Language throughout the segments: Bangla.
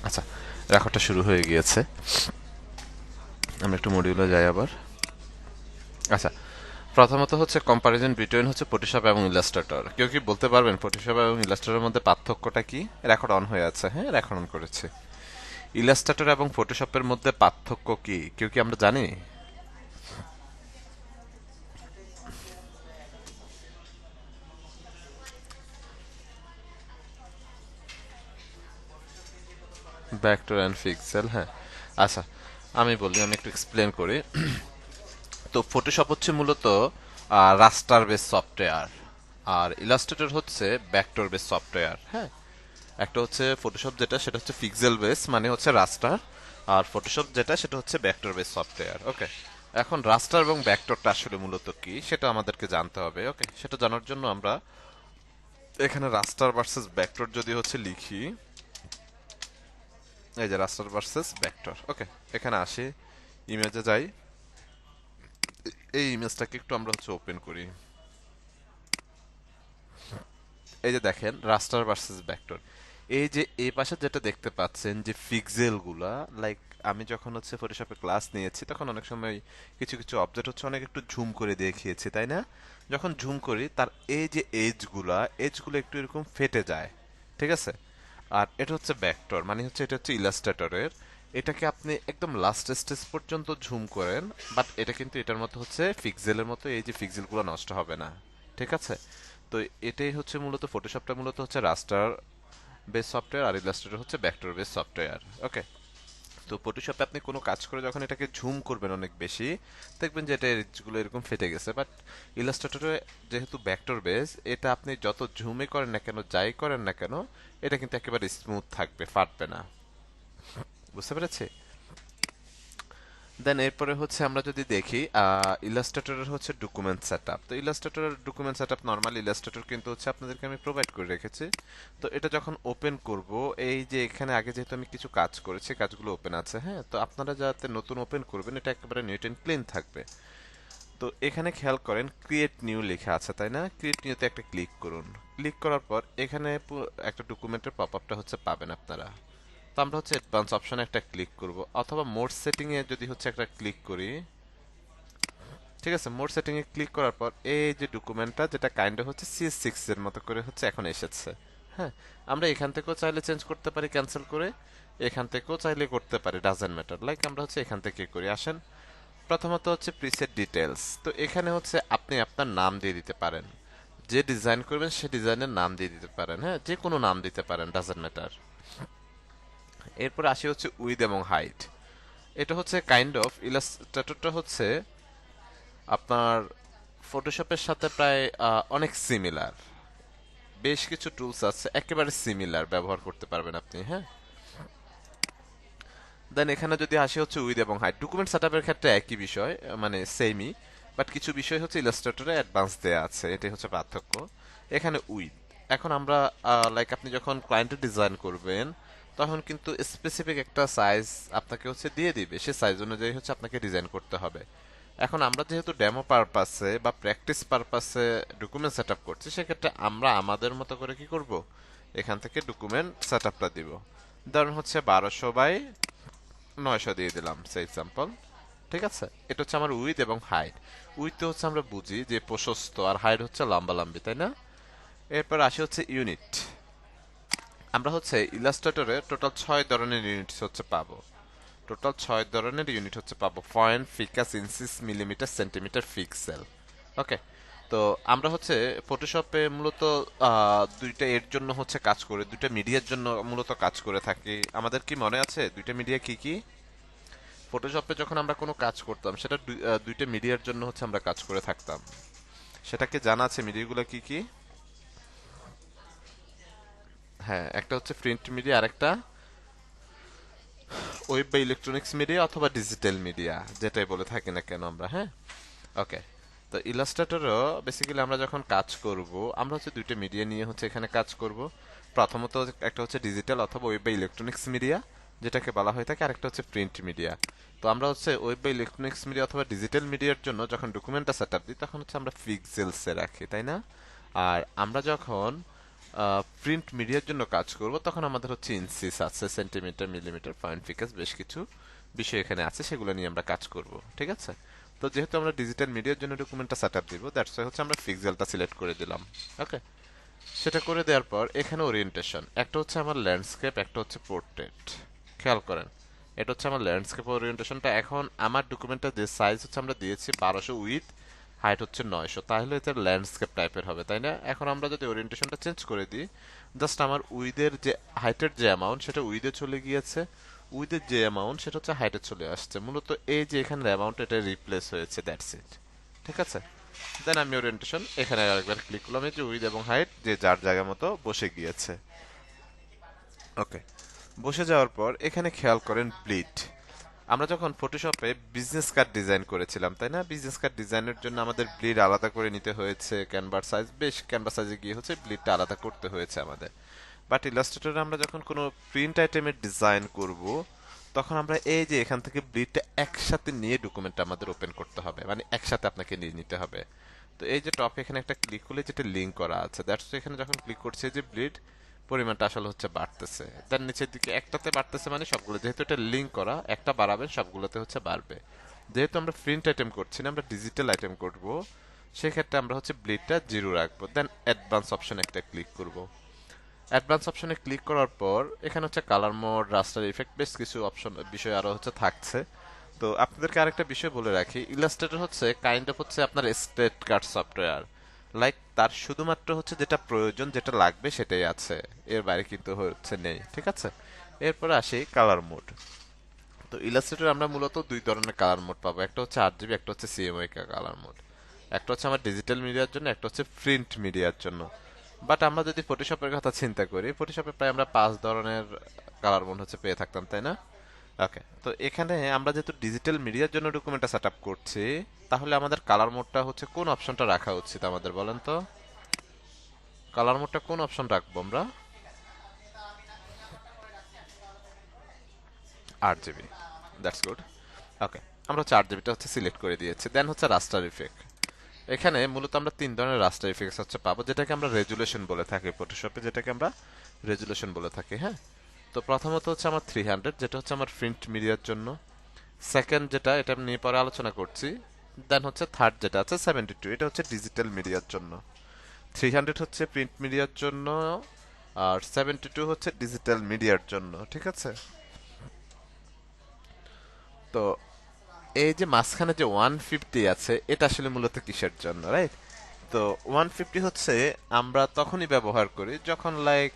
আচ্ছা, রেকর্ডটা শুরু হয়ে গিয়েছে। আমরা একটু মডিউলে যাই আবার। আচ্ছা, প্রথমত হচ্ছে কম্পারিজন বিটুইন হচ্ছে ফটোশপ এবং ইলাস্ট্রেটর। কেউ কি বলতে পারবেন ফটোশপ এবং ইলাস্ট্রেটরের মধ্যে পার্থক্যটা কি? রেকর্ড অন হয়ে আছে, হ্যাঁ রেকর্ড অন করেছে। ইলাস্ট্রেটর এবং ফটোশপের মধ্যে পার্থক্য কি কেউ কি আমরা জানি? ভেক্টর অ্যান্ড পিক্সেল, হ্যাঁ। আচ্ছা, আমি একটু এক্সপ্লেন করি। তো ফটোশপ হচ্ছে মূলত রাস্টার বেস সফটওয়্যার, আর ইলাস্ট্রেটর হচ্ছে ভেক্টর বেস সফটওয়্যার, হ্যাঁ। একটা হচ্ছে ফটোশপ যেটা সেটা হচ্ছে পিক্সেল বেস মানে হচ্ছে রাস্টার, আর ফটোশপ যেটা সেটা হচ্ছে ভেক্টর বেস সফটওয়্যার, ওকে। এখন রাস্টার এবং ভেক্টরটা আসলে মূলত কি সেটা আমাদেরকে জানতে হবে, ওকে। সেটা জানার জন্য আমরা এখানে রাস্টার ভার্সেস ভেক্টর যদি হচ্ছে লিখি, এই যে রাস্টার ভার্সেস ভেক্টর, ওকে। এখানে আসি, ইমেজে যাই, এই ইমেজটাকে একটু আমরা হচ্ছে ওপেন করি। এই যে দেখেন রাস্টার ভার্সেস ভেক্টর, এই যে এই পাশে যেটা দেখতে পাচ্ছেন যে পিক্সেল গুলা, লাইক আমি যখন হচ্ছে ফটোশপে ক্লাস নিয়েছি তখন অনেক সময় কিছু কিছু অবজেক্ট হচ্ছে অনেক একটু ঝুম করে দেখিয়েছি, তাই না? যখন ঝুম করি তার এই যে এজগুলো একটু এরকম ফেটে যায়, ঠিক আছে। আর এটা হচ্ছে ভেক্টর মানে হচ্ছে এটা হচ্ছে ইলাস্ট্রেটরের, এটাকে আপনি একদম লাস্ট স্টেজ পর্যন্ত ঝুম করেন, বাট এটা কিন্তু এটার মতো হচ্ছে পিক্সেলের মতো এই যে পিক্সেলগুলো নষ্ট হবে না, ঠিক আছে। তো এটাই হচ্ছে মূলত ফটোশপটা মূলত হচ্ছে রাস্টার বেস সফটওয়্যার, আর ইলাস্ট্রেটর হচ্ছে ভেক্টর বেস সফটওয়্যার, ওকে। তো ফটোশপে আপনি কোনো কাজ করে যখন এটাকে ঝুম করবেন অনেক বেশি, দেখবেন যে এটা এজগুলো এরকম ফেটে গেছে, বাট ইলাস্ট্রেটরে যেহেতু ভেক্টর বেস, এটা আপনি যত ঝুমে করেন না কেন, যাই করেন না কেন, এটা কিন্তু একেবারে স্মুথ থাকবে, ফাটবে না। বুঝতে পেরেছি? দেন এরপরে হচ্ছে আমরা যদি দেখি ইলাস্ট্রেটরের হচ্ছে ডকুমেন্ট সেটআপ। তো ইলাস্ট্রেটরের ডকুমেন্ট সেটআপ নরমাল ইলাস্ট্রেটর কিন্তু হচ্ছে আপনাদেরকে আমি প্রোভাইড করে রেখেছি। তো এটা যখন ওপেন করব, এই যে এখানে আগে যেহেতু আমি কিছু কাজ করেছি, কাজগুলো ওপেন আছে, হ্যাঁ। তো আপনারা যাতে নতুন ওপেন করবেন এটা একেবারে নিট এন্ড ক্লিন থাকবে। তো এখানে খেয়াল করেন ক্রিয়েট নিউ লেখা আছে, তাই না? ক্রিয়েট নিউতে একটা ক্লিক করুন। ক্লিক করার পর এখানে একটা ডকুমেন্টের পপআপটা হচ্ছে পাবেন আপনারা। তো আমরা হচ্ছে অ্যাডভান্স অপশনে একটা ক্লিক করব, অথবা মোড সেটিং এ যদি হচ্ছে একটা ক্লিক করি, ঠিক আছে। মোড সেটিং এ ক্লিক করার পর এই যে ডকুমেন্টটা যেটা কাইন্ড হচ্ছে CS6 এর মতো করে হচ্ছে এখন এসেছে, হ্যাঁ। আমরা এখান থেকেও চাইলে চেঞ্জ করতে পারি ক্যান্সেল করে, এখান থেকেও চাইলে করতে পারি, ডাজেন্ট ম্যাটার। লাইক আমরা হচ্ছে এখান থেকে করি, আসেন। প্রথমত হচ্ছে প্রিসেট ডিটেলস, তো এখানে হচ্ছে আপনি আপনার নাম দিয়ে দিতে পারেন, যে ডিজাইন করবেন সে ডিজাইনের নাম দিয়ে দিতে পারেন, হ্যাঁ, যে কোনো নাম দিতে পারেন, ডাজেন্ট ম্যাটার। এরপর আসি হচ্ছে উইথ এবং হাইট। এটা হচ্ছে কাইন্ড অফ ইলাস্ট্রেটরটা হচ্ছে আপনার ফটোশপের সাথে প্রায় অনেক সিমিলার, বেশ কিছু টুলস আছে একেবারে সিমিলার, ব্যবহার করতে পারবেন আপনি, হ্যাঁ। দেন এখানে যদি আসি হচ্ছে উইথ এবং হাইট, ডকুমেন্ট সেটআপের ক্ষেত্রে একই বিষয়, মানে সেমই, বাট কিছু বিষয় হচ্ছে ইলাস্ট্রেটরে অ্যাডভান্স দেয়া আছে, এটাই হচ্ছে পার্থক্য। এখানে উইথ, এখন আমরা লাইক আপনি যখন ক্লায়েন্টের ডিজাইন করবেন তখন কিন্তু স্পেসিফিক একটা সাইজ আপনাকে হচ্ছে দিয়ে দিবে, সে সাইজ অনুযায়ী হচ্ছে আপনাকে ডিজাইন করতে হবে। এখন আমরা যেহেতু ডেমো পারপাসে বা প্র্যাকটিস পারপাসে ডকুমেন্ট সেটআপ করছি, সেক্ষেত্রে আমরা আমাদের মতো করে কি করব, এখান থেকে ডকুমেন্ট সেটআপটা দিব। ধরুন হচ্ছে 1200 বাই 900 দিয়ে দিলাম সে এক্সাম্পল, ঠিক আছে। এটা হচ্ছে আমার উইথ এবং হাইট। উইথ হচ্ছে আমরা বুঝি যে প্রশস্ত, আর হাইট হচ্ছে লম্বালম্বি, তাই না? এরপর আসি হচ্ছে ইউনিট। আমরা হচ্ছে ইলাস্ট্রেটরে টোটাল 6 ধরনের ইউনিট হচ্ছে পাবো। টোটাল 6 ধরনের ইউনিট হচ্ছে পাবো, point, picas, inches, millimetre, centimetre, pixel, okay. তো আমরা হচ্ছে ফটোশপে মূলত দুইটা এর জন্য হচ্ছে কাজ করে, দুইটা মিডিয়ার জন্য মূলত কাজ করে থাকি। আমাদের কি মনে আছে দুইটা মিডিয়া কি কি? ফটোশপে যখন আমরা কোনো কাজ করতাম সেটা দুইটা মিডিয়ার জন্য হচ্ছে আমরা কাজ করে থাকতাম। সেটা কি জানা আছে মিডিয়াগুলো কি কি? হ্যাঁ, একটা হচ্ছে প্রিন্ট মিডিয়া, আরেকটা ওয়েব বা ইলেকট্রনিক্স মিডিয়া অথবা ডিজিটাল মিডিয়া, যেটাই বলে থাকি না কেন আমরা, হ্যাঁ। ওকে। তো ইলাস্ট্রেটরও বেসিক্যালি আমরা যখন কাজ করব, আমরা হচ্ছে দুইটা মিডিয়া নিয়ে হচ্ছে এখানে কাজ করব। প্রথমত একটা হচ্ছে ডিজিটাল অথবা ওয়েব বা ইলেকট্রনিক্স মিডিয়া, যেটাকে বলা হয়ে থাকে, আরেকটা হচ্ছে প্রিন্ট মিডিয়া। তো আমরা হচ্ছে ওয়েব বা ইলেকট্রনিক্স মিডিয়া অথবা ডিজিটাল মিডিয়ার জন্য যখন ডকুমেন্টটা সেট আপ দিই তখন হচ্ছে আমরা পিক্সেলসে রাখি, তাই না? আর আমরা যখন প্রিন্ট মিডিয়ার জন্য কাজ করব তখন আমাদের হচ্ছে ইঞ্চিস আছে, সেন্টিমিটার, মিলিমিটার, পয়েন্ট ফিকাস, বেশ কিছু বিষয় এখানে আছে, সেগুলো নিয়ে আমরা কাজ করব। ঠিক আছে, তো যেহেতু আমরা ডিজিটাল মিডিয়ার জন্য ডকুমেন্টটা সেট আপ দিব, দ্যাটস ওয়াই হচ্ছে আমরা পিক্সেলটা সিলেক্ট করে দিলাম। ওকে, সেটা করে দেওয়ার পর এখানে ওরিয়েন্টেশন, একটা হচ্ছে আমার ল্যান্ডস্কেপ, একটা হচ্ছে পোর্ট্রেট। খেয়াল করেন, এটা হচ্ছে আমার ল্যান্ডস্কেপ ওরিয়েন্টেশনটা। এখন আমার ডকুমেন্টটা যে সাইজ হচ্ছে আমরা দিয়েছি 1200 উইথ, হাইট হচ্ছে 900, তাহলে এটা ল্যান্ডস্কেপ টাইপের হবে, তাই না? এখন আমরা যদি ওরিয়েন্টেশনটা চেঞ্জ করে দিই, জাস্ট আমার উইথের যে হাইটের যে অ্যামাউন্ট সেটা উইথে চলে গিয়েছে, উইথের যে অ্যামাউন্ট সেটা হচ্ছে হাইটে চলে আসছে। মূলত এই যে এখানে অ্যামাউন্ট এটা রিপ্লেস হয়েছে, দ্যাটস ইট। ঠিক আছে, দেন আমি ওরিয়েন্টেশন এখানে আরেকবার ক্লিক করলাম, এই যে উইথ এবং হাইট যে যার জায়গা মতো বসে গিয়েছে। ওকে, বসে যাওয়ার পর এখানে খেয়াল করেন ব্লিড। আমরা যখন ফটোশপে বিজনেস কার্ড ডিজাইন করেছিলাম, তাই না? বিজনেস কার্ড ডিজাইনের জন্য আমাদের ব্লিড আলাদা করে নিতে হয়েছে, ক্যানভাস সাইজ, বেশ ক্যানভাস সাইজে গিয়ে হচ্ছে ব্লিডটা আলাদা করতে হয়েছে আমাদের। বাট ইলাস্ট্রেটরে আমরা যখন কোনো প্রিন্ট আইটেমের ডিজাইন করব, তখন আমরা এই যে এখান থেকে ব্লিডটা একসাথে নিয়ে ডকুমেন্টটা আমাদের ওপেন করতে হবে, মানে একসাথে আপনাকে নিয়ে নিতে হবে। তো এই যে টপ এখানে একটা ক্লিক করলে যেটা লিঙ্ক করা আছে, দ্যাটস এখানে যখন ক্লিক করছে যে ব্লিড পরিমাণটা আসলে হচ্ছে বাড়তেছে, তার নিচের দিকে একটাতে বাড়তেছে, মানে সবগুলো যেহেতু এটা লিঙ্ক করা, একটা বাড়াবেন সবগুলোতে হচ্ছে বাড়বে। যেহেতু আমরা প্রিন্ট আইটেম করছি না, আমরা ডিজিটাল আইটেম করব, সেক্ষেত্রে আমরা হচ্ছে ব্লিডটা 0 রাখবো, দেন অ্যাডভান্স অপশন একটা ক্লিক করব। অ্যাডভান্স অপশনে ক্লিক করার পর এখানে হচ্ছে কালার মোড, রাস্টার ইফেক্ট, বেশ কিছু অপশন বিষয় আরো হচ্ছে থাকছে। তো আপনাদেরকে আরেকটা বিষয় বলে রাখি, ইলাস্ট্রেটর হচ্ছে কাইন্ড অফ হচ্ছে আপনার স্টেট কার্ড সফটওয়্যার। লাইক তার শুধুমাত্র হচ্ছে যেটা প্রয়োজন, যেটা লাগবে সেটাই আছে, এর বাইরে কিন্তু হচ্ছে নেই। ঠিক আছে, এরপরে আসি কালার মোড। তো ইলাস্ট্রেটর আমরা মূলত দুই ধরনের কালার মোড পাবো, একটা হচ্ছে আরজিবি, একটা হচ্ছে সিএমওয়াই কালার মোড। একটা হচ্ছে আমার ডিজিটাল মিডিয়ার জন্য, একটা হচ্ছে প্রিন্ট মিডিয়ার জন্য। বাট আমরা যদি ফটোশপের কথা চিন্তা করি, ফটোশপে প্রায় আমরা 5 ধরনের কালার মোড হচ্ছে পেয়ে থাকতাম, তাই না? ওকে, তো এখানে আমরা যেহেতু ডিজিটাল মিডিয়ার জন্য ডকুমেন্টটা সেট আপ করছি, তাহলে আমাদের কালার মোডটা হচ্ছে কোন অপশনটা রাখা উচিত আমাদের, বলেন তো? কালার মোডটা কোন অপশন রাখবো আমরা? RGB, that's good. ওকে, আমরা হচ্ছে আরজিবিটা হচ্ছে সিলেক্ট করে দিয়েছি। দেন হচ্ছে রাস্টার ইফেক্ট। এখানে মূলত আমরা 3 ধরনের রাস্টার ইফেক্টস হচ্ছে পাবো, যেটাকে আমরা রেজুলেশন বলে থাকি ফটোশপে, যেটাকে আমরা রেজুলেশন বলে থাকি। হ্যাঁ, তো প্রথমত হচ্ছে আমার 300, যেটা হচ্ছে আমার প্রিন্ট মিডিয়ার জন্য। সেকেন্ড যেটা, এটা নিয়ে পরে আলোচনা করছি। দেন হচ্ছে থার্ড যেটা আছে 72, এটা হচ্ছে ডিজিটাল মিডিয়ার জন্য। 300 হচ্ছে প্রিন্ট মিডিয়ার জন্য, আর 72 হচ্ছে ডিজিটাল মিডিয়ার জন্য। ঠিক আছে, তো এই যে মাঝখানে যে 150 আছে, এটা আসলে মূলত কিসের জন্য, রাইট? তো 150 হচ্ছে আমরা তখনই ব্যবহার করি যখন লাইক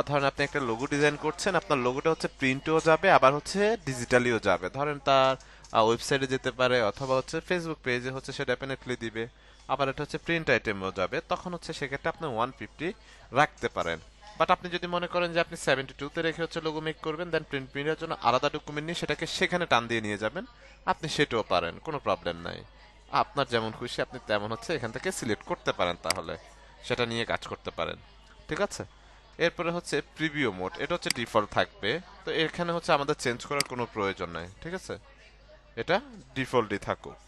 ধরেন আপনি একটা লোগো ডিজাইন করছেন, আপনার লোগোটা হচ্ছে প্রিন্টও যাবে, আবার হচ্ছে ডিজিটালিও যাবে। ধরেন তার ওয়েবসাইটে যেতে পারে, অথবা হচ্ছে ফেসবুক পেজে হচ্ছে সে ডেফিনেটলি দিবে, আবার এটা হচ্ছে প্রিন্ট আইটেমও যাবে, তখন হচ্ছে সেক্ষেত্রে আপনি 150 রাখতে পারেন। বাট আপনি যদি মনে করেন যে আপনি 72-তে রেখে হচ্ছে লোগো মেক করবেন, দেন প্রিন্ট মিডিয়ার জন্য আলাদা ডকুমেন্ট নিয়ে সেটাকে সেখানে টান দিয়ে নিয়ে যাবেন, আপনি সেটাও পারেন, কোনো প্রবলেম নাই। আপনার যেমন খুশি আপনি তেমন হচ্ছে এখান থেকে সিলেক্ট করতে পারেন, তাহলে সেটা নিয়ে কাজ করতে পারেন। ঠিক আছে, এরপরে হচ্ছে প্রিভিউ মোড, এটা হচ্ছে ডিফল্ট থাকবে। তো এখানে হচ্ছে আমাদের চেঞ্জ করার কোনো প্রয়োজন নাই। ঠিক আছে, এটা ডিফল্টই থাকুক।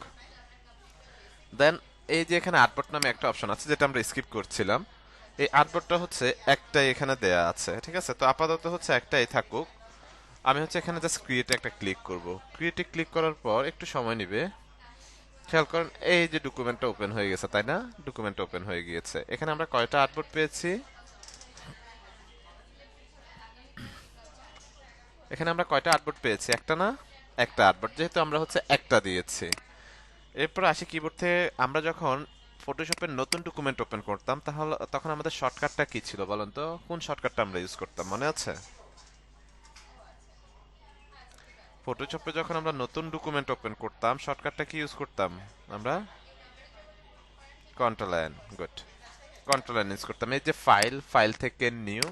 দেন এই যে এখানে আর্টবোর্ড নামে একটা অপশন আছে, যেটা আমরা স্কিপ করছিলাম। এই আর্টবোর্ডটা হচ্ছে একটাই এখানে দেয়া আছে। ঠিক আছে, তো আপাতত হচ্ছে একটাই থাকুক। আমি হচ্ছে এখানে জাস্ট ক্রিয়েটে একটা ক্লিক করব। ক্রিয়েটে ক্লিক করার পর একটু সময় নিবে। খেয়াল করেন এই যে ডকুমেন্টটা ওপেন হয়ে গেছে, তাই না? ডকুমেন্ট ওপেন হয়ে গিয়েছে। এখানে আমরা কয়টা আর্টবোর্ড পেয়েছি? এখানে আমরা কয়টা আর্টবোর্ড পেয়েছি? একটা না? একটা আর্টবোর্ড, যেহেতু আমরা হচ্ছে একটা দিয়েছি। এরপর আসি কিবোর্ড থেকে, আমরা যখন ফটোশপের নতুন ডকুমেন্ট ওপেন করতাম, তাহলে তখন আমাদের শর্টকাটটা কি ছিল বলেন তো? কোন শর্টকাটটা আমরা ইউজ করতাম, মনে আছে? ফটোশপে যখন আমরা নতুন ডকুমেন্ট ওপেন করতাম, শর্টকাটটা কি ইউজ করতাম আমরা? Control N, good. Control N use করতাম। এই যে ফাইল, ফাইল থেকে নিউ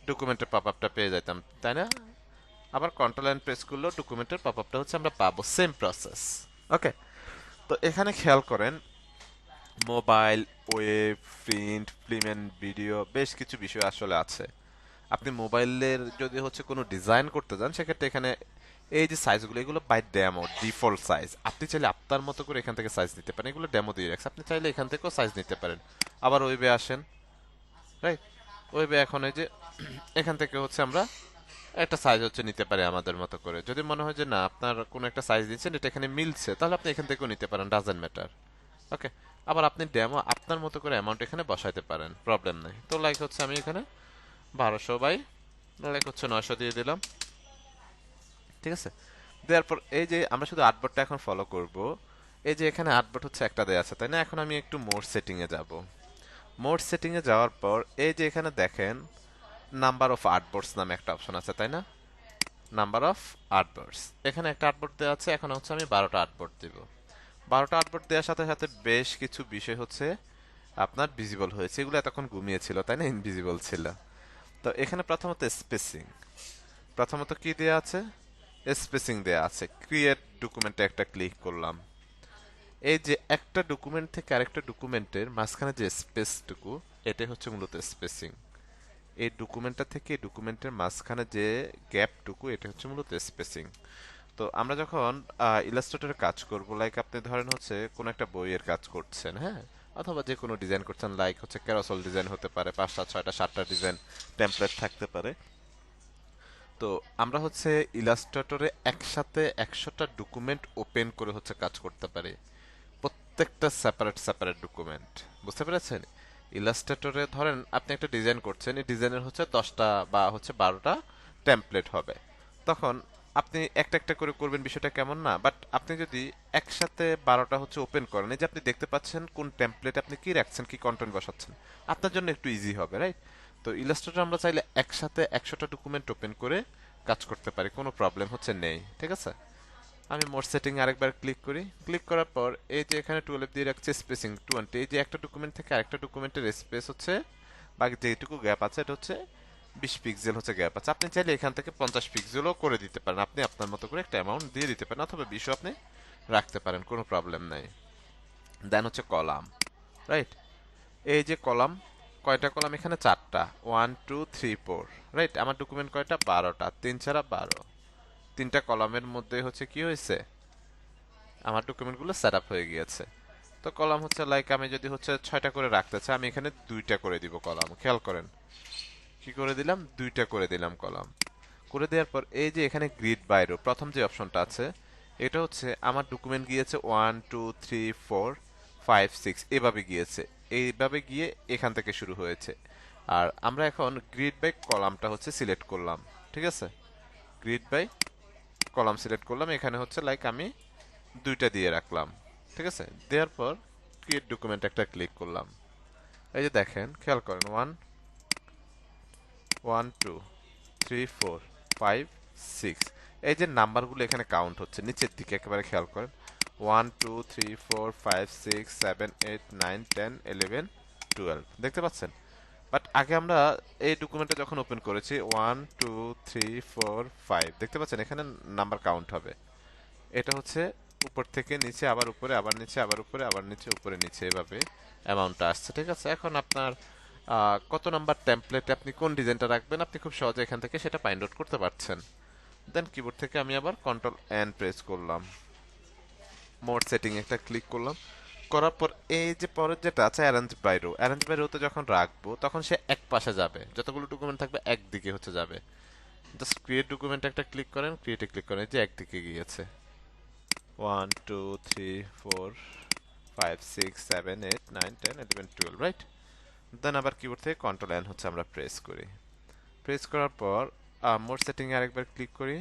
ডকুমেন্টের পপআপটা পেয়ে যেতাম, তাই না? আবার কন্ট্রোল এন্ড প্রেস করলেও ডকুমেন্টের পপআপটা হচ্ছে আমরা পাবো, সেম প্রসেস। ওকে, তো এখানে খেয়াল করেন mobile, web, print, film and video, বেশ কিছু বিষয় আসলে আছে। আপনি মোবাইলের যদি হচ্ছে কোনো ডিজাইন করতে যান, সেক্ষেত্রে এখানে এই যে সাইজগুলো, এগুলো বাই ডেমো ডিফল্ট সাইজ। আপনি চাইলে আপনার মতো করে এখান থেকে সাইজ নিতে পারেন, এগুলো ডেমো দিয়ে রাখছে, আপনি চাইলে এখান থেকেও সাইজ নিতে পারেন। আবার ওয়েবে আসেন, রাইট? ওয়েবে এখন এই যে এখান থেকে হচ্ছে আমরা একটা সাইজ হচ্ছে নিতে পারি আমাদের মতো করে। যদি মনে হয় যে না আপনার কোনো একটা সাইজ দিচ্ছেন এটা এখানে মিলছে, তাহলে আপনি এখান থেকেও নিতে পারেন, ডাজেন্ট ম্যাটার। ওকে, আবার আপনি ডেমো আপনার মতো করে অ্যামাউন্ট এখানে বসাইতে পারেন, প্রবলেম নেই। তো লাইক হচ্ছে আমি এখানে 1200 বাই লাইক হচ্ছে 900 দিয়ে দিলাম। ঠিক আছে, দেওয়ার পর এই যে আমরা শুধু আর্টবোর্ডটা এখন ফলো করব। এই যে এখানে আর্টবোর্ড হচ্ছে একটা দেয়া আছে তাই না? এখন আমি একটু মোড সেটিং এ যাব। মোড সেটিং এ যাওয়ার পর এই যে এখানে দেখেন নাম্বার অফ আর্টবোর্ডস নামে একটা অপশন আছে তাই না? নাম্বার অফ আর্টবোর্ডস, এখানে একটা আর্টবোর্ড দেওয়া আছে, এখন হচ্ছে আমি 12টা আর্টবোর্ড দিব। 12টা আর্টবোর্ড দেওয়ার সাথে সাথে বেশ কিছু বিষয় হচ্ছে আপনার ভিজিবল হয়েছে, এগুলো এতক্ষণ ঘুমিয়েছিল তাই না, ইনভিজিবল ছিল। তো এখানে প্রথমত স্পেসিং, প্রথমত কি দেয়া আছে, স্পেসিং দেয়া আছে। ক্রিয়েট ডকুমেন্টে একটা ক্লিক করলাম। এই যে একটা ডকুমেন্ট থেকে আরেকটা ডকুমেন্টের মাঝখানে যে স্পেসটুকু, এটাই হচ্ছে মূলত স্পেসিং। এই ডকুমেন্টটা থেকে ডকুমেন্টের মাঝখানে যে গ্যাপটুকু, এটা হচ্ছে মূলত স্পেসিং। তো আমরা যখন ইলাস্ট্রেটরে কাজ করব, লাইক আপনি ধরেন হচ্ছে কোনো একটা বইয়ের কাজ করছেন, হ্যাঁ, অথবা যে কোনো ডিজাইন করছেন, লাইক হচ্ছে ক্যারোসেল ডিজাইন হতে পারে, 5টা 6টা 7টা ডিজাইন টেমপ্লেট থাকতে পারে। তো আমরা হচ্ছে ইলাস্ট্রেটরে একসাথে 100টা ডকুমেন্ট ওপেন করে হচ্ছে কাজ করতে পারি, প্রত্যেকটা সেপারেট সেপারেট ডকুমেন্ট। বুঝতে পেরেছেন? ইলাস্ট্রেটরে ধরেন আপনি একটা ডিজাইন করছেন, এই ডিজাইনের হচ্ছে 10টা বা হচ্ছে 12টা টেমপ্লেট হবে। তখন আপনি একটা একটা করে করবেন, বিষয়টা কেমন না? বাট আপনি যদি একসাথে 12টা হচ্ছে ওপেন করেন, এই যে আপনি দেখতে পাচ্ছেন কোন টেমপ্লেট আপনি কি রাখছেন, কি কন্টেন্ট বসাচ্ছেন, আপনার জন্য একটু ইজি হবে, রাইট? তো ইলাস্ট্রেটর আমরা চাইলে একসাথে 100টা ডকুমেন্ট ওপেন করে কাজ করতে পারি, কোনো প্রবলেম হচ্ছে নেই। ঠিক আছে, আমি মোড সেটিং আরেকবার ক্লিক করি। ক্লিক করার পর এই যে এখানে 12 দিয়ে রাখছে স্পেসিং 20, এই যে একটা ডকুমেন্ট থেকে আরেকটা ডকুমেন্টের স্পেস হচ্ছে বা যেটুকু গ্যাপ আছে এটা হচ্ছে 20 পিক্সেল হচ্ছে গ্যাপ আছে। আপনি চাইলে এখান থেকে 50 পিক্সেলও করে দিতে পারেন, আপনি আপনার মতো করে একটা অ্যামাউন্ট দিয়ে দিতে পারেন, অথবা 20ও আপনি রাখতে পারেন, কোনো প্রবলেম নাই। দেন হচ্ছে কলাম, রাইট? এই যে কলাম, কয়টা কলাম এখানে? 4টা, 1 2 3 4, রাইট? আমার ডকুমেন্ট কয়টা? 12টা, 3 ছাড়া 12। 3টা কলামের মধ্যে হচ্ছে কি হয়েছে, আমার ডকুমেন্টগুলো সেট আপ হয়ে গিয়েছে। তো কলাম হচ্ছে লাইক আমি যদি হচ্ছে 6টা করে রাখতে চাই, আমি এখানে 2টা করে দিব কলাম। খেয়াল করেন কি করে দিলাম, 2টা করে দিলাম কলাম। করে দেওয়ার পর এই যে এখানে গ্রিড বাইরো প্রথম যে অপশনটা আছে, এটা হচ্ছে আমার ডকুমেন্ট গিয়েছে 1 2 3 4 5 6 এভাবে গিয়েছে, এইভাবে গিয়ে এখান থেকে শুরু হয়েছে। আর আমরা এখন গ্রিড বাই কলামটা হচ্ছে সিলেক্ট করলাম। ঠিক আছে, গ্রিড বাই কলাম সিলেক্ট করলাম, এখানে হচ্ছে লাইক আমি 2টা দিয়ে রাখলাম। ঠিক আছে, দেওয়ার পর ক্রিয়েট ডকুমেন্ট একটা ক্লিক করলাম। এই যে দেখেন, খেয়াল করেন, 1 1 2 3 4 5 6, এই যে নাম্বারগুলো এখানে কাউন্ট হচ্ছে নিচের দিকে, একেবারে খেয়াল করেন, 1 2 3 4 5 6 7 8 9 10 11 12, দেখতে পাচ্ছেন? বাট আগে আমরা এই ডকুমেন্টটা যখন ওপেন করেছি 1 2 3 4 5, দেখতে পাচ্ছেন এখানে নাম্বার কাউন্ট হবে। এটা হচ্ছে উপর থেকে নিচে, আবার উপরে, আবার নিচে, আবার উপরে, আবার নিচে, উপরে নিচে, এভাবে অ্যামাউন্টটা আসছে। ঠিক আছে, এখন আপনার কত নাম্বার টেমপ্লেটে আপনি কোন ডিজাইনটা রাখবেন, আপনি খুব সহজে এখান থেকে সেটা ফাইন্ড আউট করতে পারছেন। দেন কিবোর্ড থেকে আমি আবার কন্ট্রোল এন প্রেস করলাম, মোড সেটিং একটা ক্লিক করলাম। করার পর এই যে পরের যেটা আছে অ্যারেঞ্জ বাইরো, অ্যারেঞ্জ বাইরোতে যখন রাখবো তখন সে এক পাশে যাবে, যতগুলো ডকুমেন্ট থাকবে একদিকে হচ্ছে যাবে। জাস্ট ক্রিয়েট ডকুমেন্ট একটা ক্লিক করেন, ক্রিয়েটে ক্লিক করেন, এই যে একদিকে গিয়েছে, 1 2 3 4 5 6 7 8 9 10 11 12, রাইট? দেন আবার কিবোর্ড থেকে কন্ট্রোল এন হচ্ছে আমরা প্রেস করি। প্রেস করার পর মোড সেটিং এ আরেকবার ক্লিক করি।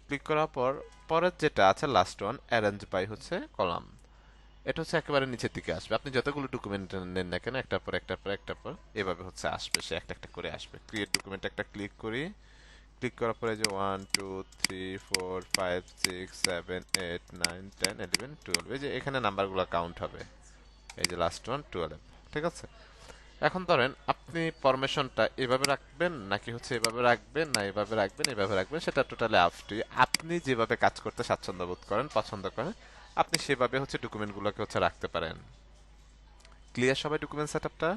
ক্লিক করার পর পরের যেটা আছে লাস্ট ওয়ান, অ্যারেঞ্জ বাই হচ্ছে কলাম, এটা হচ্ছে একেবারে নিচের দিকে আসবে। আপনি যতগুলো ডকুমেন্ট নেন না কেন, একটার পর একটার পর একটার পর এভাবে হচ্ছে আসবে, সে একটা একটা করে আসবে। ক্রিয়েট ডকুমেন্ট একটা ক্লিক করি। ক্লিক করার পরে যে 1 2 3 4 5 6 7 8 9 10 11 12, এই যে এখানে নাম্বারগুলো কাউন্ট হবে, এই যে লাস্ট ওয়ান 12। ঠিক আছে, এখন ধরেন আপনি ফরমেশনটা এভাবে রাখবেন নাকি হচ্ছে এভাবে রাখবেন, না এভাবে রাখবেন, এভাবে রাখবেন, সেটা টোটালি আপ টু ইউ। আপনি যেভাবে কাজ করতে স্বাচ্ছন্দ্য বোধ করেন, পছন্দ করেন, আপনি সেভাবে হচ্ছে ডকুমেন্টগুলোকে হচ্ছে রাখতে পারেন। ক্লিয়ার সবাই ডকুমেন্ট সেটআপটা?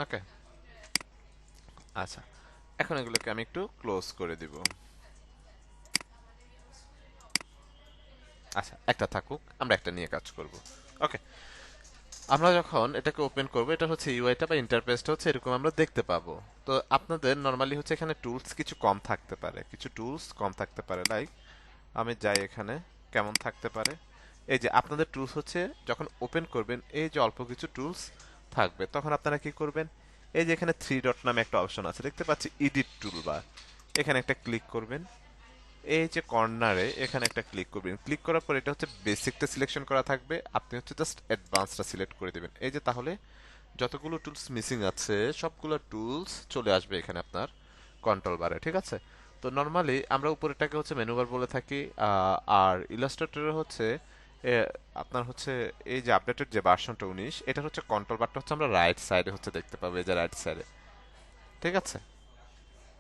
ওকে, আচ্ছা, এখন এগুলোকে আমি একটু ক্লোজ করে দিব। আচ্ছা, একটা থাকুক, আমরা একটা নিয়ে কাজ করব। ওকে, আমরা যখন এটাকে ওপেন করব, এটা হচ্ছে ইউআইটা বা ইন্টারফেসটা হচ্ছে এরকম আমরা দেখতে পাবো। তো আপনাদের নর্মালি হচ্ছে এখানে টুলস কিছু কম থাকতে পারে, কিছু টুলস কম থাকতে পারে। লাইক আমি যাই এখানে, কেমন থাকতে পারে, এই যে আপনাদের টুলস হচ্ছে যখন ওপেন করবেন এই যে অল্প কিছু টুলস থাকবে, তখন আপনারা কি করবেন, এই যে এখানে থ্রি ডট নামে একটা অপশন আছে দেখতে পাচ্ছি, এডিট টুলবার, এখানে একটা ক্লিক করবেন। এই যে কর্নারে এখানে একটা ক্লিক করবেন, ক্লিক করার পর এটা হচ্ছে বেসিকটা সিলেকশন করা থাকবে, আপনি হচ্ছে জাস্ট অ্যাডভান্সটা সিলেক্ট করে দেবেন। এই যে তাহলে যতগুলো টুলস মিসিং আছে সবগুলো টুলস চলে আসবে এখানে আপনার কন্ট্রোল বারে, ঠিক আছে? তো নর্মালি আমরা উপরেরটাকে হচ্ছে মেনু বার বলে থাকি, আর ইলাস্ট্রেটরে হচ্ছে এ, আপনার হচ্ছে এই যে আপডেটেড যে ভার্সনটা 19, এটার হচ্ছে কন্ট্রোল বারটা হচ্ছে আমরা রাইট সাইডে হচ্ছে দেখতে পাবো, এই যে রাইট সাইডে, ঠিক আছে?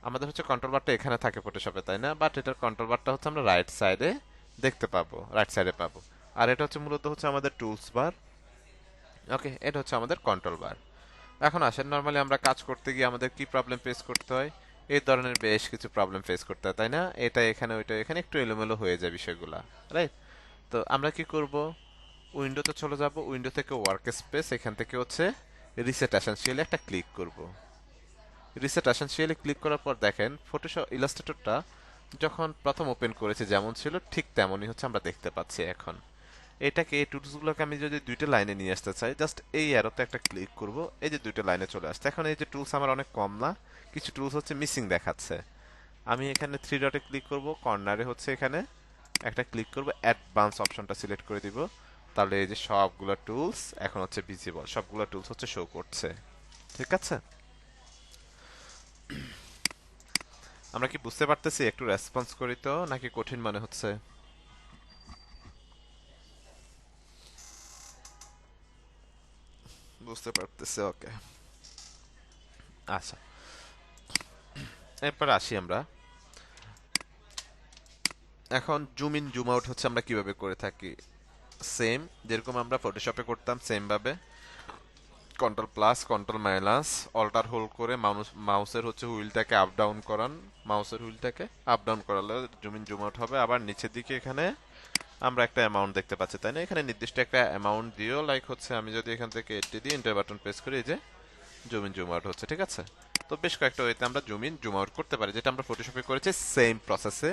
আমাদের হচ্ছে কন্ট্রোল বারটা এখানে থাকে ফটোশপে, তাই না? বাট এটার কন্ট্রোল বারটা হচ্ছে আমরা রাইট সাইডে দেখতে পাবো, রাইট সাইডে পাবো। আর এটা হচ্ছে মূলত হচ্ছে আমাদের টুলস বার। ওকে, এটা হচ্ছে আমাদের কন্ট্রোল বার। এখন আসেন, নর্মালি আমরা কাজ করতে গিয়ে আমাদের কি প্রবলেম ফেস করতে হয়? এই ধরনের বেশ কিছু প্রবলেম ফেস করতে হয়, তাই না? এটা এখানে, ওইটা এখানে, একটু এলোমেলো হয়ে যায় বিষয়গুলা, রাইট? তো আমরা কি করব, উইন্ডোতে চলে যাব, উইন্ডো থেকে ওয়ার্ক স্পেস, এখান থেকে হচ্ছে রিসেট এসেনশিয়ালি একটা ক্লিক করব। রিসেট এসেনশিয়ালি ক্লিক করার পর দেখেন ফটোশপ ইলাস্ট্রেটরটা যখন প্রথম ওপেন করেছে যেমন ছিল ঠিক তেমনই হচ্ছে আমরা দেখতে পাচ্ছি এখন। এটাকে, এই টুলসগুলোকে আমি যদি দুইটা লাইনে নিয়ে আসতে চাই, জাস্ট এই অ্যারোতে একটা ক্লিক করব, এই যে দুইটা লাইনে চলে আসছে। এখন এই যে টুলস আমার অনেক কম না, কিছু টুলস হচ্ছে মিসিং দেখাচ্ছে। আমি এখানে থ্রি ডটে ক্লিক করব, কর্নারে হচ্ছে এখানে একটা ক্লিক করব, অ্যাডভান্স অপশনটা সিলেক্ট করে দিব। তাহলে এই যে সবগুলো টুলস এখন হচ্ছে ভিজিবল, সবগুলো টুলস হচ্ছে শো করছে, ঠিক আছে? আমরা কি বুঝতে পারতেছি? একটু রেসপন্স করি তো, নাকি কঠিন মনে হচ্ছে? বুঝতে পারতেছি, ওকে। আচ্ছা, এরপর আসি আমরা। এখন জুম ইন জুম আউট হচ্ছে আমরা কিভাবে করে থাকি, সেম যেরকম আমরা ফটোশপে করতাম সেম ভাবে। Control plus, control minus, alter hold করে মাউসের হচ্ছে হুইলটাকে আপ ডাউন করান, মাউসের হুইলটাকে আপ ডাউন করালে জুম ইন জুম আউট হবে। আবার নিচের দিকে এখানে আমরা একটা অ্যামাউন্ট দেখতে পাচ্ছি, তাই না? এখানে নির্দিষ্ট একটা অ্যামাউন্ট দিও, লাইক হচ্ছে আমি যদি এখান থেকে 80 দিয়ে এন্টার বাটন প্রেস করি, এই যে জুম ইন জুম আউট হচ্ছে, ঠিক আছে? তো বেশ কয়েকটা ওয়েতে আমরা জুম ইন জুম আউট করতে পারি, যেটা আমরা ফটোশপে করেছি সেম প্রসেসে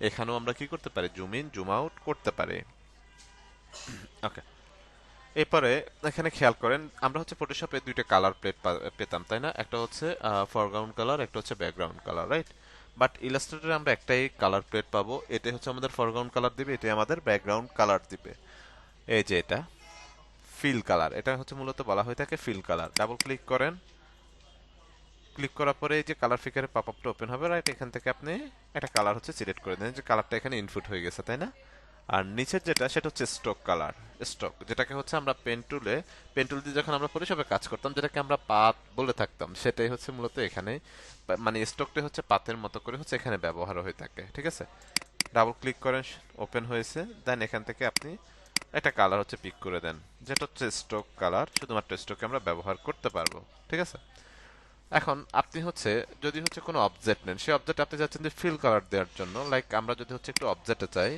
এখানেও আমরা কি করতে পারি, জুম ইন জুম আউট করতে পারি। ওকে, এরপরে এখানে খেয়াল করেন, আমরা হচ্ছে ফটোশপে দুইটা কালার প্লেট পেতাম, তাই না? একটা হচ্ছে ফরগ্রাউন্ড কালার, একটা হচ্ছে ব্যাকগ্রাউন্ড কালার, রাইট? বাট ইলাস্ট্রেটরে আমরা একটাই কালার প্লেট পাবো, এটাই হচ্ছে আমাদের ফরগ্রাউন্ড কালার দিবে, এটাই আমাদের ব্যাকগ্রাউন্ড কালার দিবে। এই যে এটা ফিল কালার, এটা হচ্ছে মূলত বলা হয়ে থাকে ফিল কালার। ডাবল ক্লিক করেন, ক্লিক করার পরে এই যে কালার ফিকারের পপ আপটা ওপেন হবে, রাইট? এখান থেকে আপনি একটা কালার হচ্ছে সিলেক্ট করে দেন, যে কালারটা এখানে ইনপুট হয়ে গেছে, তাই না? আর নিচের যেটা, সেটা হচ্ছে স্ট্রোক কালার। স্ট্রোক যেটাকে হচ্ছে আমরা পেন টুল দিয়ে যখন আমরা ফটোশপে কাজ করতাম, যেটাকে আমরা পাত বলে থাকতাম, সেটাই হচ্ছে মূলত এখানে, মানে স্ট্রোকটা হচ্ছে পাতের মতো করে হচ্ছে এখানে ব্যবহার হয়ে থাকে, ঠিক আছে? ডাবল ক্লিক করেন, ওপেন হয়েছে, দেন এখান থেকে আপনি একটা কালার হচ্ছে পিক করে দেন, যেটা হচ্ছে স্ট্রোক কালার, শুধুমাত্র স্ট্রোকে আমরা ব্যবহার করতে পারবো, ঠিক আছে? এখন আপনি হচ্ছে যদি হচ্ছে কোনো অবজেক্ট নেন, সেই অবজেক্ট আপনি চাচ্ছেন যে ফিল কালার দেওয়ার জন্য, লাইক আমরা যদি হচ্ছে একটু অবজেক্টে চাই,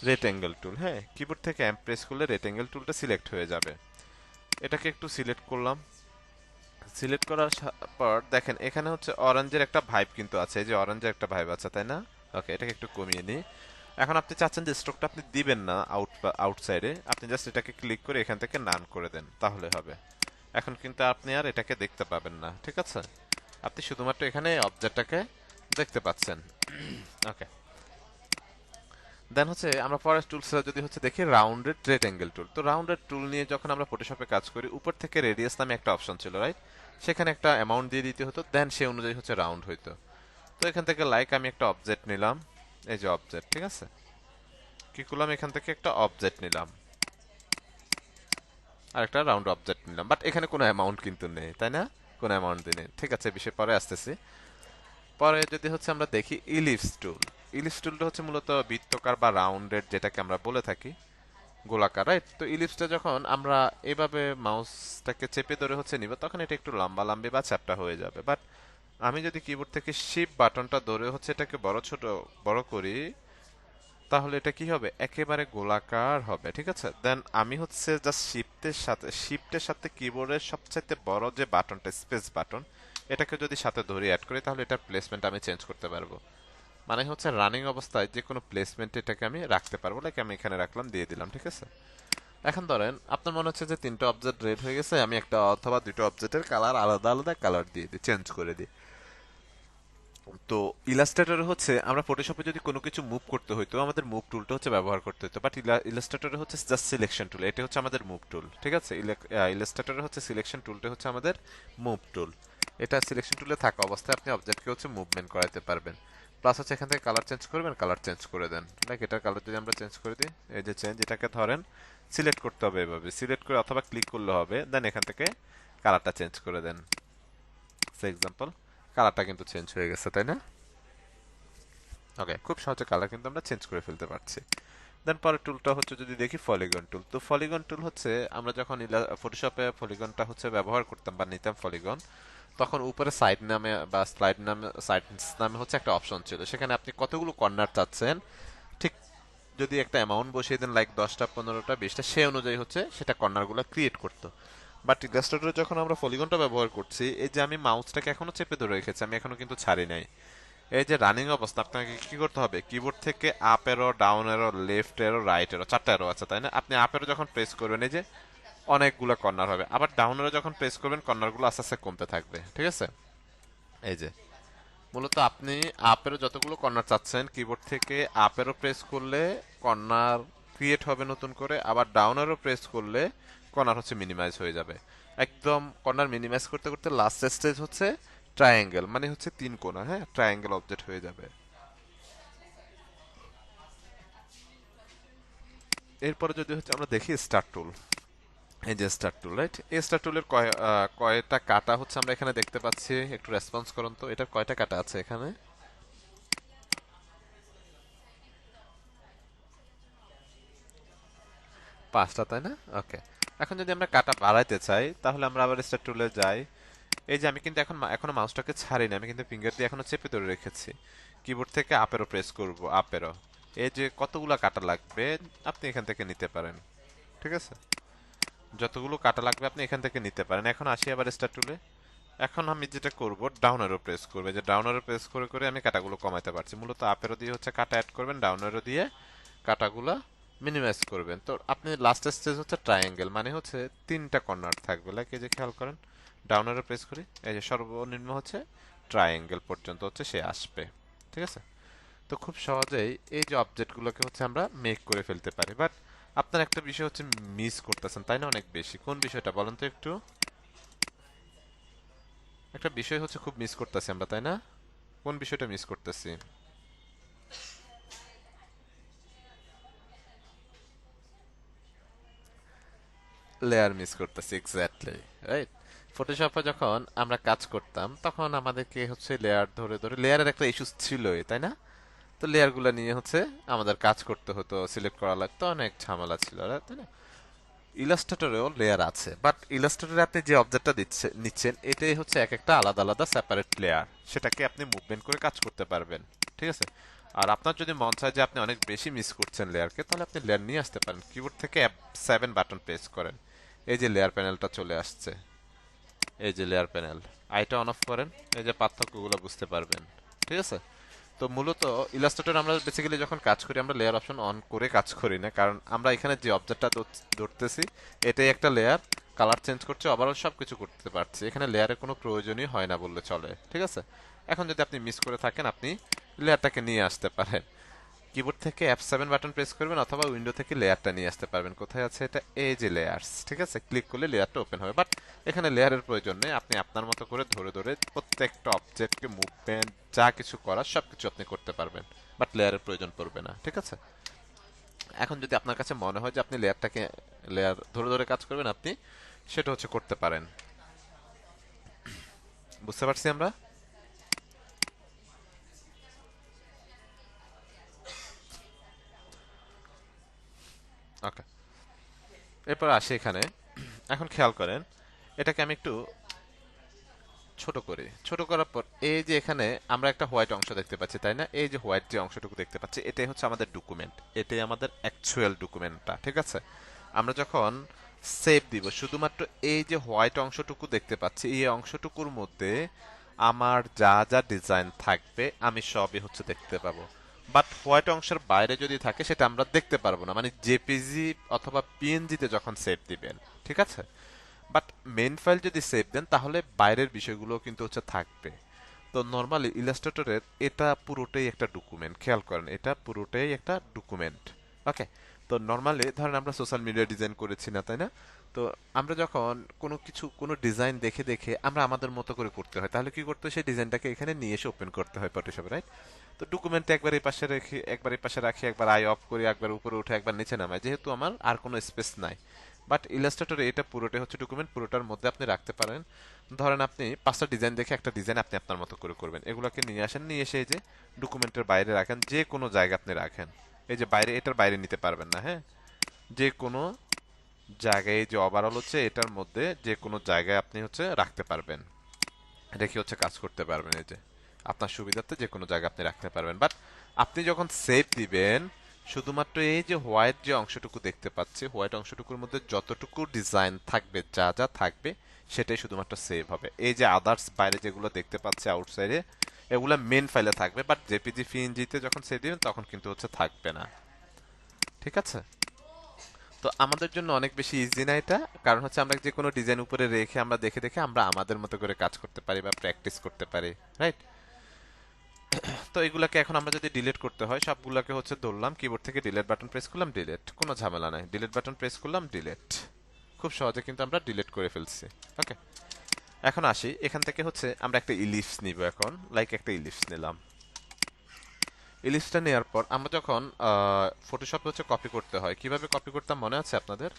রেক্টেঙ্গেল টুল, হ্যাঁ, কিবোর্ড থেকে এম প্রেস করলে রেক্টেঙ্গেল টুলটা সিলেক্ট হয়ে যাবে। এটাকে একটু সিলেক্ট করলাম, সিলেক্ট করার পর দেখেন এখানে হচ্ছে অরেঞ্জের একটা ভাইব কিন্তু আছে, এই যে অরেঞ্জের একটা ভাইব আছে, তাই না? ওকে, এটাকে একটু কমিয়ে নিই। এখন আপনি চাচ্ছেন যে স্ট্রোকটা আপনি দিবেন না আউটসাইডে, আপনি জাস্ট এটাকে ক্লিক করে এখান থেকে নান করে দেন, তাহলে হবে। এখন কিন্তু আপনি আর এটাকে দেখতে পাবেন না, ঠিক আছে? আপনি শুধুমাত্র এখানে অবজেক্টটাকে দেখতে পাচ্ছেন। ওকে, দেন হচ্ছে আমরা ফরেস্ট টুলস যদি হচ্ছে দেখি রাউন্ডেড রেক্টেঙ্গেল টুল, তো রাউন্ডেড টুল নিয়ে যখন আমরা ফটোশপে কাজ করি, উপর থেকে রেডিয়াস নামে একটা অপশন ছিল, রাইট? সেখানে একটা অ্যামাউন্ট দিয়ে দিতে হতো, দেন সে অনুযায়ী হচ্ছে রাউন্ড হইতো। তো এখান থেকে লাইক আমি একটা অবজেক্ট নিলাম, এই যে অবজেক্ট, ঠিক আছে? কি করলাম, এখান থেকে একটা অবজেক্ট নিলাম, আর একটা রাউন্ড অবজেক্ট নিলাম, বাট এখানে কোনো অ্যামাউন্ট কিন্তু নেই, তাই না? কোনো অ্যামাউন্ট নেই, ঠিক আছে? বিষয় পরে আসতেছি। পরে যদি হচ্ছে আমরা দেখি ইলিপস টুল, ইলিপস টুলটা হচ্ছে মূলত বৃত্তকার বা রাউন্ডেড যেটাকে আমরা বলে থাকি, গোলাকার, রাইট? তো ইলিপসটা যখন আমরা এভাবে মাউসটাকে চেপে ধরে হচ্ছে নিব, তখন এটা একটু লম্বা লম্বি বা চ্যাপ্টা হয়ে যাবে। বাট আমি যদি কিবোর্ড থেকে শিফট বাটনটা ধরে হচ্ছে এটাকে বড় ছোট বড় করি, তাহলে এটা কি হবে, একেবারে গোলাকার হবে, ঠিক আছে। দেন আমি হচ্ছে জাস্ট শিফটের সাথে কিবোর্ডের সবচাইতে বড় যে বাটনটা, স্পেস বাটন, এটাকে যদি সাথে ধরে অ্যাড করি তাহলে এটার প্লেসমেন্ট আমি চেঞ্জ করতে পারবো। মানে হচ্ছে রানিং অবস্থায় যে কোনো প্লেসমেন্ট এটাকে আমি রাখতে পারবো, লাইক আমি এখানে রাখলাম, দিয়ে দিলাম, ঠিক আছে। এখন ধরেন আপনার মনে হচ্ছে যে তিনটা অবজেক্ট রেড হয়ে গেছে, আমি একটা অথবা দুটো অবজেক্টের কালার আলাদা আলাদা কালার দিয়ে দিই, চেঞ্জ করে দিই। তো ইলাস্ট্রেটরে হচ্ছে আমরা ফটোশপে যদি কোনো কিছু মুভ করতে হইতো আমাদের মুভ টুলটা হচ্ছে ব্যবহার করতে হতো, বাট ইলাস্ট্রেটরে হচ্ছে জাস্ট সিলেকশন টুল, এটা হচ্ছে আমাদের মুভ টুল, ঠিক আছে। ইলাস্ট্রেটরে হচ্ছে সিলেকশন টুলটা হচ্ছে আমাদের মুভ টুল। এটা সিলেকশন টুলে থাকা অবস্থায় আপনি অবজেক্টকে হচ্ছে মুভমেন্ট করাতে পারবেন। প্লাস হচ্ছে এখান থেকে কালার চেঞ্জ করবেন, কালার চেঞ্জ করে দেন, লাইক এটার কালার যদি আমরা চেঞ্জ করে দিই, এই যে চেঞ্জ, এটাকে ধরেন সিলেক্ট করতে হবে, এভাবে সিলেক্ট করে অথবা ক্লিক করলে হবে, দেন এখান থেকে কালারটা চেঞ্জ করে দেন। ফর এক্সাম্পল কালারটা কিন্তু চেঞ্জ হয়ে গেছে, তাই না? ওকে, খুব সহজে কালার কিন্তু আমরা চেঞ্জ করে ফেলতে পারছি। দেন পরের টুলটা হচ্ছে যদি দেখি পলিগন টুল। তো পলিগন টুল হচ্ছে আমরা যখন ফটোশপে পলিগনটা হচ্ছে ব্যবহার করতাম বা নিতাম পলিগন, তখন উপরে সাইড নামে বা সাইডস নামে হচ্ছে একটা অপশন ছিল, সেখানে আপনি কতগুলো কর্নার চাচ্ছেন ঠিক যদি একটা অ্যামাউন্ট বসিয়ে দেন, লাইক 10টা 15টা 20টা, সেই অনুযায়ী হচ্ছে সেটা কর্নারগুলো ক্রিয়েট করতো। বাট ইলাস্ট্রেটরে যখন আমরা পলিগনটা ব্যবহার করছি, এই যে আমি মাউসটাকে এখনো চেপে ধরে রেখেছি, আমি এখনো কিন্তু ছাড়ি নাই। এই যে রানিং অবস্থা আপনাকে কি করতে হবে, কিবোর্ড থেকে আপ এরো, ডাউন এরো, লেফট এরো, রাইট এরো, চারটা এরো আছে তাই না? আপনি আপ এরো যখন প্রেস করবেন এই যে অনেকগুলো কর্নার হবে, আবার ডাউন এরো যখন প্রেস করবেন কর্নারগুলো আস্তে আস্তে কমতে থাকবে, ঠিক আছে। এই যে মূলত আপনি আপ এরো যতগুলো কর্নার চাচ্ছেন, কিবোর্ড থেকে আপ এরো প্রেস করলে কর্নার ক্রিয়েট হবে নতুন করে, আবার ডাউন এরো প্রেস করলে কর্নার হচ্ছে মিনিমাইজ হয়ে যাবে। একদম কর্নার মিনিমাইজ করতে করতে লাস্ট স্টেজ হচ্ছে ট্রায়াঙ্গেল, মানে হচ্ছে তিন কোণা, হ্যাঁ, ট্রায়াঙ্গেল অবজেক্ট হয়ে যাবে। এরপরে যদি হচ্ছে আমরা দেখি স্টার টুল, এই যে স্টার টুল, রাইট, এই স্টার টুলের কয়টা কাটা হচ্ছে আমরা এখানে দেখতে পাচ্ছি, একটু রেসপন্স করুন তো, এটার কয়টা কাটা আছে এখানে? 5টা, তাই না? ওকে। এখন যদি আমরা কাটা বাড়াইতে চাই তাহলে আমরা আবার স্টার টুলে যাই। এই যে আমি কিন্তু এখনো মাউসটাকে ছাড়িনি, আমি কিন্তু ফিঙ্গার দিয়ে এখনো চেপে ধরে রেখেছি। কিবোর্ড থেকে আপেরও প্রেস করব, আপেরও। এই যে কতগুলা কাটা লাগবে আপনি এখান থেকে নিতে পারেন, ঠিক আছে। যতগুলো কাটা লাগবে আপনি এখান থেকে নিতে পারেন। এখন আসি আবার স্টার টুলে। এখন আমি যেটা করব, ডাউন অ্যারো প্রেস করবে, যে ডাউন অ্যারো প্রেস করে করে আমি কাটাগুলো কমাতে পারছি। মূলত আপ অ্যারো দিয়ে হচ্ছে কাটা অ্যাড করবেন, ডাউন অ্যারো দিয়ে কাটাগুলো মিনিমাইজ করবেন। তো আপনি লাস্ট স্টেজ হচ্ছে ট্রায়াঙ্গেল, মানে হচ্ছে তিনটা কর্নার থাকবে, লাইক এই যে খেয়াল করেন, ডাউন অ্যারো প্রেস করি, এই যে সর্বনিম্ন হচ্ছে ট্রায়াঙ্গেল পর্যন্ত হচ্ছে সে আসবে, ঠিক আছে। তো খুব সহজেই এই যে অবজেক্টগুলোকে হচ্ছে আমরা মেক করে ফেলতে পারি। বাট আপনার একটা বিষয় হচ্ছে মিস করতেছেন, তাই না? অনেক বেশি। কোন বিষয়টা বলেন তো একটু? একটা বিষয় হচ্ছে খুব মিস করতেছি আমরা, তাই না? কোন বিষয়টা মিস করতেছি? লেয়ার মিস করতেছি, এক্স্যাক্টলি, রাইট। ফটোশপে যখন আমরা কাজ করতাম তখন আমাদেরকে হচ্ছে লেয়ার ধরে ধরে, লেয়ারের একটা ইস্যু ছিলই, তাই না? তো লেয়ারগুলো নিয়ে হচ্ছে আমাদের কাজ করতে হতো, সিলেক্ট করা লাগতো, অনেক ঝামেলা ছিল, তাই না? ইলাস্ট্রেটরেও লেয়ার আছে, বাট ইলাস্ট্রেটরে আপনি যে অবজেক্টটা নিচ্ছেন এটাই হচ্ছে এক একটা আলাদা আলাদা সেপারেট লেয়ার, সেটাকে আপনি মুভমেন্ট করে কাজ করতে পারবেন, ঠিক আছে। আর আপনার যদি মন চায় যে আপনি অনেক বেশি মিস করছেন লেয়ারকে, তাহলে আপনি লেয়ার নিয়ে আসতে পারেন, কিবোর্ড থেকে F7 বাটন প্রেস করেন, এই যে লেয়ার প্যানেলটা চলে আসছে, এই যে লেয়ার প্যানেল, আইটা অন অফ করেন, এই যে পার্থক্যগুলো বুঝতে পারবেন, ঠিক আছে। তো মূলত ইলাস্ট্রেটর আমরা বেসিক্যালি যখন কাজ করি আমরা লেয়ার অপশন অন করে কাজ করি না, কারণ আমরা এখানে যে অবজেক্টটা ধরতেছি এটাই একটা লেয়ার, কালার চেঞ্জ করছে, ওভারঅল সব কিছু করতে পারছি, এখানে লেয়ারের কোনো প্রয়োজনই হয় না বললে চলে, ঠিক আছে। এখন যদি আপনি মিস করে থাকেন আপনি লেয়ারটাকে নিয়ে আসতে পারেন, কিবোর্ড থেকে F7 বাটন প্রেস করবেন অথবা উইন্ডো থেকে লেয়ারটা নিয়ে আসতে পারবেন। কোথায় আছে এটা? এই যে লেয়ার্স, ঠিক আছে, ক্লিক করলে লেয়ারটা ওপেন হবে। বাট এখানে লেয়ারের প্রয়োজন নেই, আপনি আপনার মতো করে ধরে ধরে প্রত্যেকটা অবজেক্টকে মুভমেন্ট যা কিছু করার সবকিছু আপনি করতে পারবেন, বাট লেয়ারের প্রয়োজন পড়বে না, ঠিক আছে। এখন যদি আপনার কাছে মনে হয় যে আপনি লেয়ার ধরে ধরে কাজ করবেন, আপনি সেটা হচ্ছে করতে পারেন। বুঝতে পারছি আমরা? ওকে, এরপর আসি এখানে। এখন খেয়াল করেন, এটাকে আমি একটু ছোট করি, ছোট করার পর এই যে এখানে আমরা একটা হোয়াইট অংশ দেখতে পাচ্ছি, তাই না? এই যে হোয়াইট যে অংশটুকু দেখতে পাচ্ছি, এটাই হচ্ছে আমাদের ডকুমেন্ট, এটাই আমাদের অ্যাকচুয়াল ডকুমেন্টটা, ঠিক আছে? আমরা যখন সেভ দিব, শুধুমাত্র এই যে হোয়াইট অংশটুকু দেখতে পাচ্ছি, এই অংশটুকুর মধ্যে আমার যা যা ডিজাইন থাকবে আমি সবই হচ্ছে দেখতে পাবো। বাট হোয়াইট অংশের বাইরে যদি থাকে সেটা আমরা দেখতে পারবো না, মানে জেপিজি অথবা পিএনজিতে যখন সেভ দিবেন, ঠিক আছে? বাট মেইন ফাইল যদি সেভ দেন তাহলে বাইরের বিষয়গুলো কিন্তু হচ্ছে থাকবে। তো নর্মালি ইলাস্ট্রেটরের এটা পুরোটাই একটা ডকুমেন্ট, খেয়াল করেন এটা পুরোটাই একটা ডকুমেন্ট। ওকে, তো নর্মালি ধরেন আমরা সোশ্যাল মিডিয়া ডিজাইন করেছি না, তাই না? তো আমরা যখন কোনো কিছু কোনো ডিজাইন দেখে দেখে আমরা আমাদের মতো করে করতে হয়, তাহলে কি করতে হয়, সেই ডিজাইনটাকে এখানে নিয়ে এসে ওপেন করতে হয় ফটোশপে, রাইট? তো ডকুমেন্টে একবার এই পাশে রেখে একবার এই পাশে রাখি, একবার আই অফ করি, একবার উপরে উঠে একবার নিচে নামাই, যেহেতু আমার আর কোনো স্পেস নাই। বাট ইলাস্ট্রেটরে এটা পুরোটাই হচ্ছে ডকুমেন্ট, পুরোটার মধ্যে আপনি রাখতে পারেন। ধরেন আপনি 5টা ডিজাইন দেখে একটা ডিজাইন আপনি আপনার মতো করে করবেন, এগুলোকে নিয়ে আসেন, নিয়ে এসে এই যে ডকুমেন্টের বাইরে রাখেন, যে কোনো জায়গায় আপনি রাখেন। এই যে বাইরে, এটার বাইরে নিতে পারবেন না, হ্যাঁ? যে কোনো জায়গায়, যে ওভারঅল হচ্ছে এটার মধ্যে যে কোনো জায়গায় আপনি হচ্ছে রাখতে পারবেন, রেখে হচ্ছে কাজ করতে পারবেন। এই যে আপনার সুবিধার্থে যে কোনো জায়গায় আপনি রাখতে পারবেন। বাট আপনি যখন সেভ দিবেন, শুধুমাত্র এই যে হোয়াইট যে অংশটুকু দেখতে পাচ্ছি, হোয়াইট অংশটুকুর মধ্যে যতটুকু ডিজাইন থাকবে, যা যা থাকবে, সেটাই শুধুমাত্র সেভ হবে। এই যে আদার্স বাইরে যেগুলো দেখতে পাচ্ছি আউটসাইডে, এগুলো মেন ফাইলে থাকবে, বাট জেপিজি পিএনজিতে যখন সেভ দিবেন তখন কিন্তু হচ্ছে থাকবে না, ঠিক আছে? তো আমাদের জন্য অনেক বেশি ইজি না এটা? কারণ হচ্ছে আমরা যে কোনো ডিজাইন উপরে রেখে আমরা দেখে দেখে আমরা আমাদের মতো করে কাজ করতে পারি বা প্র্যাকটিস করতে পারি, রাইট? তো এগুলাকে এখন আমরা যদি ডিলিট করতে হয়, সবগুলোকে হচ্ছে ধরলাম কিবোর্ড থেকে ডিলিট বাটন প্রেস করলাম, ডিলিট, কোনো ঝামেলা নাই, ডিলিট বাটন প্রেস করলাম, ডিলিট। খুব সহজে কিন্তু আমরা ডিলিট করে ফেলছি। ওকে, এখন আসি, এখান থেকে হচ্ছে আমরা একটা ইলিপস নিব এখন, লাইক একটা ইলিপস নিলাম। ইলিপসটা নেওয়ার পর আমরা যখন ফটোশপে হচ্ছে কপি করতে হয়, কিভাবে কপি করতাম মনে আছে আপনাদের?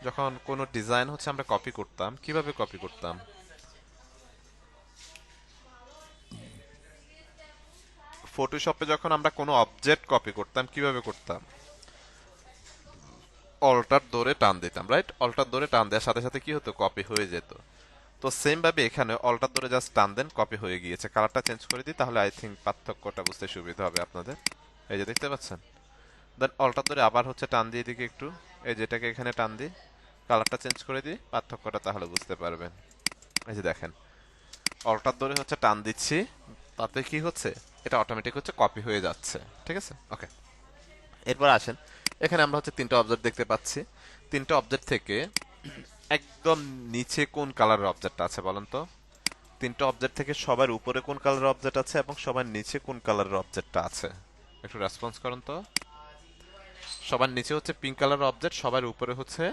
যখন কোনো ডিজাইন হচ্ছে আমরা কপি করতাম, কিভাবে কপি করতাম? ফটোশপে যখন আমরা কোনো অবজেক্ট কপি করতাম, কিভাবে করতাম? অল্টার ধরে টান দিতাম, রাইট? অল্টার ধরে টান দেওয়ার সাথে সাথে কি হতো, কপি হয়ে যেত। তো সেম ভাবে এখানে অল্টার ধরে জাস্ট টান দেন, কপি হয়ে গিয়েছে। কালারটা চেঞ্জ করে দিই, তাহলে আই থিঙ্ক পার্থক্যটা বুঝতে সুবিধা হবে আপনাদের। এই যে দেখতে পাচ্ছেন, দেন অল্টার ধরে আবার হচ্ছে টান দিয়ে দিকে একটু, এই যেটাকে এখানে টান দিই, কালারটা চেঞ্জ করে দিই, পার্থক্যটা তাহলে বুঝতে পারবেন। এই যে দেখেন, অল্টার ধরে হচ্ছে টান দিচ্ছি, তাতে কি হচ্ছে, এটা অটোমেটিক হচ্ছে কপি হয়ে যাচ্ছে, ঠিক আছে? ওকে, এরপর আসেন, এখানে আমরা হচ্ছে 3টা অবজেক্ট দেখতে পাচ্ছি। 3টা অবজেক্ট থেকে একদম নিচে কোন কালারের অবজেক্টটা আছে বলেন তো? 3টা অবজেক্ট থেকে সবার উপরে কোন কালারের অবজেক্ট আছে এবং সবার নিচে কোন কালারের অবজেক্টটা আছে? একটু রেসপন্স করুন তো। সবার নিচে হচ্ছে পিঙ্ক কালারের অবজেক্ট, সবার উপরে হচ্ছে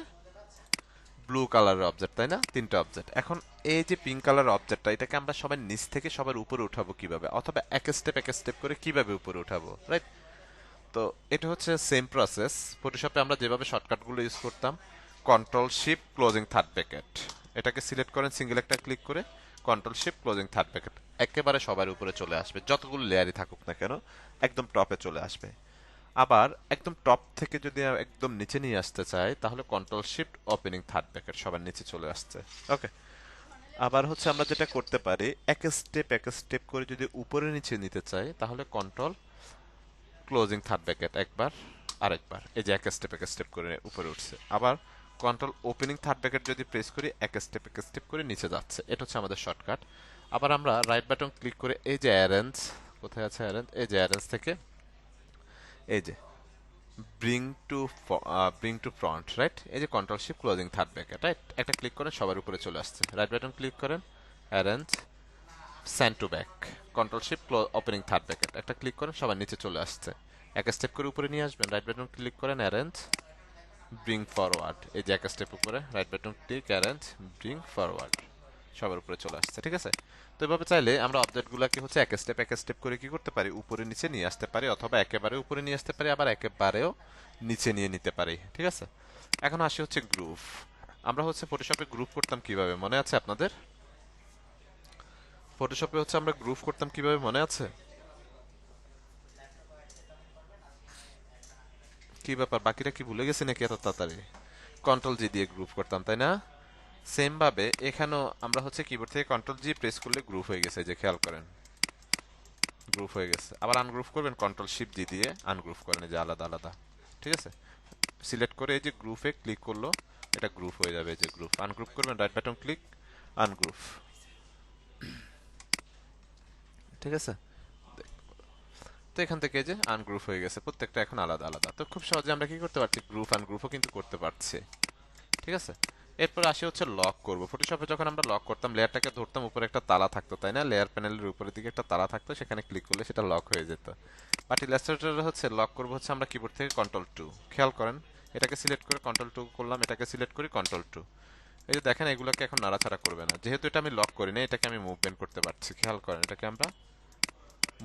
ব্লু কালারের অবজেক্ট, তাই না? 3টা অবজেক্ট। এখন এই যে পিঙ্ক কালার অবজেক্টটা, এটাকে আমরা সবার নিচ থেকে সবার উপরে উঠাবো কিভাবে, অথবা এক স্টেপ করে কিভাবে উপরে উঠাবো, রাইট? তো এটা হচ্ছে সেম প্রসেস। ফটোশপে আমরা যেভাবে শর্টকাটগুলো ইউজ করতাম, control shift closing third bracket, এটাকে সিলেক্ট করেন, সিঙ্গেল একটা ক্লিক করে control shift closing third bracket, একেবারে সবার উপরে চলে আসবে, যতগুলো লেয়ারই থাকুক না কেন একদম টপে চলে আসবে। আবার একদম টপ থেকে যদি একদম নিচে নিয়ে আসতে চাই, তাহলে control shift opening third bracket, সবার নিচে চলে আসছে। ওকে, আবার হচ্ছে আমরা যেটা করতে পারি, এক স্টেপ করে যদি উপরে নিচে নিতে চাই, তাহলে কন্ট্রোল ক্লোজিং থার্ড ব্র্যাকেট একবার, আরেকবার, এই যে এক স্টেপ করে উপরে উঠছে। আবার কন্ট্রোল ওপেনিং থার্ড ব্র্যাকেট যদি প্রেস করি, এক স্টেপ করে নিচে যাচ্ছে। এটা হচ্ছে আমাদের শর্টকাট। আবার আমরা রাইট বাটন ক্লিক করে এই যে অ্যারেঞ্জ, কোথায় আছে অ্যারেঞ্জ, এই যে অ্যারেঞ্জ থেকে এই যে bring to bring to front, right? এই যে control shift closing third bracket, right? একটা ক্লিক করেন, সবার উপরে চলে আসছে। রাইট বাটন ক্লিক করেন, arrange, send to back, control shift opening third bracket, একটা ক্লিক করেন, সবার নিচে চলে আসছে। এক স্টেপ করে উপরে নিয়ে আসবেন, রাইট বাটন ক্লিক করেন, অ্যারেঞ্জ, ব্রিং ফরওয়ার্ড, এই যে এক স্টেপ উপরে, right button click, arrange, bring forward, সবার উপরে চলে আসছে, ঠিক আছে? তো এভাবে চাইলে আমরা অবজেক্টগুলোকে হচ্ছে এক স্টেপ করে কি করতে পারি, উপরে নিচে নিয়ে আসতে পারি, অথবা একেবারে উপরে নিয়ে আসতে পারি, আবার একেবারেও নিচে নিয়ে নিতে পারি, ঠিক আছে? এখন আসি হচ্ছে গ্রুপ। আমরা হচ্ছে ফটোশপে গ্রুপ করতাম কিভাবে, মনে আছে আপনাদের? ফটোশপে হচ্ছে আমরা গ্রুপ করতাম কিভাবে, মনে আছে? কি ব্যাপার, বাকিরা কি ভুলে গেছে নাকি এত তাড়াতাড়ি? কন্ট্রোল জি দিয়ে গ্রুপ করতাম, তাই না? সেম ভাবে এখানেও আমরা হচ্ছে কিবোর্ড থেকে কন্ট্রোল জি প্রেস করলে গ্রুপ হয়ে গেছে, যে খেয়াল করেন গ্রুপ হয়ে গেছে। আবার আনগ্রুপ করবেন কন্ট্রোল শিফট জি দিয়ে আনগ্রুপ করেন, এই যে আলাদা আলাদা। ঠিক আছে, সিলেক্ট করে এই যে গ্রুপে ক্লিক করলো, এটা গ্রুপ হয়ে যাবে, এই যে গ্রুপ। আনগ্রুপ করবেন রাইট বাটন ক্লিক, আনগ্রুপ। ঠিক আছে, তো এখান থেকে যে আনগ্রুপ হয়ে গেছে, প্রত্যেকটা এখন আলাদা আলাদা। তো খুব সহজে আমরা কি করতে পারছি, গ্রুপ আনগ্রুপও কিন্তু করতে পারছি। ঠিক আছে, এরপর আসি হচ্ছে লক করব। ফটোশপে যখন আমরা লক করতাম, লেয়ারটাকে ধরতাম, উপরে একটা তালা থাকতো তাই না, লেয়ার প্যানেলের উপরের দিকে একটা তালা থাকতো, সেখানে ক্লিক করলে সেটা লক হয়ে যেত। বাট ইলাস্ট্রেটরে হচ্ছে লক করব হচ্ছে আমরা কিবোর্ড থেকে কন্ট্রোল টু, খেয়াল করেন এটাকে সিলেক্ট করে কন্ট্রোল টু করলাম, এটাকে সিলেক্ট করি কন্ট্রোল টু। এই যে দেখেন এগুলোকে এখন নাড়াচাড়া করবে না, যেহেতু এটা আমি লক করি না, এটাকে আমি মুভমেন্ট করতে পারছি। খেয়াল করেন এটাকে আমরা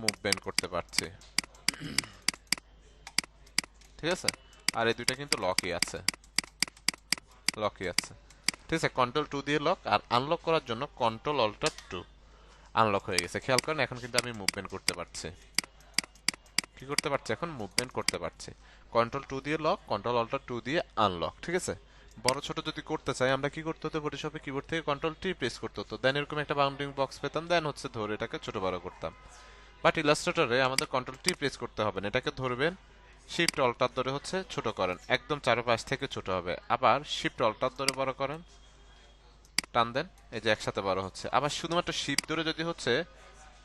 মুভমেন্ট করতে পারছি। ঠিক আছে, আর এই দুইটা কিন্তু লকই আছে, লকই আছে। ঠিক আছে, কন্ট্রোল টু দিয়ে লক, আর আনলক করার জন্য কন্ট্রোল অল্টার টু, আনলক হয়ে গেছে। খেয়াল করেন এখন কিন্তু আমি মুভমেন্ট করতে পারছি। কি করতে পারছি এখন, মুভমেন্ট করতে পারছি। কন্ট্রোল টু দিয়ে লক, কন্ট্রোল অল্টার টু দিয়ে আনলক। ঠিক আছে, বড় ছোট যদি করতে চাই আমরা কি করতে হতো, ফটোশপে কিবোর্ড থেকে কন্ট্রোল টি প্রেস করতে হতো, দেন এরকম একটা বাউন্ডিং বক্স পেতাম, দেন হচ্ছে ধরে এটাকে ছোট বড় করতাম। বাট ইলাস্ট্রেটরে আমাদের কন্ট্রোল টি প্রেস করতে হবে না, এটাকে ধরবেন, শিফট অল্টার ধরে হচ্ছে ছোট করেন, একদম চারপাশ থেকে ছোট হবে। আবার শিফট অল্টার ধরে বড় করেন, টান দেন, এই যে একসাথে বড় হচ্ছে। আবার শুধুমাত্র শিফট ধরে যদি হচ্ছে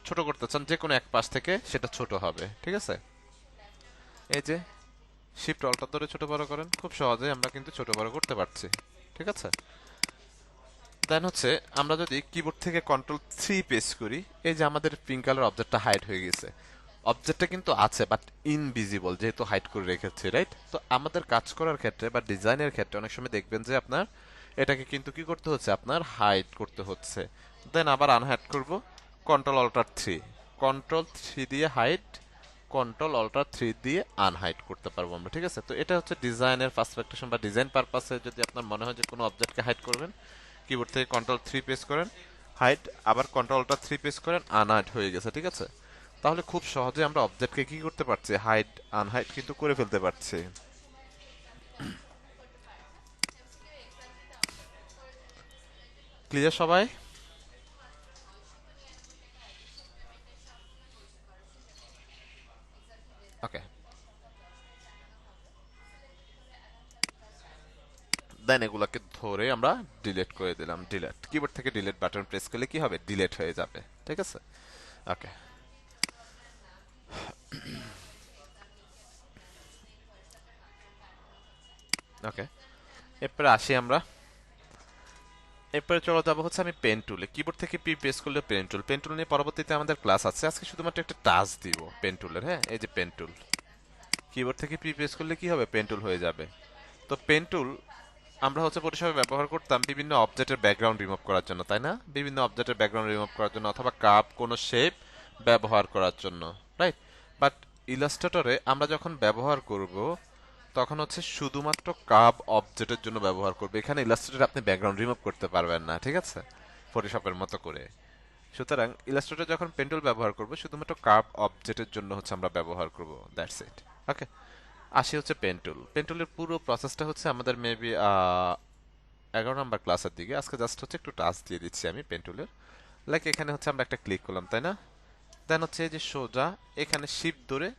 ছোট করতে চান, যে কোনো এক পাশ থেকে সেটা ছোট হবে। ঠিক আছে, এই যে শিফট অল্টার ধরে ছোট বড় করেন, খুব সহজে আমরা কিন্তু ছোট বড় করতে পারছি। ঠিক আছে, দেন হচ্ছে আমরা যদি কিবোর্ড থেকে কন্ট্রোল থ্রি প্রেস করি, এই যে আমাদের পিঙ্ক কালার অবজেক্টটা হাইড হয়ে গেছে। অবজেক্টটা কিন্তু আছে বাট ইনভিজিবল, যেহেতু হাইড করে রেখেছি, রাইট? তো আমাদের কাজ করার ক্ষেত্রে বা ডিজাইনের ক্ষেত্রে অনেক সময় দেখবেন যে আপনার এটাকে কিন্তু কি করতে হচ্ছে, আপনার হাইড করতে হচ্ছে। দেন আবার আনহাইড করব, control alter three, control three দিয়ে হাইড, কন্ট্রোল অল্টার থ্রি দিয়ে আনহাইড করতে পারবো আমরা। ঠিক আছে, তো এটা হচ্ছে ডিজাইনের পার্সপেক্টেশন বা ডিজাইন পারপাসে যদি আপনার মনে হয় যে কোনো অবজেক্টকে হাইড করবেন, কিবোর্ড থেকে কন্ট্রোল থ্রি প্রেস করেন, হাইড, আবার কন্ট্রোল অল্টার থ্রি প্রেস করেন, আনহাইড হয়ে গেছে। ঠিক আছে, তাহলে খুব সহজে আমরা অবজেক্টকে কি করতে পারছি, হাইড আনহাইড কিন্তু করে ফেলতে পারছি। ক্লিয়ার সবাই? ওকে, দেন এগুলোকে ধরে আমরা ডিলিট করে দিলাম, ডিলিট। কিবোর্ড থেকে ডিলিট বাটন প্রেস করলে কি হবে, ডিলিট হয়ে যাবে। ঠিক আছে, ওকে, ওকে। এরপরে আসি আমরা, এরপরে চলে যাবো হচ্ছে আমি পেন টুলে। কিবোর্ড থেকে পি প্রেস করলে পেন টুল, পেন টুল নিয়ে পরবর্তীতে আমাদের ক্লাস আছে। আজকে শুধুমাত্র একটা টাচ দিব পেন টুলের। হ্যাঁ, এই যে পেন টুল, কিবোর্ড থেকে পি প্রেস করলে কি হবে, পেন টুল হয়ে যাবে। তো পেন টুল আমরা হচ্ছে ফটোশপে ব্যবহার করতাম বিভিন্ন অবজেক্টের ব্যাকগ্রাউন্ড রিমুভ করার জন্য, তাই না? বিভিন্ন অবজেক্টের ব্যাকগ্রাউন্ড রিমুভ করার জন্য, অথবা কাপ কোনো শেপ ব্যবহার করার জন্য, রাইট? বাট ইলাস্ট্রেটরে আমরা যখন ব্যবহার করব, তখন হচ্ছে শুধুমাত্র কাপ অবজেক্টের জন্য ব্যবহার করবে। এখানে ইলাস্ট্রেটরে আপনি ব্যাকগ্রাউন্ড রিমুভ করতে পারবেন না। ঠিক আছে, ফটোশপের মতো করে। সুতরাং ইলাস্ট্রেটর যখন পেন টুল ব্যবহার করব, শুধুমাত্র কাপ অবজেক্টের জন্য হচ্ছে আমরা ব্যবহার করব, দ্যাটস ইট। ওকে, আসি হচ্ছে পেন টুল। পেন টুলের পুরো প্রসেসটা হচ্ছে আমাদের মেবি 11 নম্বর ক্লাসের দিকে। আজকে জাস্ট হচ্ছে একটু টাচ দিয়ে দিচ্ছি আমি পেন টুলের। লাইক এখানে হচ্ছে আমরা একটা ক্লিক করলাম, তাই না? দেন হচ্ছে এই যে সোজা এখানে শিফট ধরে,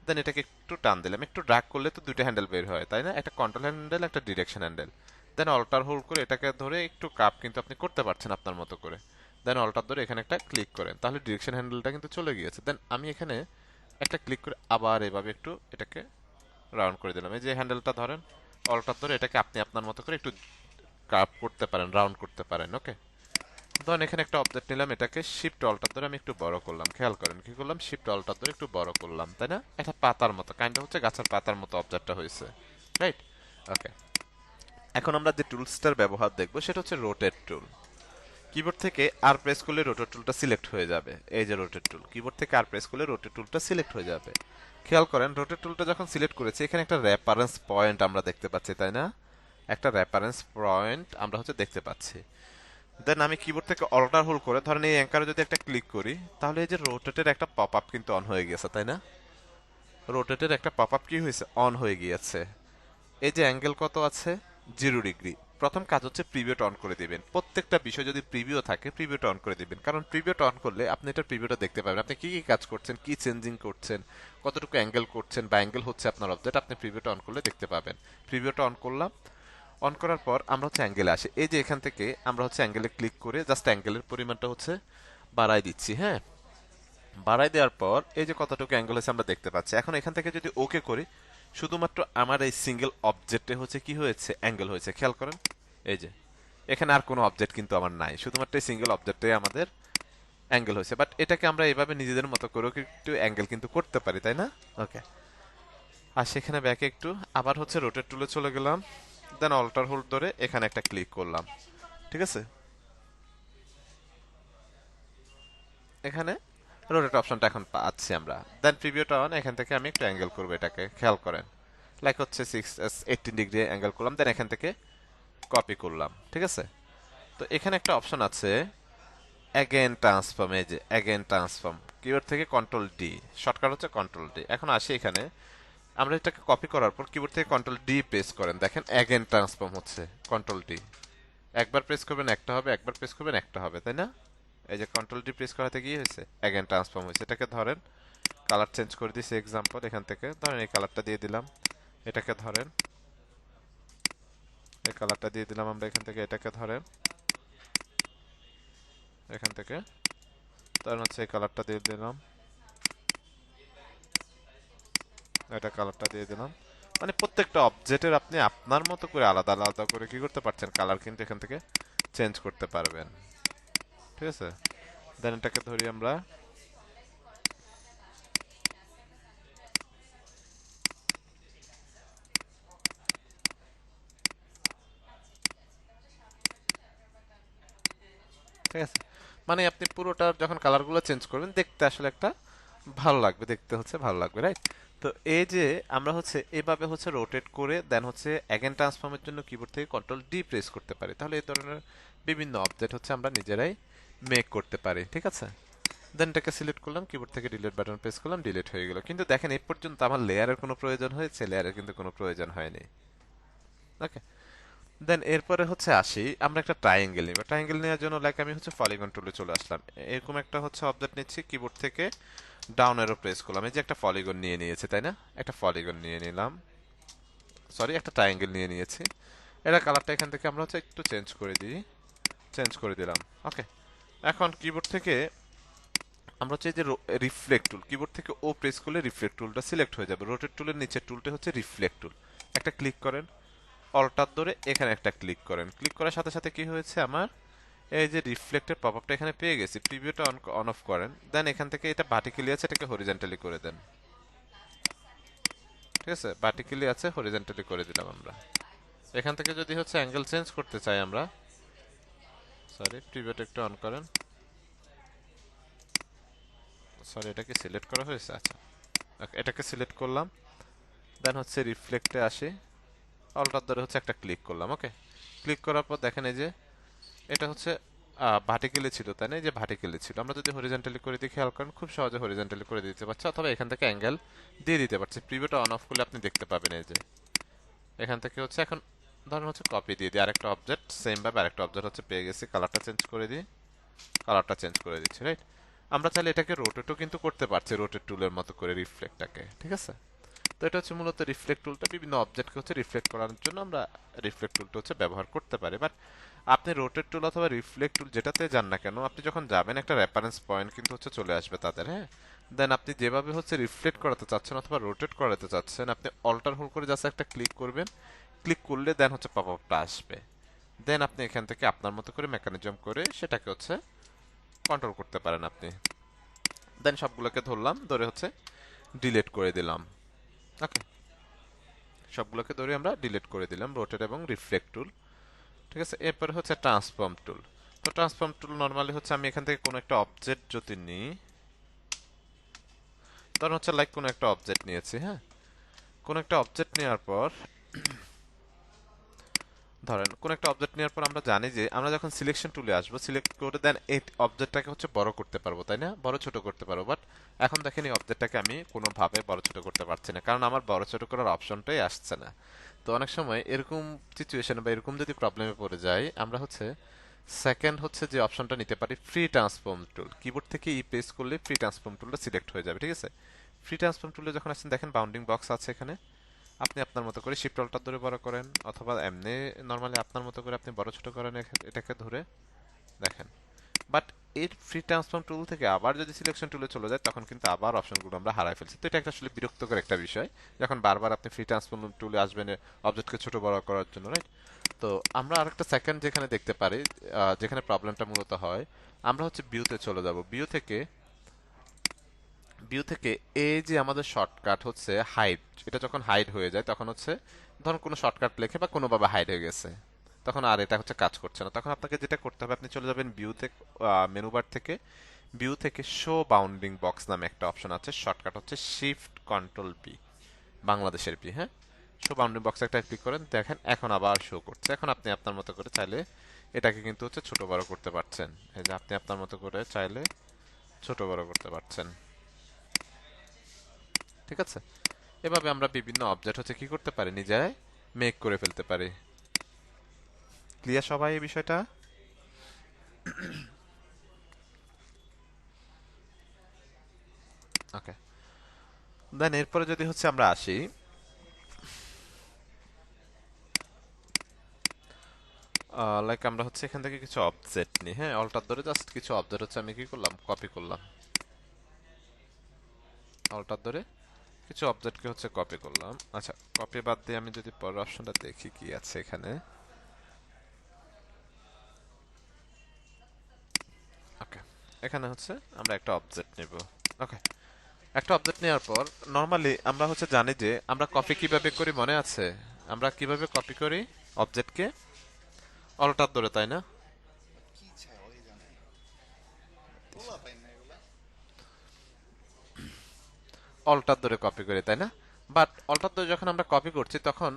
দেন এটাকে একটু টান দিলাম। একটু ড্র্যাগ করলে তো দুইটা হ্যান্ডেল বের হয়, তাই না? একটা কন্ট্রোল হ্যান্ডেল, একটা ডিরেকশন হ্যান্ডেল। দেন অল্টার হোল্ড করে এটাকে ধরে একটু কাপ কিন্তু আপনি করতে পারছেন আপনার মতো করে। দেন অল্টার ধরে এখানে একটা ক্লিক করেন, তাহলে ডিরেকশন হ্যান্ডেলটা কিন্তু চলে গিয়েছে। দেন আমি এখানে একটা ক্লিক করে আবার এভাবে একটু এটাকে রাউন্ড করে দিলাম। এই যে হ্যান্ডেলটা ধরেন, অল্টার ধরে এটাকে আপনি আপনার মতো করে একটু কার্ভ করতে পারেন, রাউন্ড করতে পারেন। ওকে, ধরেন এখানে একটা অবজেক্ট নিলাম, এটাকে শিফট অল্টার ধরে আমি একটু বড় করলাম। খেয়াল করেন কি করলাম, শিফট অল্টার ধরে একটু বড় করলাম, তাই না? একটা পাতার মতো, কাইন্ডটা হচ্ছে গাছের পাতার মতো অবজেক্টটা হয়েছে, রাইট? ওকে, এখন আমরা যে টুলসটার ব্যবহার দেখব সেটা হচ্ছে রোটেট টুল। কিবোর্ড থেকে আর প্রেস করলে রোটেট টুলটা সিলেক্ট হয়ে যাবে। এই যে রোটেট টুল, কিবোর্ড থেকে আর প্রেস করলে রোটেট টুলটা সিলেক্ট হয়ে যাবে। খেয়াল করেন রোটেট টুলটা যখন সিলেক্ট করেছি, এখানে একটা রেফারেন্স পয়েন্ট আমরা দেখতে পাচ্ছি, তাই না? একটা রেফারেন্স পয়েন্ট আমরা হচ্ছে দেখতে পাচ্ছি। দেন আমি কিবোর্ড থেকে অল্টার হোল্ড করে ধরেন এই অ্যাঙ্কারে যদি একটা ক্লিক করি, তাহলে এই যে রোটেটের একটা পপ আপ কিন্তু অন হয়ে গেছে, তাই না? রোটেটের একটা পপ আপ কি হয়েছে, অন হয়ে গিয়েছে। এই যে অ্যাঙ্গেল কত আছে, 0 ডিগ্রি। প্রথম কাজ হচ্ছে প্রিভিউটা অন করে দিবেন। প্রত্যেকটা বিষয় যদি প্রিভিউ থাকে প্রিভিউটা অন করে দিবেন, কারণ প্রিভিউটা অন করলে আপনি এটা প্রিভিউটা দেখতে পাবেন, আপনি কি কি কাজ করছেন, কি চেঞ্জিং করছেন, কতটুকু অ্যাঙ্গেল করছেন বা অ্যাঙ্গেল হচ্ছে আপনার অবজেক্ট, আপনি প্রিভিউটা অন করলে দেখতে পাবেন। প্রিভিউটা অন করলাম, অন করার পর আমরা হচ্ছে অ্যাঙ্গেলে আসি। এই যে এখান থেকে আমরা হচ্ছে অ্যাঙ্গেলে ক্লিক করে জাস্ট অ্যাঙ্গেলের পরিমাণটা হচ্ছে বাড়াই দিচ্ছি। হ্যাঁ, বাড়াই দেওয়ার পর এই যে কতটুকু অ্যাঙ্গেল হয়েছে আমরা দেখতে পাচ্ছি। এখন এখান থেকে যদি ওকে করি, শুধুমাত্র আমার এই সিঙ্গেল অবজেক্টে হচ্ছে কি হয়েছে, অ্যাঙ্গেল হয়েছে। খেয়াল করেন, এই যে এখানে আর কোনো অবজেক্ট কিন্তু আমার নাই, শুধুমাত্র এই সিঙ্গেল অবজেক্টে আমাদের অ্যাঙ্গেল হয়েছে। বাট এটাকে আমরা এভাবে নিজেদের মতো করেও একটু অ্যাঙ্গেল কিন্তু করতে পারি, তাই না? ওকে, আর সেখানে ব্যাকে একটু আবার হচ্ছে রোটেট টুলে চলে গেলাম, দেন অল্টার হোল্ড ধরে এখানে একটা ক্লিক করলাম। ঠিক আছে, এখানে রোটেট অপশনটা এখন পাচ্ছি আমরা। দেন প্রিভিউটা অন, এখান থেকে আমি একটু অ্যাঙ্গেল করবো এটাকে, খেয়াল করেন। লাইক হচ্ছে 18 ডিগ্রি অ্যাঙ্গেল করলাম, দেন এখান থেকে কপি করলাম। ঠিক আছে, তো এখানে একটা অপশন আছে অ্যাগেন ট্রান্সফর্ম, এই যে অ্যাগেন ট্রান্সফর্ম, কিবোর্ড থেকে কন্ট্রোল ডি, শর্টকাট হচ্ছে কন্ট্রোল ডি। এখন আসি এখানে, আমরা এটাকে কপি করার পর কিবোর্ড থেকে কন্ট্রোল ডি প্রেস করেন, দেখেন অ্যাগেন ট্রান্সফর্ম হচ্ছে, কন্ট্রোল ডি। একবার প্রেস করবেন একটা হবে, একবার প্রেস করবেন একটা হবে, তাই না? এই যে কন্ট্রোল ডি প্রেস করাতে গিয়ে হয়েছে অ্যাগেন ট্রান্সফর্ম হয়েছে। এটাকে ধরেন, কালার চেঞ্জ করে দিয়েছি, এক্সাম্পল এখান থেকে ধরেন এই কালারটা দিয়ে দিলাম। এটাকে ধরেন, এই কালারটা দিয়ে দিলাম আমরা এখান থেকে। এটাকে ধরেন, এখান থেকে ধরেন হচ্ছে এই কালারটা দিয়ে দিলাম, এটা কালারটা দিয়ে দিলাম। মানে প্রত্যেকটা অবজেক্টের আপনি আপনার মতো করে আলাদা আলাদা করে কি করতে পারছেন, কালার কিন্তু এখান থেকে চেঞ্জ করতে পারবেন। ঠিক আছে, দেন এটাকে ধরি আমরা, ঠিক আছে। মানে আপনি পুরোটা যখন কালারগুলো চেঞ্জ করবেন দেখতে আসলে একটা ভালো লাগবে, দেখতে হচ্ছে ভালো লাগবে, রাইট? তো এই যে আমরা হচ্ছে এভাবে হচ্ছে রোটেট করে দেন হচ্ছে অ্যাগেন ট্রান্সফর্মের জন্য কিবোর্ড থেকে কন্ট্রোল ডি প্রেস করতে পারি, তাহলে এই ধরনের বিভিন্ন অবজেক্ট হচ্ছে আমরা নিজেরাই মেক করতে পারি। ঠিক আছে, দেন এটাকে সিলেক্ট করলাম, কিবোর্ড থেকে ডিলিট বাটন প্রেস করলাম, ডিলিট হয়ে গেল। কিন্তু দেখেন এই পর্যন্ত আমার লেয়ারের কোনো প্রয়োজন হয়েছে? লেয়ারের কিন্তু কোনো প্রয়োজন হয়নি। ওকে, দেন এরপরে হচ্ছে আসি, আমরা একটা ট্রায়াঙ্গেল নিব। ট্রায়াঙ্গেল নেওয়ার জন্য লাইক আমি হচ্ছে পলিগন টুলে চলে আসলাম। এরকম একটা হচ্ছে অবজেক্ট নিচ্ছি, কিবোর্ড থেকে ডাউন অ্যারো প্রেস করলাম। এই যে একটা পলিগন নিয়ে নিয়েছে, তাই না? একটা পলিগন নিয়ে নিলাম, সরি একটা ট্রায়াঙ্গেল নিয়ে নিয়েছি। এটা কালারটা এখান থেকে আমরা হচ্ছে একটু চেঞ্জ করে দিই, চেঞ্জ করে দিলাম। ওকে, এখন কিবোর্ড থেকে আমরা হচ্ছে এই যে রিফ্লেক্ট টুল, কিবোর্ড থেকে ও প্রেস করলে রিফ্লেক্ট টুলটা সিলেক্ট হয়ে যাবে। রোটেট টুলের নিচের টুলটা হচ্ছে রিফ্লেক্ট টুল, একটা ক্লিক করেন, অল্টার ধরে এখানে একটা ক্লিক করেন। ক্লিক করার সাথে সাথে কি হয়েছে আমার, এই যে রিফ্লেক্টের পপআপটা এখানে পেয়ে গেছি। প্রিভিউটা অন অফ করেন, দেন এখান থেকে এটা ভার্টিক্যালি আছে, এটাকে হরিজন্টালি করে দেন। ঠিক আছে, ভার্টিক্যালি আছে, হরিজন্টালি করে দিলাম আমরা। এখান থেকে যদি হচ্ছে অ্যাঙ্গেল চেঞ্জ করতে চাই আমরা, সরি প্রিভিউটা একটু অন করেন, সরি এটাকে সিলেক্ট করা হয়েছে, আচ্ছা এটাকে সিলেক্ট করলাম, দেন হচ্ছে রিফ্লেক্টে আসি, অল্টার ধরে হচ্ছে একটা ক্লিক করলাম। ওকে, ক্লিক করার পর দেখেন এই যে এটা হচ্ছে ভার্টিক্যালি ছিল, তাই না? এই যে ভার্টিক্যালি ছিল, আমরা যদি হরিজন্টালি করে দিই, খেয়াল করেন খুব সহজে হরিজন্টালি করে দিতে পারছি, অথবা এখান থেকে অ্যাঙ্গেল দিয়ে দিতে পারছি। প্রিভিউটা অন অফ করলে আপনি দেখতে পাবেন এই যে এখান থেকে হচ্ছে, এখন ধরুন হচ্ছে কপি দিয়ে দিই আরেকটা অবজেক্ট, সেম ভাবে আরেকটা অবজেক্ট হচ্ছে পেয়ে গেছি, কালারটা চেঞ্জ করে দিই, কালারটা চেঞ্জ করে দিচ্ছি, রাইট? আমরা চাইলে এটাকে রোটেটও কিন্তু করতে পারছি, রোটেট টুলের মতো করে রিফ্লেক্টটাকে। ঠিক আছে, তো এটা হচ্ছে মূলত রিফ্লেক্ট টুলটা, বিভিন্ন অবজেক্টকে হচ্ছে রিফ্লেক্ট করার জন্য আমরা রিফ্লেক্ট টুলটা হচ্ছে ব্যবহার করতে পারি। বাট আপনি রোটেট টুল অথবা রিফ্লেক্ট টুল যেটাতে যান না কেন, আপনি যখন যাবেন একটা রেফারেন্স পয়েন্ট কিন্তু হচ্ছে চলে আসবে তাদের, হ্যাঁ? দেন আপনি যেভাবে হচ্ছে রিফ্লেক্ট করাতে চাচ্ছেন অথবা রোটেট করাতে চাচ্ছেন, আপনি অল্টার হোল্ড করে জাস্ট একটা ক্লিক করবেন, ক্লিক করলে দেন হচ্ছে পপআপটা আসবে। দেন আপনি এখান থেকে আপনার মতো করে মেকানিজম করে সেটাকে হচ্ছে কন্ট্রোল করতে পারেন আপনি। দেন সবগুলোকে ধরলাম, ধরে হচ্ছে ডিলিট করে দিলাম। ওকে, সবগুলোকে ধরে আমরা ডিলিট করে দিলাম, রোটেট এবং রিফ্লেক্ট টুল। ঠিক আছে, এরপরে হচ্ছে ট্রান্সফর্ম টুল। তো ট্রান্সফর্ম টুল নরমালি হচ্ছে আমি এখান থেকে কোনো একটা অবজেক্ট যদি নিই, ধরুন হচ্ছে লাইক কোনো একটা অবজেক্ট নিয়েছি, হ্যাঁ? কোনো একটা অবজেক্ট নেওয়ার পর ধরেন কোন একটা অবজেক্ট নেওয়ার পর আমরা জানি যে আমরা যখন সিলেকশন টুলে আসবো, সিলেক্ট করে দেন এই অবজেক্টটাকে হচ্ছে বড় করতে পারবো, তাই না? বড় ছোট করতে পারবো। বাট এখন দেখেন এই অবজেক্টটাকে আমি কোনোভাবে বড় ছোট করতে পারছি না, কারণ আমার বড় ছোট করার অপশনটাই আসছে না। তো অনেক সময় এরকম সিচুয়েশন বা এরকম যদি প্রবলেমে পড়ে যাই, আমরা হচ্ছে সেকেন্ড হচ্ছে যে অপশনটা নিতে পারি, ফ্রি ট্রান্সফর্ম টুল। কিবোর্ড থেকে ই প্রেস করলে ফ্রি ট্রান্সফর্ম টুলটা সিলেক্ট হয়ে যাবে, ঠিক আছে? ফ্রি ট্রান্সফর্ম টুলে যখন আসছেন দেখেন বাউন্ডিং বক্স আছে এখানে। আপনি আপনার মতো করে শিফট অল্টার ধরে বড় করেন, অথবা এমনি নর্মালি আপনার মতো করে আপনি বড় ছোট করেন এটাকে ধরে, দেখেন। বাট এর ফ্রি ট্রান্সফর্ম টুল থেকে আবার যদি সিলেকশন টুলে চলে যায়, তখন কিন্তু আবার অপশনগুলো আমরা হারাই ফেলছি। তো এটা একটা আসলে বিরক্তকর একটা বিষয়, যখন বারবার আপনি ফ্রি ট্রান্সফর্ম টুলে আসবেন অবজেক্টকে ছোট বড় করার জন্য, রাইট? তো আমরা আরেকটা সেকেন্ড যেখানে দেখতে পারি, যেখানে প্রবলেমটা মূলত হয়, আমরা হচ্ছে ভিউতে চলে যাব। ভিউ থেকে এই যে আমাদের শর্টকাট হচ্ছে হাইড, এটা যখন হাইড হয়ে যায় তখন হচ্ছে, ধরুন কোনো শর্টকাট লেখে বা কোনোভাবে হাইড হয়ে গেছে, তখন আর এটা হচ্ছে কাজ করছে না। তখন আপনাকে যেটা করতে হবে, আপনি চলে যাবেন ভিউতে, মেনু বার থেকে, ভিউ থেকে শো বাউন্ডিং বক্স নামে একটা অপশন আছে, শর্টকাট হচ্ছে শিফট কন্ট্রোল পি, বাংলাদেশের পি, হ্যাঁ। শো বাউন্ডিং বক্স একটা ক্লিক করেন, দেখেন এখন আবার শো করছে। এখন আপনি আপনার মতো করে চাইলে এটাকে কিন্তু হচ্ছে ছোট বড় করতে পারছেন। এই যে আপনি আপনার মতো করে চাইলে ছোট বড় করতে পারছেন, ঠিক আছে? এভাবে আমরা বিভিন্ন অবজেক্ট হচ্ছে কি করতে পারি, নিজেরাই মেক করে ফেলতে পারি। ক্লিয়ার সবাই এই বিষয়টা? ওকে, দেন এরপরে যদি হচ্ছে আমরা আসি, লাইক আমরা হচ্ছে এখান থেকে কিছু অবজেক্ট নিই, হ্যাঁ। অল্টার ধরে জাস্ট কিছু অবজেক্ট হচ্ছে আমি কি করলাম, কপি করলাম। অল্টার ধরে কিছু অবজেক্টকে হচ্ছে কপি করলাম। আচ্ছা, কপি বাদ দিয়ে আমি যদি পরের অপশনটা দেখি কি আছে এখানে। ওকে, এখানে হচ্ছে আমরা একটা অবজেক্ট নেব। ওকে, একটা অবজেক্ট নেওয়ার পর নর্মালি আমরা হচ্ছে জানি যে আমরা কপি কিভাবে করি, মনে আছে? আমরা কিভাবে কপি করি অবজেক্টকে? অল্টার ধরে, তাই না? কি ছায় ওই জানে পোলা পাই না এগুলা। অল্টার ধরে কপি করি, তাই না? বাট অল্টার ধরে যখন আমরা কপি করছি, তখন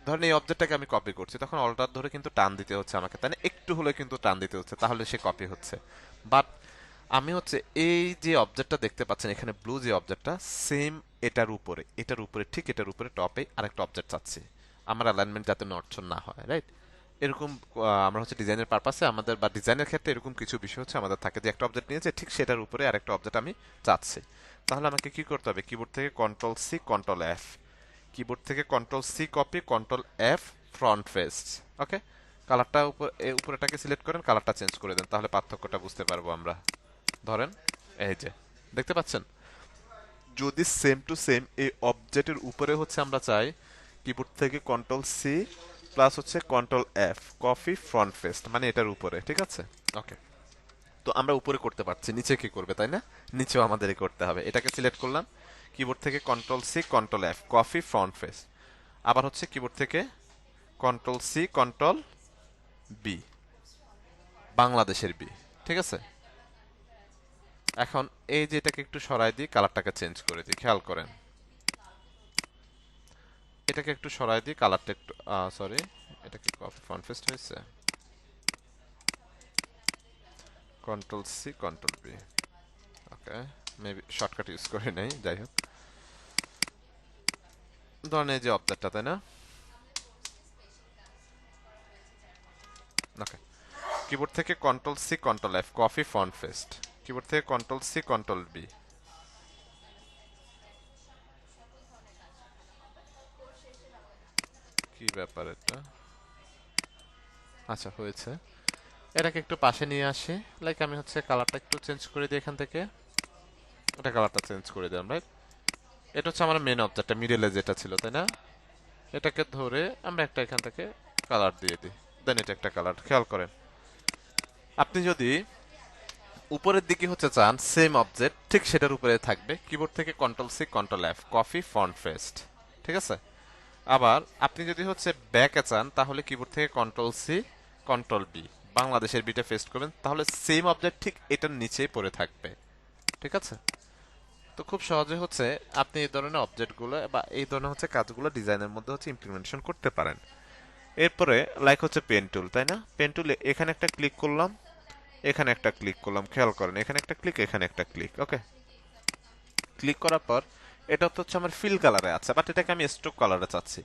ধরেন এই অবজেক্টটাকে আমি কপি করছি, তখন অল্টার ধরে কিন্তু টান দিতে হচ্ছে আমাকে, তাই না? একটু হলে কিন্তু টান দিতে হচ্ছে, তাহলে সে কপি হচ্ছে। বাট আমি হচ্ছে এই যে অবজেক্টটা দেখতে পাচ্ছেন এখানে, ব্লু যে অবজেক্টটা, সেম এটার উপরে ঠিক এটার উপরে টপে আরেকটা অবজেক্ট চাচ্ছি, আমার অ্যালাইনমেন্ট যাতে নড়চড় না হয়, রাইট? এরকম আমরা হচ্ছে ডিজাইনের পারপাসে আমাদের, বা ডিজাইনের ক্ষেত্রে এরকম কিছু বিষয় হচ্ছে আমাদের থাকে, যে একটা অবজেক্ট নিয়েছে ঠিক সেটার উপরে আরেকটা অবজেক্ট আমি চাচ্ছি। তাহলে আমাকে কি করতে হবে, কিবোর্ড থেকে control C control F, keyboard থেকে control C copy control F front face. Okay, কালারটা উপরেটাকে সিলেক্ট করেন, কালারটা চেঞ্জ করে দেন, তাহলে পার্থক্যটা বুঝতে পারবো আমরা। ধরেন এই যে দেখতে পাচ্ছেন, যদি সেম টু সেম এই অবজেক্টের উপরে হচ্ছে আমরা চাই, কিবোর্ড থেকে কন্ট্রোল সি প্লাস হচ্ছে control F copy front face, মানে এটার উপরে, ঠিক আছে? ওকে, তো আমরা উপরে করতে পারছি, নিচে কি করবে, তাই না? নিচেও আমাদেরই করতে হবে। এটাকে সিলেক্ট করলাম, কিবোর্ড থেকে control C control F copy front paste, আবার হচ্ছে কিবোর্ড থেকে কন্ট্রোল সি কন্ট্রোল বি, বাংলাদেশের বি, ঠিক আছে? এখন এই যে এটাকে একটু সরাই দিই, কালারটাকে চেঞ্জ করে দিই, খেয়াল করেন। এটাকে একটু সরাই দিই, কালারটা একটু, সরি, এটা কি কপি ফন্ট ফেস্ট হয়েছে? কন্ট্রোল সি কন্ট্রোল বি, ওকে, মেবি শর্টকাট ইউজ করে নেই, যাই হোক। ধরেন এই যে অবজেক্টটা, তাই না? ওকে, কিবোর্ড থেকে control C control F copy front paste, keyboard থেকে কন্ট্রোল সি কন্ট্রোল বি। কি ব্যাপার এটা? আচ্ছা, হয়েছে। এটাকে একটু পাশে নিয়ে আসি, লাইক আমি হচ্ছে কালারটা একটু চেঞ্জ করে দিই এখান থেকে, এটা কালারটা চেঞ্জ করে দিলাম, রাইট? এটা হচ্ছে আমার মেন অবজেক্টটা, মিডলে যেটা ছিল, তাই না? এটাকে ধরে আমরা একটা এখান থেকে কালার দিয়ে দিই, দেন এটা একটা কালার। খেয়াল করেন, আপনি যদি উপরের দিকে হচ্ছে চান সেম অবজেক্ট ঠিক সেটার উপরে থাকবে, কিবোর্ড থেকে control C control F copy front paste, ঠিক আছে? আবার আপনি যদি হচ্ছে ব্যাকে চান, তাহলে কিবোর্ড থেকে কন্ট্রোল সি কন্ট্রোল বি, বাংলাদেশের বিটা পেস্ট করবেন, তাহলে সেম অবজেক্ট ঠিক এটার নিচেই পড়ে থাকবে, ঠিক আছে? তো খুব সহজে হচ্ছে আপনি এই ধরনের অবজেক্টগুলো বা এই ধরনের হচ্ছে কাজগুলো ডিজাইনের মধ্যে হচ্ছে ইমপ্লিমেন্টেশন করতে পারেন। এরপরে লাইক হচ্ছে পেন টুল, তাই না? পেন টুলে এখানে একটা ক্লিক করলাম, এখানে একটা ক্লিক করলাম, খেয়াল করেন এখানে একটা ক্লিক, এখানে একটা ক্লিক। ওকে, ক্লিক করার পর এটা তো হচ্ছে আমার ফিল কালারে আছে, বাট এটাকে আমি স্ট্রোক কালারে চাচ্ছি।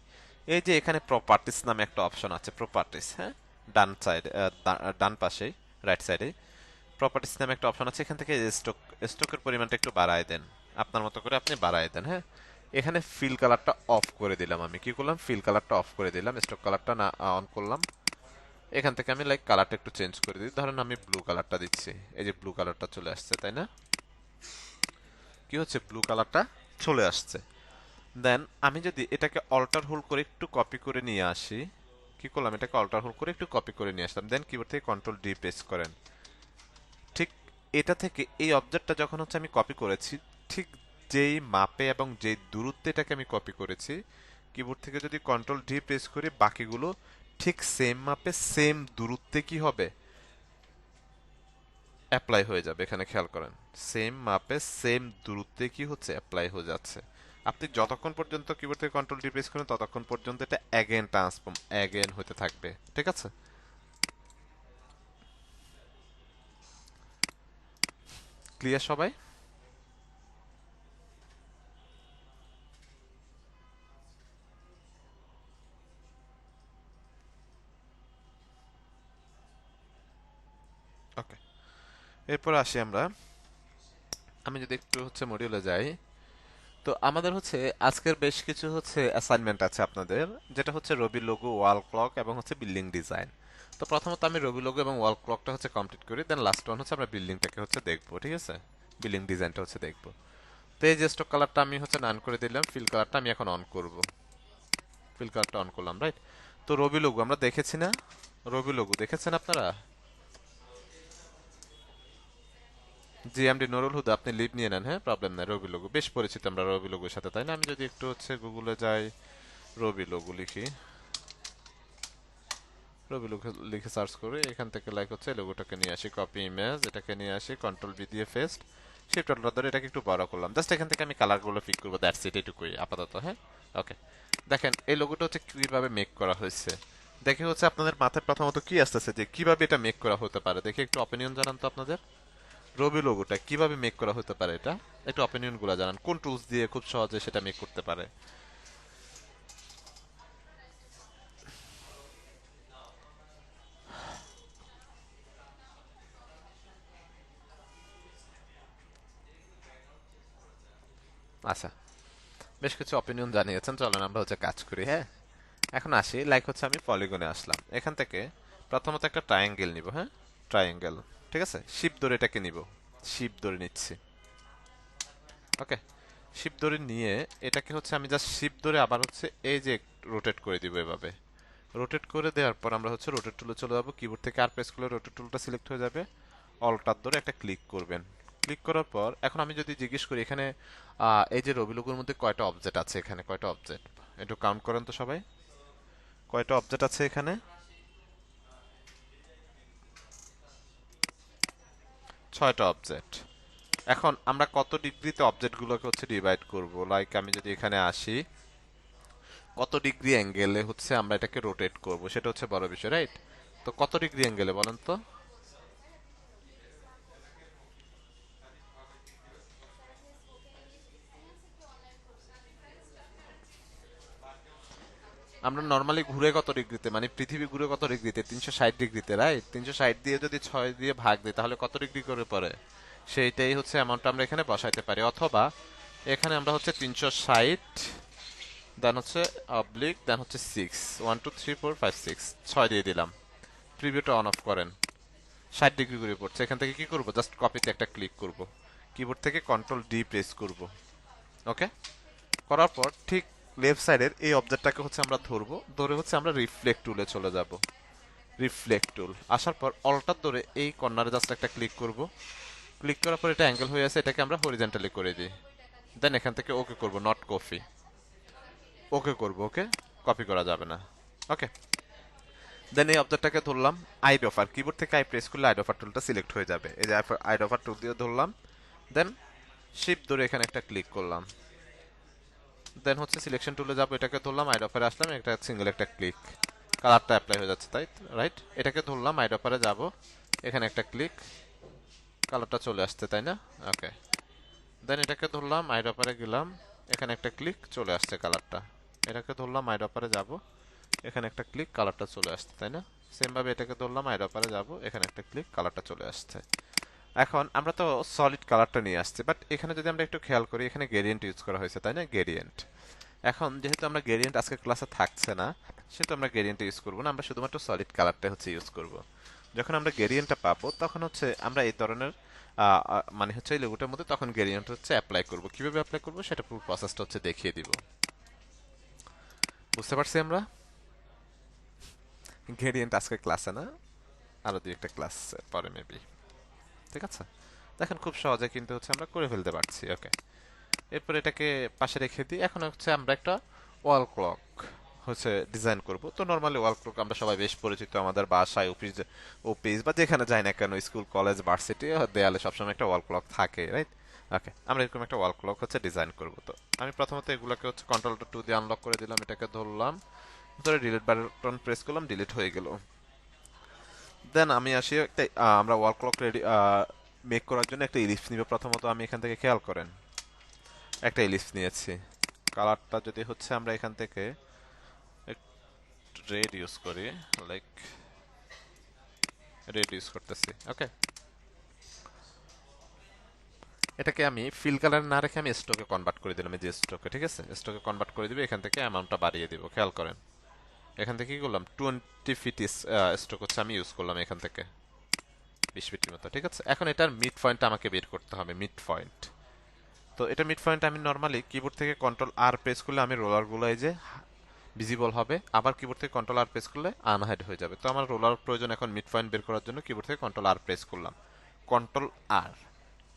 এই যে এখানে প্রপার্টিস নামে একটা অপশন আছে, প্রপার্টিস, হ্যাঁ, ডান সাইড, ডান পাশে, রাইট সাইডে প্রপার্টিস নামে একটা অপশন আছে। এখান থেকে স্ট্রোকের পরিমাণটা একটু বাড়ায় দেন, আপনার মতো করে আপনি বাড়ায় দেন, হ্যাঁ। এখানে ফিল কালারটা অফ করে দিলাম, আমি কি করলাম, ফিল কালারটা অফ করে দিলাম, স্ট্রোক কালারটা না অন করলাম। এখান থেকে আমি লাইক কালারটা একটু চেঞ্জ করে দিই, ধরেন আমি ব্লু কালারটা দিচ্ছি, এই যে ব্লু কালারটা চলে আসছে, তাই না? কি হচ্ছে, ব্লু কালারটা চলে আসছে। দেন আমি যদি এটাকে অল্টার হোল করে একটু কপি করে নিয়ে আসি, কি করলাম, এটাকে অল্টার হোল করে একটু কপি করে নিয়ে আসলাম, দেন কিবোর্ড থেকে কন্ট্রোল ডি প্রেস করেন। ঠিক এটা থেকে এই অবজেক্টটা যখন হচ্ছে আমি কপি করেছি, ঠিক যেই মাপে এবং যেই দূরত্বে এটাকে আমি কপি করেছি, কিবোর্ড থেকে যদি কন্ট্রোল ডি প্রেস করি, বাকিগুলো ঠিক সেম মাপে সেম দূরত্বে কি হবে, অ্যাপ্লাই হয়ে যাবে। এখানে খেয়াল করেন, সেম মাপে সেম দূরত্বে কি হচ্ছে, অ্যাপ্লাই হয়ে যাচ্ছে। আপনি যতক্ষণ পর্যন্ত কিবোর্ড থেকে কন্ট্রোল ডি প্রেস করেন, ততক্ষণ পর্যন্ত এটা অ্যাগেন ট্রান্সফর্ম অ্যাগেন হতে থাকবে, ঠিক আছে? ক্লিয়ার সবাই? ওকে, এরপর আসি আমরা, আমি যদি একটু হচ্ছে মডিউলে যাই, তো আমাদের হচ্ছে আজকের বেশ কিছু হচ্ছে অ্যাসাইনমেন্ট আছে আপনাদের, যেটা হচ্ছে রবি লোগো, ওয়াল ক্লক এবং হচ্ছে বিল্ডিং ডিজাইন। তো প্রথমত আমি রবি লোগো এবং ওয়াল ক্লকটা হচ্ছে কমপ্লিট করি, দেন লাস্ট ওয়ান হচ্ছে আমরা বিল্ডিংটাকে হচ্ছে দেখবো, ঠিক আছে? বিল্ডিং ডিজাইনটা হচ্ছে দেখবো। তো এই যে স্টক কালারটা আমি হচ্ছে নান করে দিলাম, ফিল কালারটা আমি এখন অন করব, ফিল কালারটা অন করলাম, রাইট? তো রবি লোগো আমরা দেখেছি না, রবি লোগো দেখেছেন আপনারা? জিএমডি নুরুল হুদা, আপনি লিভ নিয়ে নেন, হ্যাঁ, প্রবলেম নাই। রবি লোগো বেশ পরিচিত আমরা রবি লোগোর সাথে, তাই না? আমি যদি একটু হচ্ছে গুগলে যাই, রবি লোগো লিখি, রবি লোগো লিখে সার্চ করে এখান থেকে লাইক হচ্ছে লোগোটাকে নিয়ে আসি, কপি ইমেজ, এটাকে নিয়ে আসি, কন্ট্রোল ভি দিয়ে পেস্ট, শিফট অল্টার ধরে এটাকে একটু বড় করলাম, জাস্ট এখান থেকে আমি কালারগুলো পিক করবো, দ্যাটস ইট, এটুকুই আপাতত, হ্যাঁ। ওকে, দেখেন এই লোগোটা হচ্ছে কিভাবে মেক করা হয়েছে। দেখে হচ্ছে আপনাদের মাথায় প্রথমত কি আসতেছে যে কিভাবে এটা মেক করা হতে পারে, দেখে একটু অপিনিয়ন জানান তো আপনাদের। রবি লোগোটা কিভাবে মেক করা হতে পারে, এটা একটু অপিনিয়ন গুলো জানান, কোন টুলস দিয়ে খুব সহজে সেটা মেক করতে পারে। আচ্ছা, বেশ কিছু অপিনিয়ন জানিয়েছেন, চলেন আমরা হচ্ছে কাজ করি, হ্যাঁ। এখন আসি, লাইক হচ্ছে আমি পলিগনে আসলাম, এখান থেকে প্রথমত একটা ট্রায়াঙ্গেল নিব, হ্যাঁ, ট্রায়াঙ্গেল, ঠিক আছে, শিপ ধরে এটাকে নিব, শিপ ধরে নিচ্ছি। ওকে, শিপ ধরে নিয়ে এটাকে হচ্ছে আমি জাস্ট শিপ ধরে আবার হচ্ছে এই যে রোটেট করে দিব এভাবে। রোটেট করে দেওয়ার পর আমরা হচ্ছে রোটেট টুলে চলে যাবো, কিবোর্ড থেকে আর প্রেস করলে রোটেট টুলটা সিলেক্ট হয়ে যাবে, অল্টার ধরে একটা ক্লিক করবেন। ক্লিক করার পর এখন আমি যদি জিজ্ঞেস করি এখানে এই যে রবি লোগোর মধ্যে কয়টা অবজেক্ট আছে, এখানে কয়টা অবজেক্ট, একটু কাউন্ট করেন তো সবাই, কয়টা অবজেক্ট আছে এখানে? 6টা অবজেক্ট। এখন আমরা কত ডিগ্রিতে অবজেক্টগুলোকে হচ্ছে ডিভাইড করব, লাইক আমি যদি এখানে আসি, কত ডিগ্রি অ্যাঙ্গেলে হচ্ছে আমরা এটাকে রোটেট করব, সেটা হচ্ছে বড় বিষয়, রাইট? তো কত ডিগ্রি অ্যাঙ্গেলে বলেন তো? আমরা নর্মালি ঘুরে কত ডিগ্রিতে, মানে পৃথিবী ঘুরে কত ডিগ্রিতে, 360 ডিগ্রিতে, রাইট? 360 দিয়ে যদি 6 দিয়ে ভাগ দিই তাহলে কত ডিগ্রি করে পড়ে, সেইটাই হচ্ছে অ্যামাউন্টটা আমরা এখানে বসাইতে পারি। অথবা এখানে আমরা হচ্ছে 360, দেন হচ্ছে অবলিক, দেন হচ্ছে 6, 1 2 3 4 5 6, 6 দিয়ে দিলাম, প্রিভিউটা অন অফ করেন, 60 ডিগ্রি করে পড়ছে। এখান থেকে কি করব, জাস্ট কপিতে একটা ক্লিক করব, কিবোর্ড থেকে কন্ট্রোল ডি প্রেস করব। ওকে, করার পর ঠিক লেফট সাইডের এই অবজেক্টটাকে হচ্ছে আমরা ধরবো, ধরে হচ্ছে আমরা রিফ্লেক্ট টুলে চলে যাব। রিফ্লেক্ট টুল আসার পর অল্টার ধরে এই কর্নারে জাস্ট একটা ক্লিক করব। ক্লিক করার পর এটা অ্যাঙ্গেল হয়ে আছে, এটাকে আমরা হরিজন্টালি করে দিই, দেন এখান থেকে ওকে করব, নট কপি, ওকে করব, ওকে, কপি করা যাবে না। ওকে, দেন এই অবজেক্টটাকে ধরলাম, আইড অফার, কিবোর্ড থেকে আই প্রেস করলে আইড অফার টুলটা সিলেক্ট হয়ে যাবে, এই যে আইড অফার টুল দিয়ে ধরলাম, দেন শিপ ধরে এখানে একটা ক্লিক করলাম, দেন হচ্ছে সিলেকশন টুলে যাবো, এটাকে ধরলাম, আইড অফারে আসলাম, একটা সিঙ্গেল একটা ক্লিক, কালারটা অ্যাপ্লাই হয়ে যাচ্ছে, তাই রাইট? এটাকে ধরলাম, আইড্রপারে যাব, এখানে একটা ক্লিক, কালারটা চলে আসছে, তাই না? ওকে, দেন এটাকে ধরলাম, আইড্রপারে গেলাম, এখানে একটা ক্লিক, চলে আসছে কালারটা। এটাকে ধরলাম, আইড্রপারে যাব, এখানে একটা ক্লিক, কালারটা চলে আসছে, তাই না? সেম ভাবে এটাকে ধরলাম, আইড্রপারে যাব, এখানে একটা ক্লিক, কালারটা চলে আসছে। এখন আমরা তো সলিড কালারটা নিয়ে আসছি, বাট এখানে যদি আমরা একটু খেয়াল করি, এখানে গ্রেডিয়েন্ট ইউজ করা হয়েছে, তাই না? গ্রেডিয়েন্ট। এখন যেহেতু আমরা গ্রেডিয়েন্ট আজকে ক্লাসে থাকছে না, সেহেতু আমরা গ্রেডিয়েন্ট ইউজ করবো না, আমরা শুধুমাত্র সলিড কালারটা হচ্ছে ইউজ করব। যখন আমরা গ্রেডিয়েন্টটা পাবো, তখন হচ্ছে আমরা এই ধরনের মানে হচ্ছে এই লোগোটার মধ্যে তখন গ্রেডিয়েন্ট হচ্ছে অ্যাপ্লাই করব। কিভাবে অ্যাপ্লাই করব সেটা পুরো প্রসেসটা হচ্ছে দেখিয়ে দিব। বুঝতে পারছি আমরা? গ্রেডিয়েন্ট আজকে ক্লাসে না, আরো দুই একটা ক্লাস পরে মেবি। ঠিক আছে, দেখেন খুব সহজে কিন্তু হচ্ছে আমরা করে ফেলতে পারছি। ওকে, এরপর এটাকে পাশে রেখে দিই। এখন হচ্ছে আমরা একটা ওয়াল ক্লক হচ্ছে ডিজাইন করব। তো নর্মালি ওয়াল ক্লক আমরা সবাই বেশ পরিচিত, আমাদের বাসায়, অফিস, অফিস বা যেখানে যাই না কেন, স্কুল, কলেজ, ভার্সিটি, দেয়ালে সবসময় একটা ওয়াল ক্লক থাকে, রাইট? ওকে, আমরা এরকম একটা ওয়াল ক্লক হচ্ছে ডিজাইন করব। তো আমি প্রথমত এগুলোকে হচ্ছে কন্ট্রোল 2 দিয়ে আনলক করে দিলাম, এটাকে ধরলাম, ধরে ডিলিট বাটন প্রেস করলাম, ডিলিট হয়ে গেল। দেন আমি আসি একটা আমরা ওয়াল ক্লক রেডি মেক করার জন্য একটা ইলিপস নিব। প্রথমত আমি এখান থেকে খেয়াল করেন, একটা ইলিপস নিয়েছি। কালারটা যদি হচ্ছে আমরা এখান থেকে রেড ইউজ করি, লাইক রেড ইউজ করতেছি। ওকে, এটাকে আমি ফিল কালার না রেখে আমি স্টকে কনভার্ট করে দিলাম, এই যে স্টকে, ঠিক আছে? স্টকে কনভার্ট করে দিবে, এখান থেকে অ্যামাউন্টটা বাড়িয়ে দিব। খেয়াল করেন, এখান থেকে কি করলাম, 20 ফিট স্টক হচ্ছে আমি ইউজ করলাম, এখান থেকে 20 ফিটের মতো। ঠিক আছে, এখন এটার মিড পয়েন্ট আমাকে বের করতে হবে, মিড পয়েন্ট। তো এটা মিড পয়েন্ট আমি নর্মালি কিবোর্ড থেকে কন্ট্রোল আর প্রেস করলে আমি রোলারগুলো এই যে ভিজিবল হবে, আবার কিবোর্ড থেকে কন্ট্রোল আর প্রেস করলে আনহাইড হয়ে যাবে। তো আমার রোলার প্রয়োজন এখন মিড পয়েন্ট বের করার জন্য, কিবোর্ড থেকে কন্ট্রোল আর প্রেস করলাম, কন্ট্রোল আর,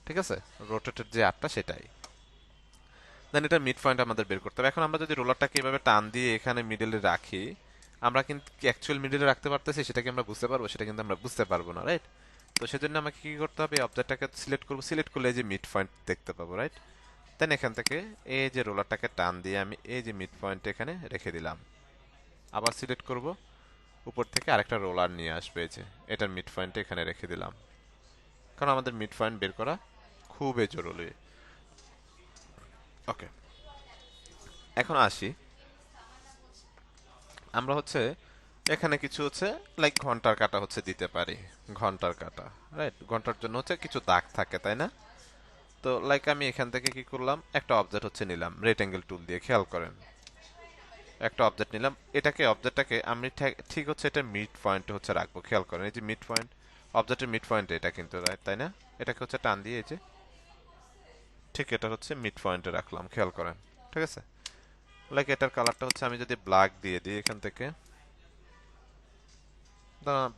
ঠিক আছে? রোটেটের যে আরটা সেটাই। দেন এটা মিড পয়েন্ট আমাদের বের করতে হবে। এখন আমরা যদি রোলারটাকে এভাবে টান দিয়ে এখানে মিডলে রাখি, আমরা কিন্তু অ্যাকচুয়াল মিডলে রাখতে পারতেছি, সেটা কি আমরা বুঝতে পারবো? সেটা কিন্তু আমরা বুঝতে পারবো না, রাইট? তো সেজন্য আমাকে কি করতে হবে, অবজেক্টটাকে সিলেক্ট করবো, সিলেক্ট করলে এই যে মিড পয়েন্ট দেখতে পাবো, রাইট? দেন এখান থেকে এই যে রোলারটাকে টান দিয়ে আমি এই যে মিড পয়েন্ট এখানে রেখে দিলাম, আবার সিলেক্ট করব, উপর থেকে আরেকটা রোলার নিয়ে আসবে, এই যে এটার মিড পয়েন্ট এখানে রেখে দিলাম, কারণ আমাদের মিড পয়েন্ট বের করা খুবই জরুরি। ওকে, এখন আসি, আমরা হচ্ছে এখানে কিছু হচ্ছে লাইক ঘন্টার কাটা হচ্ছে দিতে পারি, ঘন্টার কাটা, রাইট? ঘন্টার জন্য হচ্ছে কিছু দাগ থাকে, তাই না? তো লাইক আমি এখান থেকে কি করলাম, একটা অবজেক্ট হচ্ছে নিলাম রেক্টেঙ্গেল টুল দিয়ে, খেয়াল করেন, একটা অবজেক্ট নিলাম, এটাকে অবজেক্টটাকে আমি ঠিক হচ্ছে এটা মিড পয়েন্টে হচ্ছে রাখবো। খেয়াল করেন, এই যে মিড পয়েন্ট, অবজেক্টের মিড পয়েন্ট এটা কিন্তু, রাইট? তাই না? এটাকে হচ্ছে টান দিয়ে এই যে ঠিক এটা হচ্ছে মিড পয়েন্টে রাখলাম, খেয়াল করেন, ঠিক আছে? লাইক এটার কালারটা হচ্ছে আমি যদি ব্ল্যাক দিয়ে দিই এখান থেকে,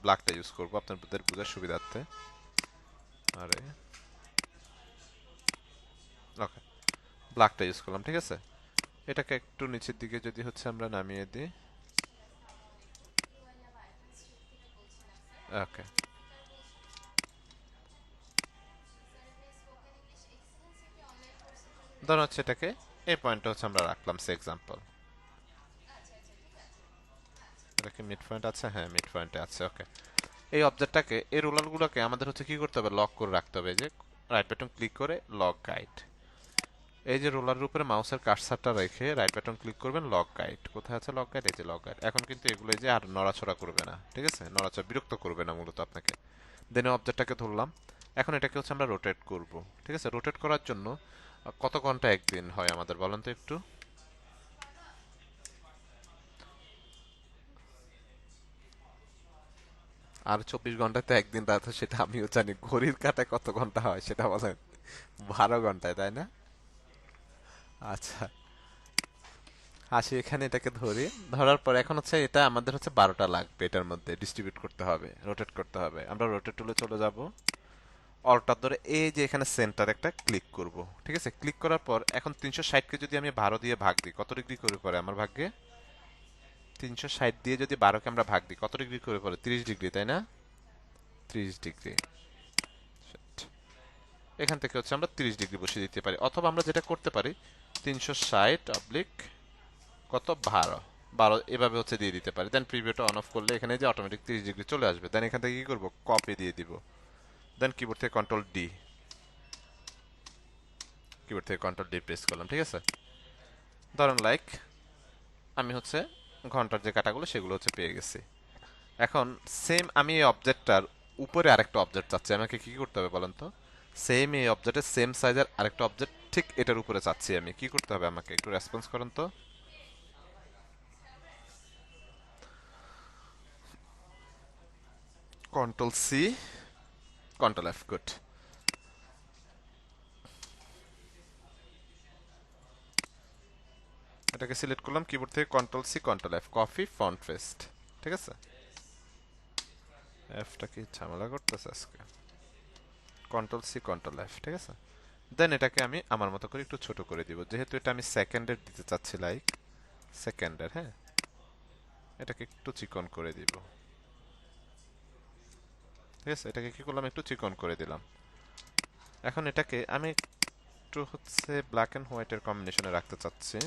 ব্ল্যাকটা ইউজ করবো আপনাদের বোঝার সুবিধার্থে। আরে ওকে, ব্ল্যাকটা ইউজ করলাম, ঠিক আছে? এটাকে একটু নিচের দিকে যদি হচ্ছে আমরা নামিয়ে দিই, ওকে, ধরুন হচ্ছে এটাকে এই পয়েন্টটা হচ্ছে আমরা রাখলাম সে এক্সাম্পল। এটা কি মিড পয়েন্ট আছে? হ্যাঁ, মিড পয়েন্টে আছে। ওকে, এই অবজেক্টটাকে, এই রোলারগুলোকে আমাদের হচ্ছে কি করতে হবে, লক করে রাখতে হবে। এই যে রাইট বাটন ক্লিক করে লক গাইড, এই যে রোলারের উপরে মাউসের কার্সারটা রেখে রাইট বাটন ক্লিক করবেন, লক গাইড। কোথায় আছে লক গাইড? এই যে লক গাইড। এখন কিন্তু এগুলো যে আর নড়াচড়া করবে না, ঠিক আছে? নড়াচড়া বিরক্ত করবে না মূলত আপনাকে। দেন অবজেক্টটাকে ধরলাম, এখন এটাকে হচ্ছে আমরা রোটেট করব, ঠিক আছে? রোটেট করার জন্য কত ঘন্টা একদিন হয় আমাদের বলেন তো একটু? আর 24 ঘন্টাতে একদিন রাত হয়, সেটা আমিও জানি। ঘড়ির কাঁটায় কত ঘন্টা হয় সেটা বলেন? 12 ঘন্টায়, তাই না? আচ্ছা, আসি এখানে, এটাকে ধরি, ধরার পর এখন হচ্ছে এটা আমাদের হচ্ছে 12টা লাগবে, এটার মধ্যে ডিস্ট্রিবিউট করতে হবে, রোটেট করতে হবে। আমরা রোটেট টুলে চলে যাব, অল্টার ধরে এই যে এখানে সেন্টার একটা ক্লিক করব, ঠিক আছে? ক্লিক করার পর এখন 360কে যদি আমি 12 দিয়ে ভাগ দিই, কত ডিগ্রি করে পড়ে আমার ভাগ্যে? 360 দিয়ে যদি 12কে আমরা ভাগ দিই, কত ডিগ্রি করে পড়ে? 30 ডিগ্রি, তাই না? 30 ডিগ্রি। এখান থেকে হচ্ছে আমরা 30 ডিগ্রি বসিয়ে দিতে পারি, অথবা আমরা যেটা করতে পারি, 360 অবলিক কত, 12, 12 এভাবে হচ্ছে দিয়ে দিতে পারি। দেন প্রিভিউটা অন অফ করলে এখানে যে অটোমেটিক 30 ডিগ্রি চলে আসবে। দেন এখান থেকে কি করব, কপি দিয়ে দিব। দেন কিবোর্ড থেকে কন্ট্রোল ডি, কিবোর্ড থেকে কন্ট্রোল ডি প্রেস করলাম, ঠিক আছে। ধরেন লাইক আমি হচ্ছে ঘন্টার যে কাটাগুলো সেগুলো হচ্ছে পেয়ে গেছি। এখন সেম আমি এই অবজেক্টটার উপরে আরেকটা অবজেক্ট চাচ্ছি, আমাকে কি করতে হবে বলেন তো? সেম এই অবজেক্টের সেম সাইজের আরেকটা অবজেক্ট ঠিক এটার উপরে চাচ্ছি আমি, কি করতে হবে আমাকে একটু রেসপন্স করেন তো। Control C, control F, good. এটাকে সিলেক্ট করলাম, কিবোর্ড থেকে control C control F, copy front paste, ঠিক আছে। এফটা কি ঝামেলা করতেছে আজকে। কন্ট্রোল সি কন্ট্রোল এফ, ঠিক আছে। দেন এটাকে আমি আমার মতো করে একটু ছোট করে দিব, যেহেতু এটা আমি সেকেন্ডের দিতে চাচ্ছি, লাইক সেকেন্ডের, হ্যাঁ। এটাকে একটু চিকন করে দিব, ঠিক আছে। এটাকে কি করলাম, একটু চিকন করে দিলাম। এখন এটাকে আমি একটু হচ্ছে ব্ল্যাক এন্ড হোয়াইটের কম্বিনেশনে রাখতে চাচ্ছি,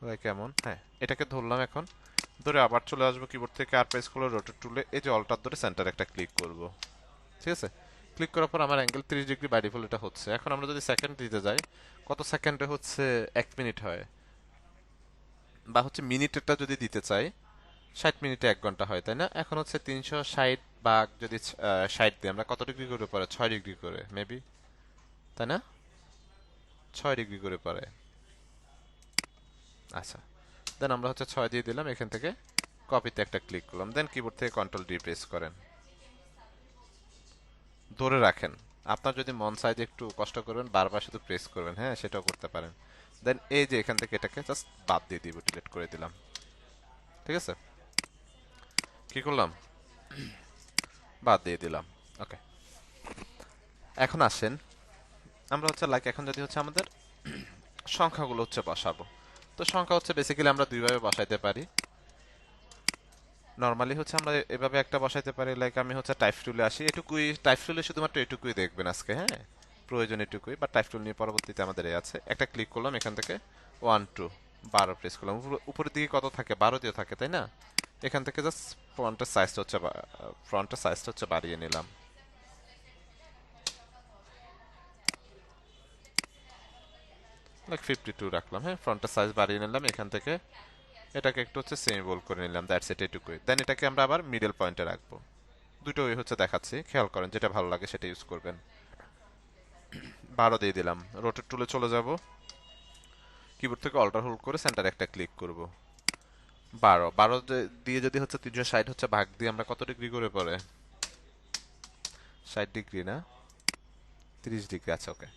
লাইক কেমন, হ্যাঁ। এটাকে ধরলাম, এখন ধরে আবার চলে আসবো কিবোর্ড থেকে, আর প্রেস করলে রোটেট টুলে এই যে অল্টার ধরে সেন্টার একটা ক্লিক করব, ঠিক আছে। ক্লিক করার পর আমার অ্যাঙ্গেল 30 ডিগ্রি বাই ডিফল্ট এটা হচ্ছে। এখন আমরা যদি সেকেন্ড দিতে যাই, কত সেকেন্ডে হচ্ছে 1 মিনিট হয়, বা হচ্ছে মিনিটেরটা যদি দিতে চাই 60 মিনিটে 1 ঘন্টা হয়, তাই না? এখন হচ্ছে 360 ভাগ যদি 60 দিই আমরা, কত ডিগ্রি করে পড়ে? 6 ডিগ্রি করে মেবি, তাই না? 6 ডিগ্রি করে পড়ে। আচ্ছা, দেন আমরা হচ্ছে 6 দিয়ে দিলাম, এখান থেকে কপিতে একটা ক্লিক করলাম, দেন কিবোর্ড থেকে কন্ট্রোল ডি প্রেস করেন, ধরে রাখেন। আপনার যদি মন চায় যে একটু কষ্ট করবেন, বারবার শুধু প্রেস করবেন, হ্যাঁ, সেটাও করতে পারেন। দেন এই যে এখান থেকে এটাকে জাস্ট বাদ দিয়ে দিব, ডিলিট করে দিলাম, ঠিক আছে। কি করলাম, বাদ দিয়ে দিলাম, ওকে। এখন আসেন আমরা হচ্ছে লাইক এখন যদি হচ্ছে আমাদের সংখ্যাগুলো হচ্ছে বসাবো, তো সংখ্যা হচ্ছে বেসিক্যালি আমরা দুইভাবে বসাইতে পারি। নরমালি হচ্ছে আমরা এভাবে একটা বসাইতে পারি, লাইক আমি হচ্ছে টাইপ টুলে আসি, এটুকুই টাইপ টুলে শুধুমাত্র এটুকুই দেখবেন আজকে, হ্যাঁ, প্রয়োজন এটুকুই। বা টাইপ টুল নিয়ে পরবর্তীতে আমাদের এই আছে, একটা ক্লিক করলাম, এখান থেকে 1 2 12 প্রেস করলাম, উপরের দিকে কত থাকে, 12 দিয়ে থাকে, তাই না? এখান থেকে জাস্ট ফ্রন্টের সাইজটা হচ্ছে বাড়িয়ে নিলাম, লাইক 52 রাখলাম, হ্যাঁ, ফ্রন্টের সাইজ বাড়িয়ে নিলাম। এখান থেকে এটাকে একটু হচ্ছে সেমি বোল্ড করে নিলাম, দ্যাটস ইট, এটুকুই। দেন এটাকে আমরা আবার মিডল পয়েন্টে রাখবো। দুটো ওই হচ্ছে দেখাচ্ছি, খেয়াল করেন, যেটা ভালো লাগে সেটা ইউজ করবেন। 12 দিয়ে দিলাম, রোটেট টুলে চলে যাব, কিবোর্ড থেকে অল্টার হোল্ড করে সেন্টার একটা ক্লিক করব। 12 দিয়ে যদি হচ্ছে 360 হচ্ছে ভাগ দিয়ে আমরা কত ডিগ্রি করে পড়ে? 60 ডিগ্রি না, 30 ডিগ্রি, আচ্ছা, ওকে।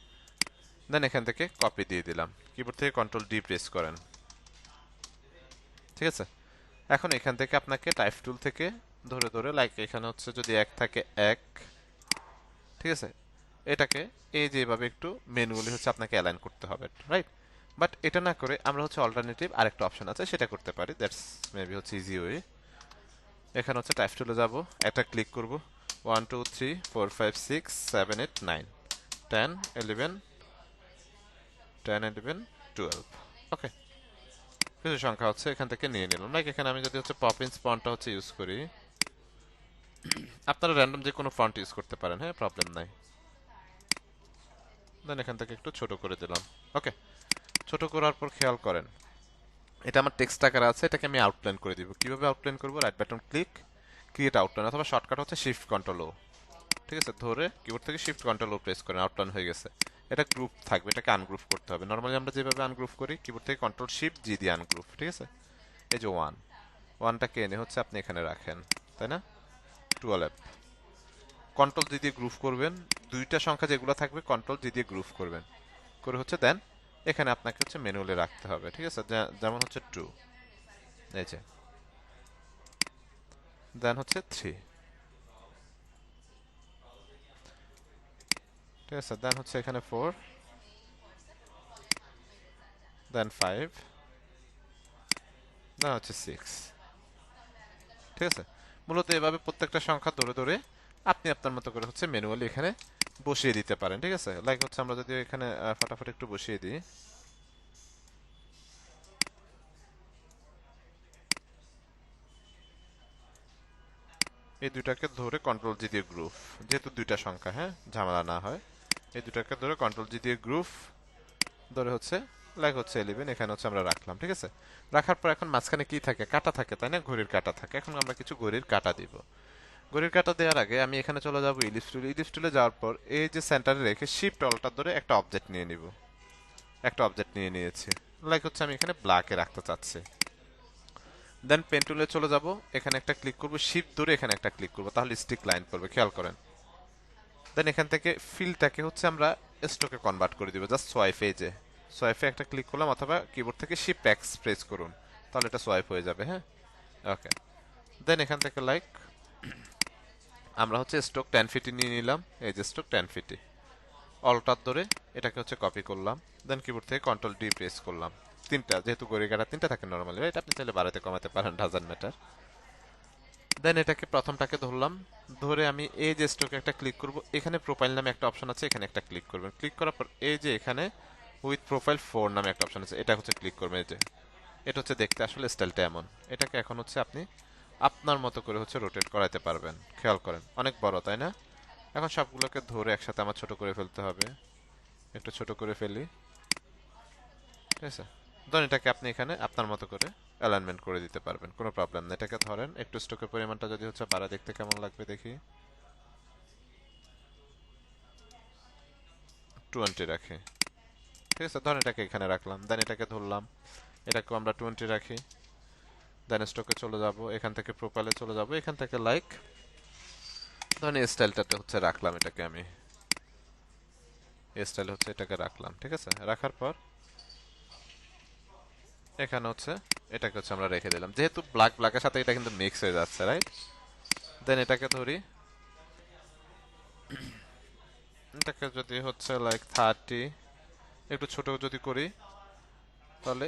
দেন এখান থেকে কপি দিয়ে দিলাম, কিবোর্ড থেকে কন্ট্রোল ডি প্রেস করেন, ঠিক আছে। এখন এখান থেকে আপনাকে টাইপ টুল থেকে ধরে ধরে, লাইক এখানে হচ্ছে যদি 1 থাকে 1, ঠিক আছে, এটাকে এই যে এভাবে একটু ম্যানুয়ালি হচ্ছে আপনাকে অ্যালাইন করতে হবে, রাইট? বাট এটা না করে আমরা হচ্ছে অল্টারনেটিভ আরেকটা অপশন আছে, সেটা করতে পারি, দ্যাটস মেবি হচ্ছে ইজি ওয়ে। এখানে হচ্ছে টাইপ টুলে যাব, একটা ক্লিক করব, 1 2 3 4 5 6 7 8 9 10 11 10 11 12, ওকে। কিছু সংখ্যা হচ্ছে এখান থেকে নিয়ে নিলাম, লাইক এখানে আমি যদি হচ্ছে পপ ইন ফন্টটা হচ্ছে ইউজ করি, আপনারা র্যান্ডম যে কোনো ফন্ট ইউজ করতে পারেন, হ্যাঁ, প্রবলেম নাই। দেন এখান থেকে একটু ছোট করে দিলাম, ওকে। ছোট করার পর খেয়াল করেন, এটা আমার টেক্সট আকারে আছে, এটাকে আমি আউটলাইন করে দিব। কিভাবে আউটলাইন করব? Right button click, create outline, অথবা শর্টকাট হচ্ছে শিফট কন্ট্রোল ও, ঠিক আছে। ধরে কিবোর্ড থেকে শিফট কন্ট্রোল ও প্রেস করেন, আউটলাইন হয়ে গেছে। এটা গ্রুপ থাকবে, এটাকে আনগ্রুপ করতে হবে। নর্মালি আমরা যেভাবে আনগ্রুপ করি, কিবোর্ড থেকে কন্ট্রোল শিফট জি দিয়ে আনগ্রুপ, ঠিক আছে। এই যে 1টাকে এনে হচ্ছে আপনি এখানে রাখেন, তাই না? 12, কন্ট্রোল জি দিয়ে গ্রুপ করবেন, দুইটা সংখ্যা যেগুলো থাকবে কন্ট্রোল জি দিয়ে গ্রুপ করবেন, করে হচ্ছে দেন এখানে আপনাকে হচ্ছে ম্যানুয়ালি রাখতে হবে, ঠিক আছে। যেমন হচ্ছে 2, এই যে, দেন হচ্ছে 3, ঠিক আছে। দেন হচ্ছে এখানে 4, দেন 5, দেন হচ্ছে 6, ঠিক আছে। মূলত এভাবে প্রত্যেকটা সংখ্যা ধরে ধরে আপনি আপনার মতো করে হচ্ছে ম্যানুয়ালি এখানে বসিয়ে দিতে পারেন, ঠিক আছে। লাইক হচ্ছে আমরা যদি এখানে ফটাফট একটু বসিয়ে দিই, এই দুইটাকে ধরে কন্ট্রোল জি দিয়ে গ্রুপ, যেহেতু দুইটা সংখ্যা, হ্যাঁ, ঝামেলা না হয়, এই দুটাকে ধরে কন্ট্রোল জি দিয়ে গ্রুপ ধরে হচ্ছে লাইক হচ্ছে 11 এখানে হচ্ছে আমরা রাখলাম। ঠিক আছে, রাখার পর এখন মাঝখানে কি থাকে, কাটা থাকে, তাই না, ঘড়ির কাটা থাকে। এখন আমরা কিছু ঘড়ির কাটা দিব। ঘড়ির কাটা দেওয়ার আগে আমি এখানে চলে যাব ইলিপস টুলে। ইলিপস টুলে যাওয়ার পর এই যে সেন্টারে রেখে শিফট অল্টার ধরে একটা অবজেক্ট নিয়ে নিব। একটা অবজেক্ট নিয়ে নিয়েছি, লাইক হচ্ছে আমি এখানে ব্ল্যাকে রাখতে চাচ্ছি। দেন পেন টুলে চলে যাব, এখানে একটা ক্লিক করব, শিফট ধরে এখানে একটা ক্লিক করব, তাহলে স্টিক লাইন পড়বে, খেয়াল করেন। দেন এখান থেকে ফিলটাকে হচ্ছে আমরা স্ট্রোকে কনভার্ট করে দিব, জাস্ট সোয়াইপে, যে সোয়াইপে একটা ক্লিক করলাম, অথবা কিবোর্ড থেকে শিফট এক্স প্রেস করুন, তাহলে এটা সোয়াইপ হয়ে যাবে। হ্যাঁ, ওকে। দেন এখান থেকে লাইক আমরা হচ্ছে স্ট্রোক 1050 নিয়ে নিলাম, এই যে স্ট্রোক 1050, অল্টার ধরে এটাকে হচ্ছে কপি করলাম। দেন কিবোর্ড থেকে কন্ট্রোল ডি প্রেস করলাম। তিনটা, যেহেতু ঘড়ি কাটা তিনটা থাকে নরমালি, রাইট, আপনি চাইলে বাড়াতে কমাতে পারেন, ডাজন্ট ম্যাটার। দেন এটাকে প্রথমটাকে ধরলাম, ধরে আমি এই যে স্ট্রোকে একটা ক্লিক করব, এখানে প্রোফাইল নামে একটা অপশন আছে, এখানে একটা ক্লিক করবেন। ক্লিক করার পর এই যে এখানে উইথ প্রোফাইল 4 নামে একটা অপশন আছে, এটা হচ্ছে ক্লিক করবেন। এই যে এটা হচ্ছে দেখতে আসলে স্টাইলটা এমন। এটাকে এখন হচ্ছে আপনি আপনার মতো করে হচ্ছে রোটেট করাতে পারবেন, খেয়াল করেন, অনেক বড়, তাই না? এখন সবগুলোকে ধরে একসাথে আমার ছোট করে ফেলতে হবে, একটু ছোট করে ফেলি। ঠিক আছে, ধরুন এটাকে আপনি এখানে আপনার মতো করে অ্যালাইনমেন্ট করে দিতে পারবেন, কোনো প্রবলেম না। এটাকে ধরেন একটু স্ট্রোকের পরিমাণটা যদি হচ্ছে বাড়া, দেখতে কেমন লাগবে দেখি, 20 রাখি। ঠিক আছে, ধরেন এটাকে এখানে রাখলাম। দেন এটাকে ধরলাম, এটাকেও আমরা 20 রাখি। দেন স্ট্রোকে চলে যাব, এখান থেকে প্রোফাইলে চলে যাব, এখান থেকে লাইক ধরেন এই স্টাইলটাতে হচ্ছে রাখলাম, এটাকে আমি এই স্টাইল হচ্ছে এটাকে রাখলাম। ঠিক আছে, রাখার পর এখানে হচ্ছে এটাকে হচ্ছে আমরা রেখে দিলাম, যেহেতু ব্ল্যাক ব্ল্যাকের সাথে এটা কিন্তু মিক্স হয়ে যাচ্ছে, রাইট। দেন এটাকে ধরি, এটাকে যদি হচ্ছে লাইক 30 একটু ছোট যদি করি, তাহলে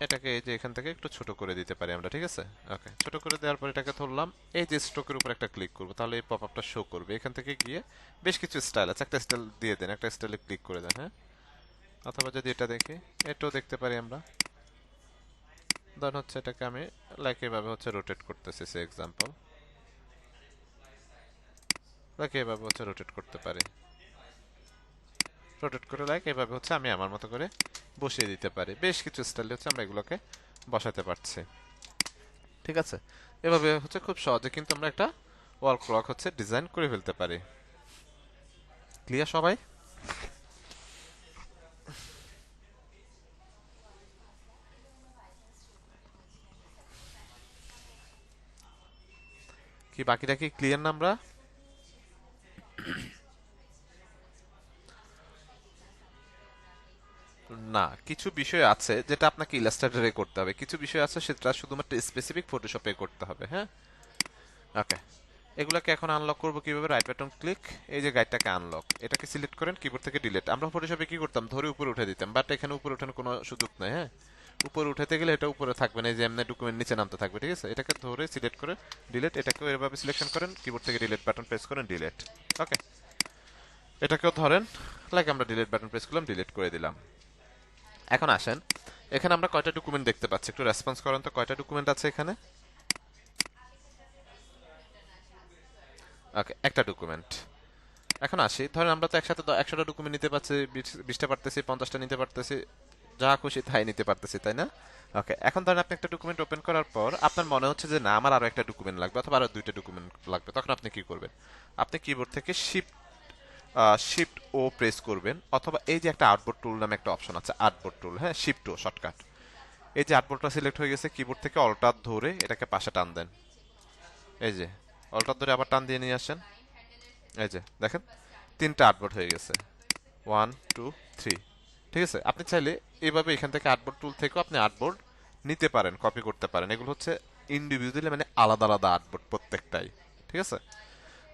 এটাকে এই যে এখান থেকে একটু ছোট করে দিতে পারি আমরা। ঠিক আছে, ওকে, ছোট করে দেওয়ার পর এটাকে ধরলাম, এই যে স্ট্রোকের উপর একটা ক্লিক করব, তাহলে এই পপআপটা শো করবে। এখান থেকে গিয়ে বেশ কিছু স্টাইল আছে, একটা স্টাইল দিয়ে দেন, একটা স্টাইলে ক্লিক করে দেন। হ্যাঁ, অথবা যদি এটা দেখি, এটাও দেখতে পারি আমরা। ধরুন হচ্ছে এটাকে আমি লাইক এভাবে হচ্ছে রোটেট করতেছি, সে এক্সাম্পল, লাইক এভাবে হচ্ছে রোটেট করতে পারি। রোটেট করে লাইক এভাবে হচ্ছে আমি আমার মতো করে বসিয়ে দিতে পারি। বেশ কিছু স্টাইল হচ্ছে আমরা এগুলোকে বসাতে পারছি। ঠিক আছে, এভাবে হচ্ছে খুব সহজে কিন্তু আমরা একটা ওয়াল ক্লক হচ্ছে ডিজাইন করে ফেলতে পারি। ক্লিয়ার সবাই? কি বাকিটা কি ক্লিয়ার না আমরা? না, কিছু বিষয় আছে যেটা আপনাকে ইলাস্ট্রেটরে করতে হবে, কিছু বিষয় আছে সেটা শুধুমাত্র স্পেসিফিক ফটোশপে করতে হবে। হ্যাঁ, ওকে। এগুলোকে এখন আনলক করব কিভাবে? রাইট বাটন ক্লিক, এই যে গাইডটাকে আনলক, এটাকে সিলেক্ট করেন, কিবোর্ড থেকে ডিলিট। আমরা ফটোশপে কি করতাম, ধরে উপরে উঠে দিতাম, বাট এখানে উপরে ওঠানোর কোনো সুযোগ নাই। হ্যাঁ, উপরে উঠাতে গেলে এটা উপরে থাকবে না, এই যে এমনি ডকুমেন্ট নিচে নামতে থাকবে। ঠিক আছে, এটাকে ধরে সিলেক্ট করে ডিলিট, এটাকেও এভাবে সিলেকশন করেন, কিবোর্ড থেকে ডিলিট বাটন প্রেস করেন, ডিলিট। ওকে, এটাকেও ধরেন, লাইক আমরা ডিলিট বাটন প্রেস করলাম, ডিলিট করে দিলাম। এখন আসেন, এখানে আমরা কয়টা ডকুমেন্ট দেখতে পাচ্ছি, একটু রেসপন্স করেন তো, কয়টা ডকুমেন্ট আছে এখানে? ওকে, একটা ডকুমেন্ট। এখন আসি, ধরেন আমরা তো একসাথে 100টা ডকুমেন্ট নিতে পারছি, 20টা পারতেছি, 50টা নিতে পারতেছি, যা খুশি তাই নিতে পারতেছি, তাই না? ওকে, এখন ধরেন আপনি একটা ডকুমেন্ট ওপেন করার পর আপনার মনে হচ্ছে যে না, আমার আরো একটা ডকুমেন্ট লাগবে, অথবা আরো দুইটা ডকুমেন্ট লাগবে, তখন আপনি কি করবেন? আপনি কিবোর্ড থেকে শিফট ও প্রেস করবেন, অথবা এই যে একটা আর্টবোর্ড টুল নামে একটা অপশন আছে, আর্টবোর্ড টুল, হ্যাঁ, শিফট ও শর্টকাট। এই যে আর্টবোর্ডটা সিলেক্ট হয়ে গেছে, কিবোর্ড থেকে অল্টার ধরে এটাকে পাশে টান দেন, এই যে অল্টার ধরে আবার টান দিয়ে নিয়ে আসেন, এই যে দেখেন তিনটা আর্টবোর্ড হয়ে গেছে, 1 2 3। ঠিক আছে, আপনি চাইলে এইভাবে এখান থেকে আর্টবোর্ড টুল থেকেও আপনি আর্টবোর্ড নিতে পারেন, কপি করতে পারেন। এগুলো হচ্ছে ইন্ডিভিজুয়ালি, মানে আলাদা আলাদা আর্টবোর্ড প্রত্যেকটাই। ঠিক আছে,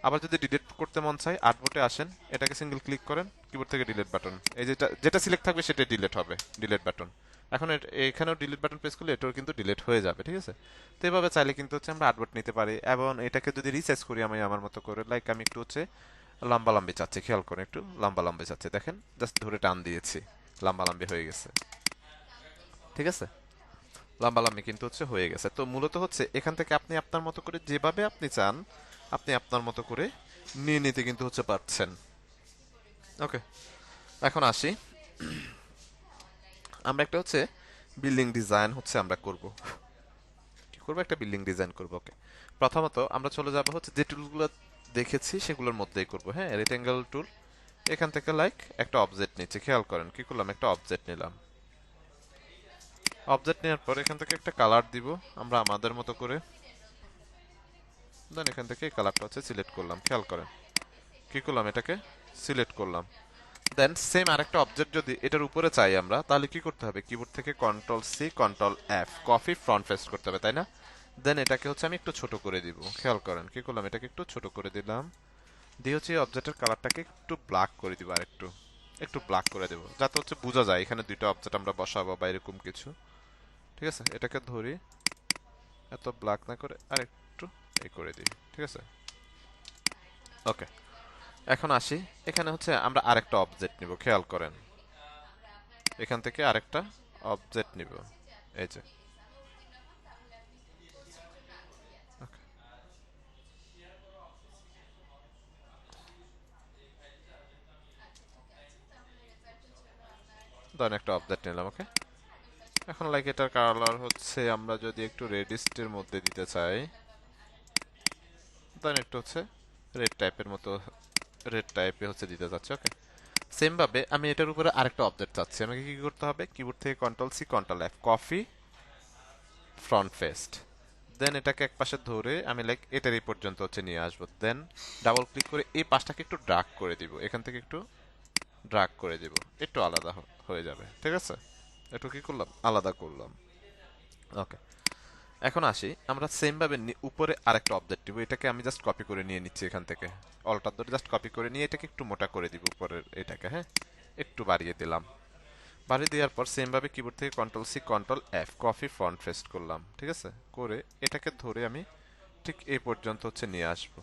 আবার যদি ডিলিট করতে মন চায়, আর্টবোর্ডে আসেন, এটাকে সিঙ্গেল ক্লিক করেন, কিবোর্ড থেকে ডিলিট বাটন, এই যেটা যেটা সিলেক্ট থাকবে সেটাই ডিলিট হবে, ডিলিট বাটন। এখন এখানেও ডিলিট বাটন প্রেস করলে এটাও কিন্তু ডিলিট হয়ে যাবে। ঠিক আছে, তো এভাবে চাইলে কিন্তু হচ্ছে আমরা আর্টবোর্ড নিতে পারি। এবং এটাকে যদি রিসাইজ করি আমি আমার মতো করে, লাইক আমি একটু হচ্ছে লম্বা লম্বি চাচ্ছি, খেয়াল করে একটু লম্বা লম্বি চাচ্ছি, দেখেন জাস্ট ধরে টান দিয়েছি, লম্বা লম্বি হয়ে গেছে। ঠিক আছে, লম্বালম্বি কিন্তু হচ্ছে হয়ে গেছে। তো মূলত হচ্ছে এখান থেকে আপনি আপনার মতো করে যেভাবে আপনি চান আপনি আপনার মতো করে নিয়ে নিতে কিন্তু হচ্ছে পারছেন। ওকে, এখন আসি, আমরা একটা হচ্ছে বিল্ডিং ডিজাইন হচ্ছে আমরা করব। কি করব? একটা বিল্ডিং ডিজাইন করব। ওকে, প্রথমত আমরা চলে যাব হচ্ছে যে টুলগুলো দেখেছি সেগুলোর মধ্যেই করব। হ্যাঁ, রেক্টেঙ্গেল টুল, এখান থেকে লাইক একটা অবজেক্ট নিচ্ছে, খেয়াল করেন কি করলাম, একটা অবজেক্ট নিলাম। অবজেক্ট নেওয়ার পর এখান থেকে একটা কালার দিব আমরা আমাদের মতো করে, দেন এখান থেকে এই কালারটা হচ্ছে সিলেক্ট করলাম, খেয়াল করেন কি করলাম, এটাকে সিলেক্ট করলাম। দেন সেম আরেকটা অবজেক্ট যদি এটার উপরে চাই আমরা, তাহলে কি করতে হবে, কিবোর্ড থেকে control C control F, copy front paste করতে হবে, তাই না? দেন এটাকে হচ্ছে আমি একটু ছোট করে দিব, খেয়াল করেন কি করলাম, এটাকে একটু ছোট করে দিলাম। দিয়ে হচ্ছে এই অবজেক্টের কালারটাকে একটু ব্ল্যাক করে দিব, আর একটু একটু ব্ল্যাক করে দেবো যাতে হচ্ছে বোঝা যায় এখানে দুইটা অবজেক্ট আমরা বসাবো বা এরকম কিছু। ঠিক আছে, এটাকে ধরি, এত ব্ল্যাক না করে আর একটু এই করে দিই। ঠিক আছে, ওকে। এখন আসি, এখানে হচ্ছে আমরা আরেকটা অবজেক্ট নিব, খেয়াল করেন এখান থেকে আরেকটা অবজেক্ট নিব, এই যে। Okay, ধরেন একটা অবজেক্ট নিলাম। ওকে, এখন লাইক এটার কালার হচ্ছে আমরা যদি একটু রেডিস্টের মধ্যে দিতে চাই, ধরেন একটু হচ্ছে রেড টাইপের মতো, রেড টাইপে হচ্ছে দিতে চাচ্ছি। ওকে, সেম ভাবে আমি এটার উপরে আরেকটা অবজেক্ট চাচ্ছি, আমাকে কি করতে হবে, কিবোর্ড থেকে control C control F, copy front face. Then এটাকে এক পাশে ধরে আমি লাইক এটার এই পর্যন্ত হচ্ছে নিয়ে আসবো। দেন ডাবল ক্লিক করে এই পাশটাকে একটু ড্রাগ করে দিব, এখান থেকে একটু ড্রাগ করে দিব, একটু আলাদা হয়ে যাবে। ঠিক আছে, একটু কি করলাম, আলাদা করলাম। ওকে, এখন আসি, আমরা সেম ভাবে উপরে আরেকটা অবজেক্ট দিব, এটাকে আমি জাস্ট কপি করে নিয়ে নিচ্ছি এখান থেকে, অল্টার ধরে জাস্ট কপি করে নিয়ে এটাকে একটু মোটা করে দিব উপরের এটাকে। হ্যাঁ, একটু বাড়িয়ে দিলাম। বাড়িয়ে দেওয়ার পর সেম ভাবে কিবোর্ড থেকে control C control F, copy front paste করলাম। ঠিক আছে, করে এটাকে ধরে আমি ঠিক এই পর্যন্ত হচ্ছে নিয়ে আসবো।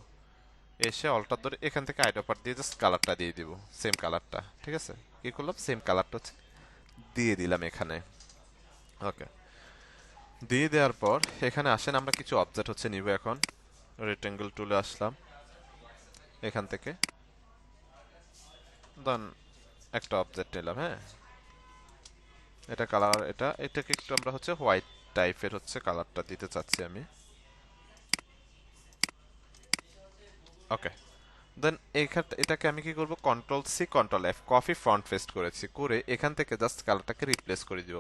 এসে অল্টার ধরে এখান থেকে আইডপার দিয়ে জাস্ট কালারটা দিয়ে দিব, সেম কালারটা। ঠিক আছে, কি করলাম, সেম কালারটা হচ্ছে দিয়ে দিলাম এখানে। ওকে, দিয়ে দেওয়ার পর এখানে আসেন, আমরা কিছু অবজেক্ট হচ্ছে নিব এখন। রেক্টেঙ্গেল টুলে আসলাম, এখান থেকে দেন একটা অবজেক্ট নিলাম। হ্যাঁ, এটা কালার, এটাকে একটু আমরা হচ্ছে হোয়াইট টাইপের হচ্ছে কালারটা দিতে চাচ্ছি আমি। ওকে, দেন এটাকে আমি কি করব, control C control F, copy front paste করেছি, করে এখান থেকে জাস্ট কালারটাকে রিপ্লেস করে দিব।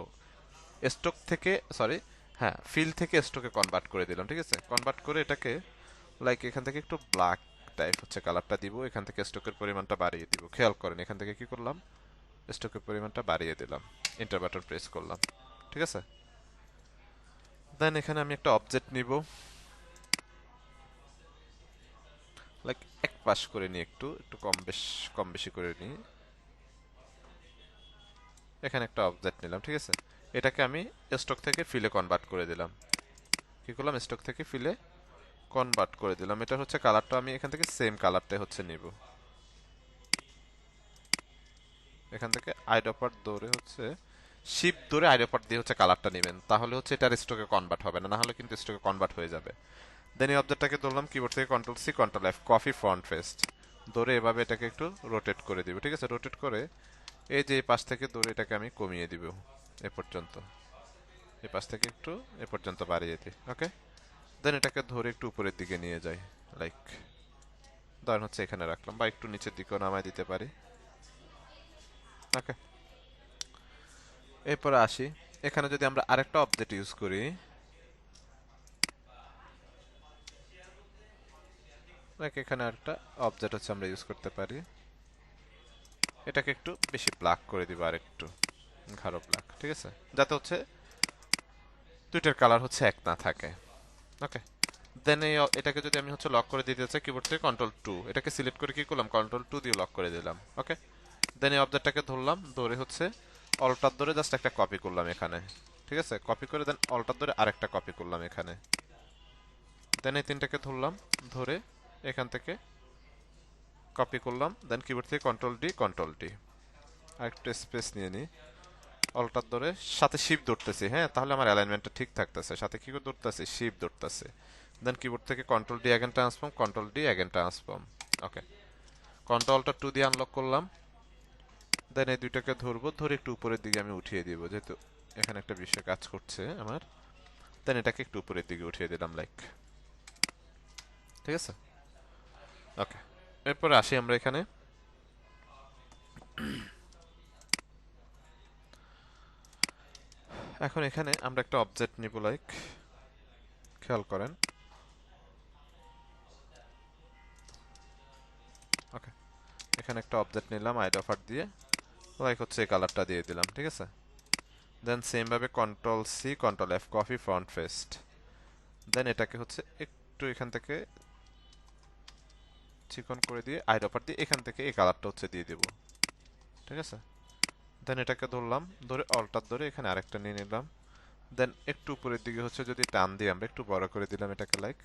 স্টক থেকে, সরি, হ্যাঁ, ফিল থেকে স্টকে কনভার্ট করে দিলাম। ঠিক আছে, কনভার্ট করে এটাকে লাইক এখান থেকে একটু ব্ল্যাক টাইপ হচ্ছে কালারটা দিব, এখান থেকে স্টকের পরিমাণটা বাড়িয়ে দিব। খেয়াল করেন এখান থেকে কি করলাম, স্টকের পরিমাণটা বাড়িয়ে দিলাম, এন্টার বাটন প্রেস করলাম। ঠিক আছে, দেন এখানে আমি একটা অবজেক্ট নিব, লাইক এক পাশ করে নিই, একটু একটু কম বেশি করে নিই, এখানে একটা অবজেক্ট নিলাম। ঠিক আছে, এটাকে আমি স্টক থেকে ফিলে কনভার্ট করে দিলাম। কি করলাম, স্টক থেকে ফিলে কনভার্ট করে দিলাম। এটা হচ্ছে কালারটা আমি এখান থেকে সেম কালারটাই হচ্ছে নিব, এখান থেকে আইডপার ধরে হচ্ছে শিপ ধরে আইডপার দিয়ে হচ্ছে কালারটা নেবেন, তাহলে হচ্ছে এটার স্টকে কনভার্ট হবে না, না হলে কিন্তু স্টকে কনভার্ট হয়ে যাবে। দেন এই অবজেক্টটাকে ধরলাম, কিবোর্ড থেকে control C control F, copy front paste, ধরে এভাবে এটাকে একটু রোটেট করে দিব। ঠিক আছে, রোটেট করে এই যে এই পাশ থেকে ধরে এটাকে আমি কমিয়ে দিব এ পর্যন্ত, এই পাশ থেকে একটু এ পর্যন্ত বাড়িয়ে দিই। ওকে, দেন এটাকে ধরে একটু উপরের দিকে নিয়ে যাই, লাইক ধরেন হচ্ছে এখানে রাখলাম, বা একটু নিচের দিকেও নামায় দিতে পারি। ওকে, এরপরে আসি, এখানে যদি আমরা আরেকটা অবজেক্ট ইউজ করি, লাইক এখানে আরেকটা অবজেক্ট হচ্ছে আমরা ইউজ করতে পারি, এটাকে একটু বেশি ব্ল্যাক করে দিব, আর একটু গাঢ় ব্ল্যাক। ঠিক আছে, যাতে হচ্ছে দুইটার কালার হচ্ছে এক না থাকে। ওকে, দেন এটাকে যদি আমি হচ্ছে লক করে দিতে চাই, কিবোর্ড থেকে কন্ট্রোল টু, এটাকে সিলেক্ট করে কি করলাম, কন্ট্রোল টু দিয়ে লক করে দিলাম। ওকে, দেন এই অবজেক্টটাকে ধরলাম, ধরে হচ্ছে অল্টার ধরে জাস্ট একটা কপি করলাম এখানে। ঠিক আছে, কপি করে দেন অল্টার ধরে আরেকটা কপি করলাম এখানে। দেন এই তিনটাকে ধরলাম, ধরে এখান থেকে কপি করলাম, দেন কিবোর্ড থেকে কন্ট্রোল ডি, কন্ট্রোল ডি, আর একটু স্পেস নিয়ে নিই, অল্টার ধরে সাথে শিফট ধরতেছি, হ্যাঁ, তাহলে আমার অ্যালাইনমেন্টটা ঠিক থাকতেছে। সাথে কি করে ধরতেছি, শিফট ধরতেছে। দেন কিবোর্ড থেকে control D again transform, control D again transform. Okay, control alt 2 দিয়ে আনলক করলাম। দেন এই দুইটাকে ধরবো, ধরে একটু উপরের দিকে আমি উঠিয়ে দিব, যেহেতু এখানে একটা বিষয় কাজ করছে আমার। দেন এটাকে একটু উপরের দিকে উঠিয়ে দিলাম, লাইক, ঠিক আছে। ওকে, এরপরে আসি আমরা এখানে। এখন এখানে আমরা একটা অবজেক্ট নিব, লাইক, খেয়াল করেন। ওকে, এখানে একটা অবজেক্ট নিলাম আইড অফার দিয়ে, লাইক হচ্ছে এই কালারটা দিয়ে দিলাম, ঠিক আছে। দেন সেম ভাবে control C control F copy front face. Then এটাকে হচ্ছে একটু এখান থেকে চিকন করে দিয়ে আইড অফার দিয়ে এখান থেকে এই কালারটা হচ্ছে দিয়ে দিব, ঠিক আছে। দেন এটাকে ধরলাম, ধরে অল্টার ধরে এখানে আরেকটা নিয়ে নিলাম। দেন একটু উপরের দিকে হচ্ছে যদি টান দিয়ে আমরা একটু বড় করে দিলাম এটাকে, লাইক,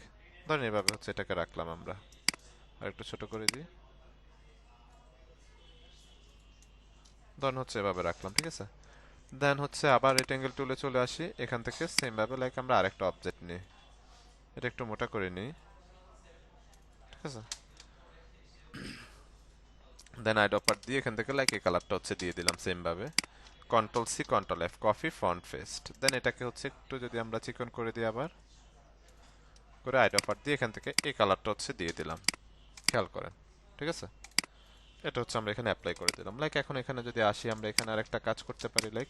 ধরেন এভাবে হচ্ছে এটাকে রাখলাম আমরা। আর একটু ছোট করে দিই, ধরেন হচ্ছে এভাবে রাখলাম, ঠিক আছে। দেন হচ্ছে আবার রেক্টেঙ্গেল টুলে চলে আসি, এখান থেকে সেম ভাবে লাইক আমরা আরেকটা অবজেক্ট নিই, এটা একটু মোটা করে নিই, ঠিক আছে। দেন আইড অফার দিয়ে এখান থেকে লাইক এই কালারটা হচ্ছে দিয়ে দিলাম সেম ভাবে। Control C control F copy front face. Then এটাকে হচ্ছে একটু যদি আমরা চিকন করে দিই আবার করে আইড অফার দিয়ে এখান থেকে এই কালারটা হচ্ছে দিয়ে দিলাম, খেয়াল করেন, ঠিক আছে। এটা হচ্ছে আমরা এখানে অ্যাপ্লাই করে দিলাম, লাইক। এখন এখানে যদি আসি আমরা এখানে আরেকটা কাজ করতে পারি, লাইক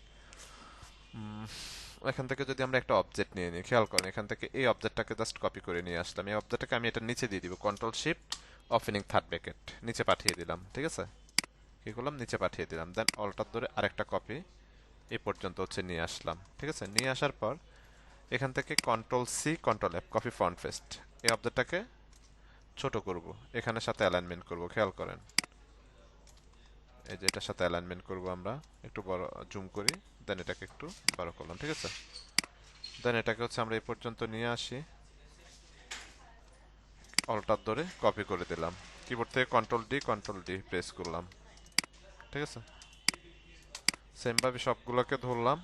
এখান থেকে যদি আমরা একটা অবজেক্ট নিয়ে নিই, খেয়াল করেন, এখান থেকে এই অবজেক্টটাকে জাস্ট কপি করে নিয়ে আসলাম। এই অবজেক্টটাকে আমি এটা নিচে দিয়ে দিব, control shift opening third bracket, নিচে পাঠিয়ে দিলাম, ঠিক আছে। কি করলাম, নিচে পাঠিয়ে দিলাম। দেন অল্টার ধরে আরেকটা কপি এই পর্যন্ত হচ্ছে নিয়ে আসলাম, ঠিক আছে। নিয়ে আসার পর এখান থেকে control C control F copy front paste, এই অবজেক্টটাকে ছোট করব, এখানের সাথে অ্যালাইনমেন্ট করব, খেয়াল করেন। এই যে এটার সাথে অ্যালাইনমেন্ট করব আমরা, একটু বড় জুম করি। দেন এটাকে একটু বড় করলাম, ঠিক আছে। দেন এটাকে হচ্ছে আমরা এই পর্যন্ত নিয়ে আসি, অল্টার ধরে কপি করে দিলাম। কিবোর্ড থেকে কন্ট্রোল ডি প্রেস করলাম, ঠিক আছে। সেম ভাবে সবগুলোকে ধরলাম,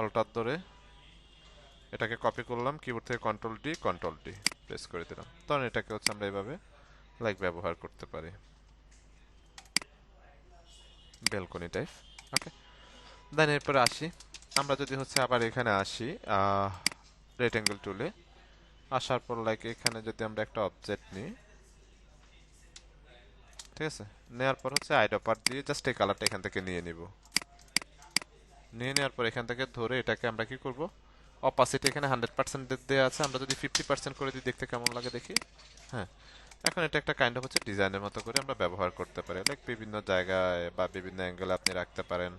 অল্টার ধরে এটাকে কপি করলাম, কিবোর্ড থেকে কন্ট্রোল ডি প্রেস করে দিলাম। তখন এটাকে হচ্ছে আমরা এইভাবে লাইক ব্যবহার করতে পারি, ব্যালকনি টাইপ। ওকে, দেন এরপরে আসি আমরা, যদি হচ্ছে আবার এখানে আসি রেক্টেঙ্গেল টুলে আসার পর লাইক এখানে যদি আমরা একটা অবজেক্ট নিই, ঠিক আছে। নেওয়ার পর হচ্ছে আইড অফার দিয়ে জাস্ট এই কালারটা এখান থেকে নিয়ে নিব। নিয়ে নেওয়ার পর এখান থেকে ধরে এটাকে আমরা কি করব, অপাসিটি এখানে 100% দেওয়া আছে, আমরা যদি 50% করে দিই দেখতে কেমন লাগে দেখি। হ্যাঁ, এখন এটা একটা কাইন্ড অফ হচ্ছে ডিজাইনের মতো করে আমরা ব্যবহার করতে পারি, লাইক বিভিন্ন জায়গায় বা বিভিন্ন অ্যাঙ্গেলে আপনি রাখতে পারেন,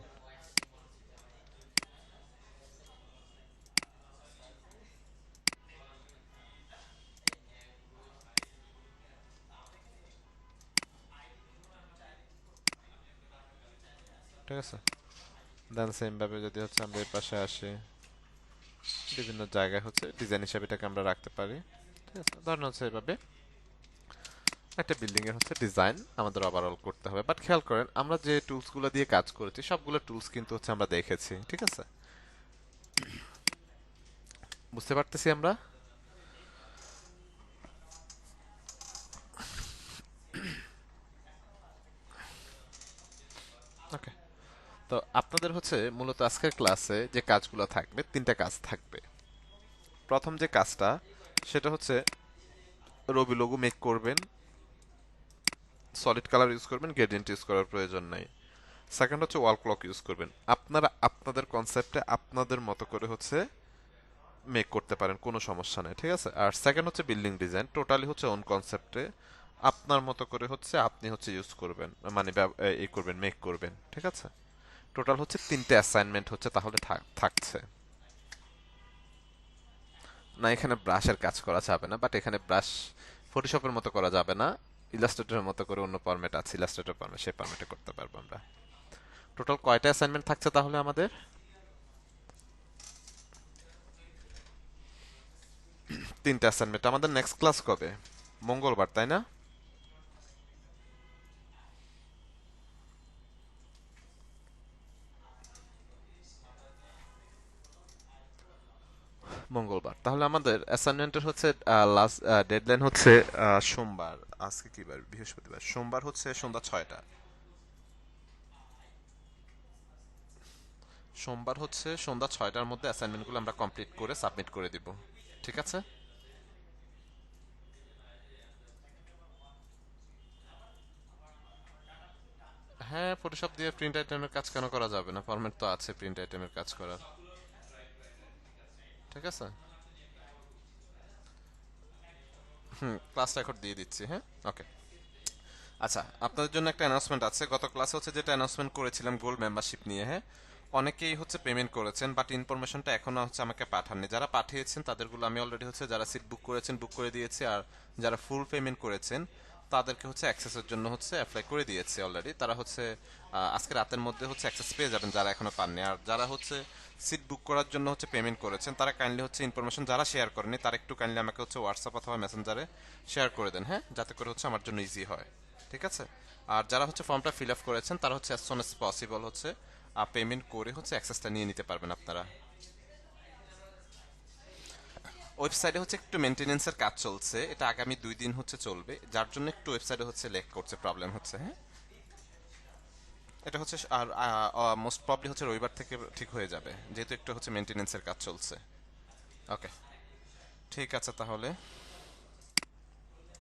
ঠিক আছে। দেন সেম ভাবে যদি হচ্ছে আমরা এই পাশে আসি, বিভিন্ন জায়গায় হচ্ছে ডিজাইন হিসেবে এটাকে আমরা রাখতে পারি, ঠিক আছে। ধরেন হচ্ছে এভাবে একটা বিল্ডিং এর হচ্ছে ডিজাইন আমাদের ওভারঅল করতে হবে। বাট খেয়াল করেন আমরা যে টুলস গুলো দিয়ে কাজ করেছি সবগুলো টুলস কিন্তু হচ্ছে আমরা দেখেছি, ঠিক আছে। বুঝতে পারতেছি আমরা। ওকে, তো আপনাদের হচ্ছে মূলত আজকের ক্লাসে যে কাজগুলো থাকবে, তিনটা কাজ থাকবে। প্রথম যে কাজটা সেটা হচ্ছে রবি লোগো মেক করবেন, সলিড কালার ইউজ করবেন, গ্রেডিয়েন্ট ইউজ করার প্রয়োজন নাই। সেকেন্ড হচ্ছে ওয়াল ক্লক ইউজ করবেন, আপনারা আপনাদের কনসেপ্টে আপনাদের মতো করে হচ্ছে মেক করতে পারেন, কোনো সমস্যা নেই, ঠিক আছে। আর সেকেন্ড হচ্ছে বিল্ডিং ডিজাইন, টোটালি হচ্ছে ওন কনসেপ্টে আপনার মতো করে হচ্ছে আপনি হচ্ছে ইউজ করবেন, মানে এই করবেন, মেক করবেন, ঠিক আছে। টোটাল হচ্ছে তিনটে অ্যাসাইনমেন্ট হচ্ছে তাহলে থাকছে না। এখানে ব্রাশের কাজ করা যাবে না, বাট এখানে ব্রাশ ফটোশপের মতো করা যাবে না, ইলাস্ট্রেটরের মতো করে অন্য ফরম্যাট আছে, ইলাস্ট্রেটর ফরম্যাট, সেই ফরম্যাটে করতে পারবো আমরা। টোটাল কয়টা অ্যাসাইনমেন্ট থাকছে তাহলে আমাদের? তিনটা অ্যাসাইনমেন্ট। আমাদের নেক্সট ক্লাস কবে? মঙ্গলবার, তাই না? মঙ্গলবার। তাহলে আমাদের অ্যাসাইনমেন্টের হচ্ছে লাস্ট ডেডলাইন হচ্ছে সোমবার। আজকে কি বার? বৃহস্পতিবার। সোমবার হচ্ছে সন্ধ্যা 6টা। সোমবার হচ্ছে সন্ধ্যা 6টার মধ্যে অ্যাসাইনমেন্টগুলো আমরা কমপ্লিট করে সাবমিট করে দিব। ঠিক আছে? হ্যাঁ, ফটোশপ দিয়ে প্রিন্ট আইটেমের কাজ কেন করা যাবে না? ফরম্যাট তো আছে প্রিন্ট আইটেমের কাজ করার। ঠিক আছে? ক্লাস রেকর্ড দিয়ে দিচ্ছি, হ্যাঁ? ওকে। আচ্ছা, আপনাদের জন্য একটা অ্যানাউন্সমেন্ট আছে। গত ক্লাসে হচ্ছে যেটা অ্যানাউন্সমেন্ট করেছিলাম গোল্ড মেম্বারশিপ নিয়ে, হ্যাঁ? অনেকেই হচ্ছে পেমেন্ট করেছেন, বাট ইনফরমেশনটা এখনো হচ্ছে আমাকে পাঠাননি। যারা পাঠিয়েছেন তাদেরগুলো আমি অলরেডি হচ্ছে যারা সিট বুক করেছেন বুক করে দিয়েছি, আর যারা ফুল পেমেন্ট করেছেন তাদেরকে হচ্ছে অ্যাক্সেসের জন্য হচ্ছে অ্যাপ্লাই করে দিয়েছি অলরেডি। তারা হচ্ছে আজকে রাতের মধ্যে হচ্ছে অ্যাক্সেস পেয়ে যাবেন যারা এখনো পাননি। আর যারা হচ্ছে সিট বুক করার জন্য হচ্ছে পেমেন্ট করেছেন তারা কাইন্ডলি হচ্ছে ইনফরমেশন যারা শেয়ার করেনি তারা একটু কাইন্ডলি আমাকে হচ্ছে হোয়াটসঅ্যাপ অথবা মেসেঞ্জারে শেয়ার করে দেন, হ্যাঁ, যাতে করে হচ্ছে আমার জন্য ইজি হয়। ঠিক আছে? আর যারা হচ্ছে ফর্মটা ফিল আপ করেছেন তারা হচ্ছে অ্যাজ সুন অ্যাজ পসিবল হচ্ছে পেমেন্ট করে হচ্ছে অ্যাক্সেসটা নিয়ে নিতে পারবেন আপনারা। ওয়েবসাইটে হচ্ছে একটু মেনটেনেন্সের কাজ চলছে, এটা আগামী 2 দিন হচ্ছে চলবে, যার জন্য একটু ওয়েবসাইটে হচ্ছে লেগ করছে, প্রবলেম হচ্ছে, হ্যাঁ। এটা হচ্ছে আর মোস্ট প্রবলি হচ্ছে রবিবার থেকে ঠিক হয়ে যাবে, যেহেতু একটু হচ্ছে মেনটেনেন্সের কাজ চলছে। ওকে, ঠিক আছে তাহলে।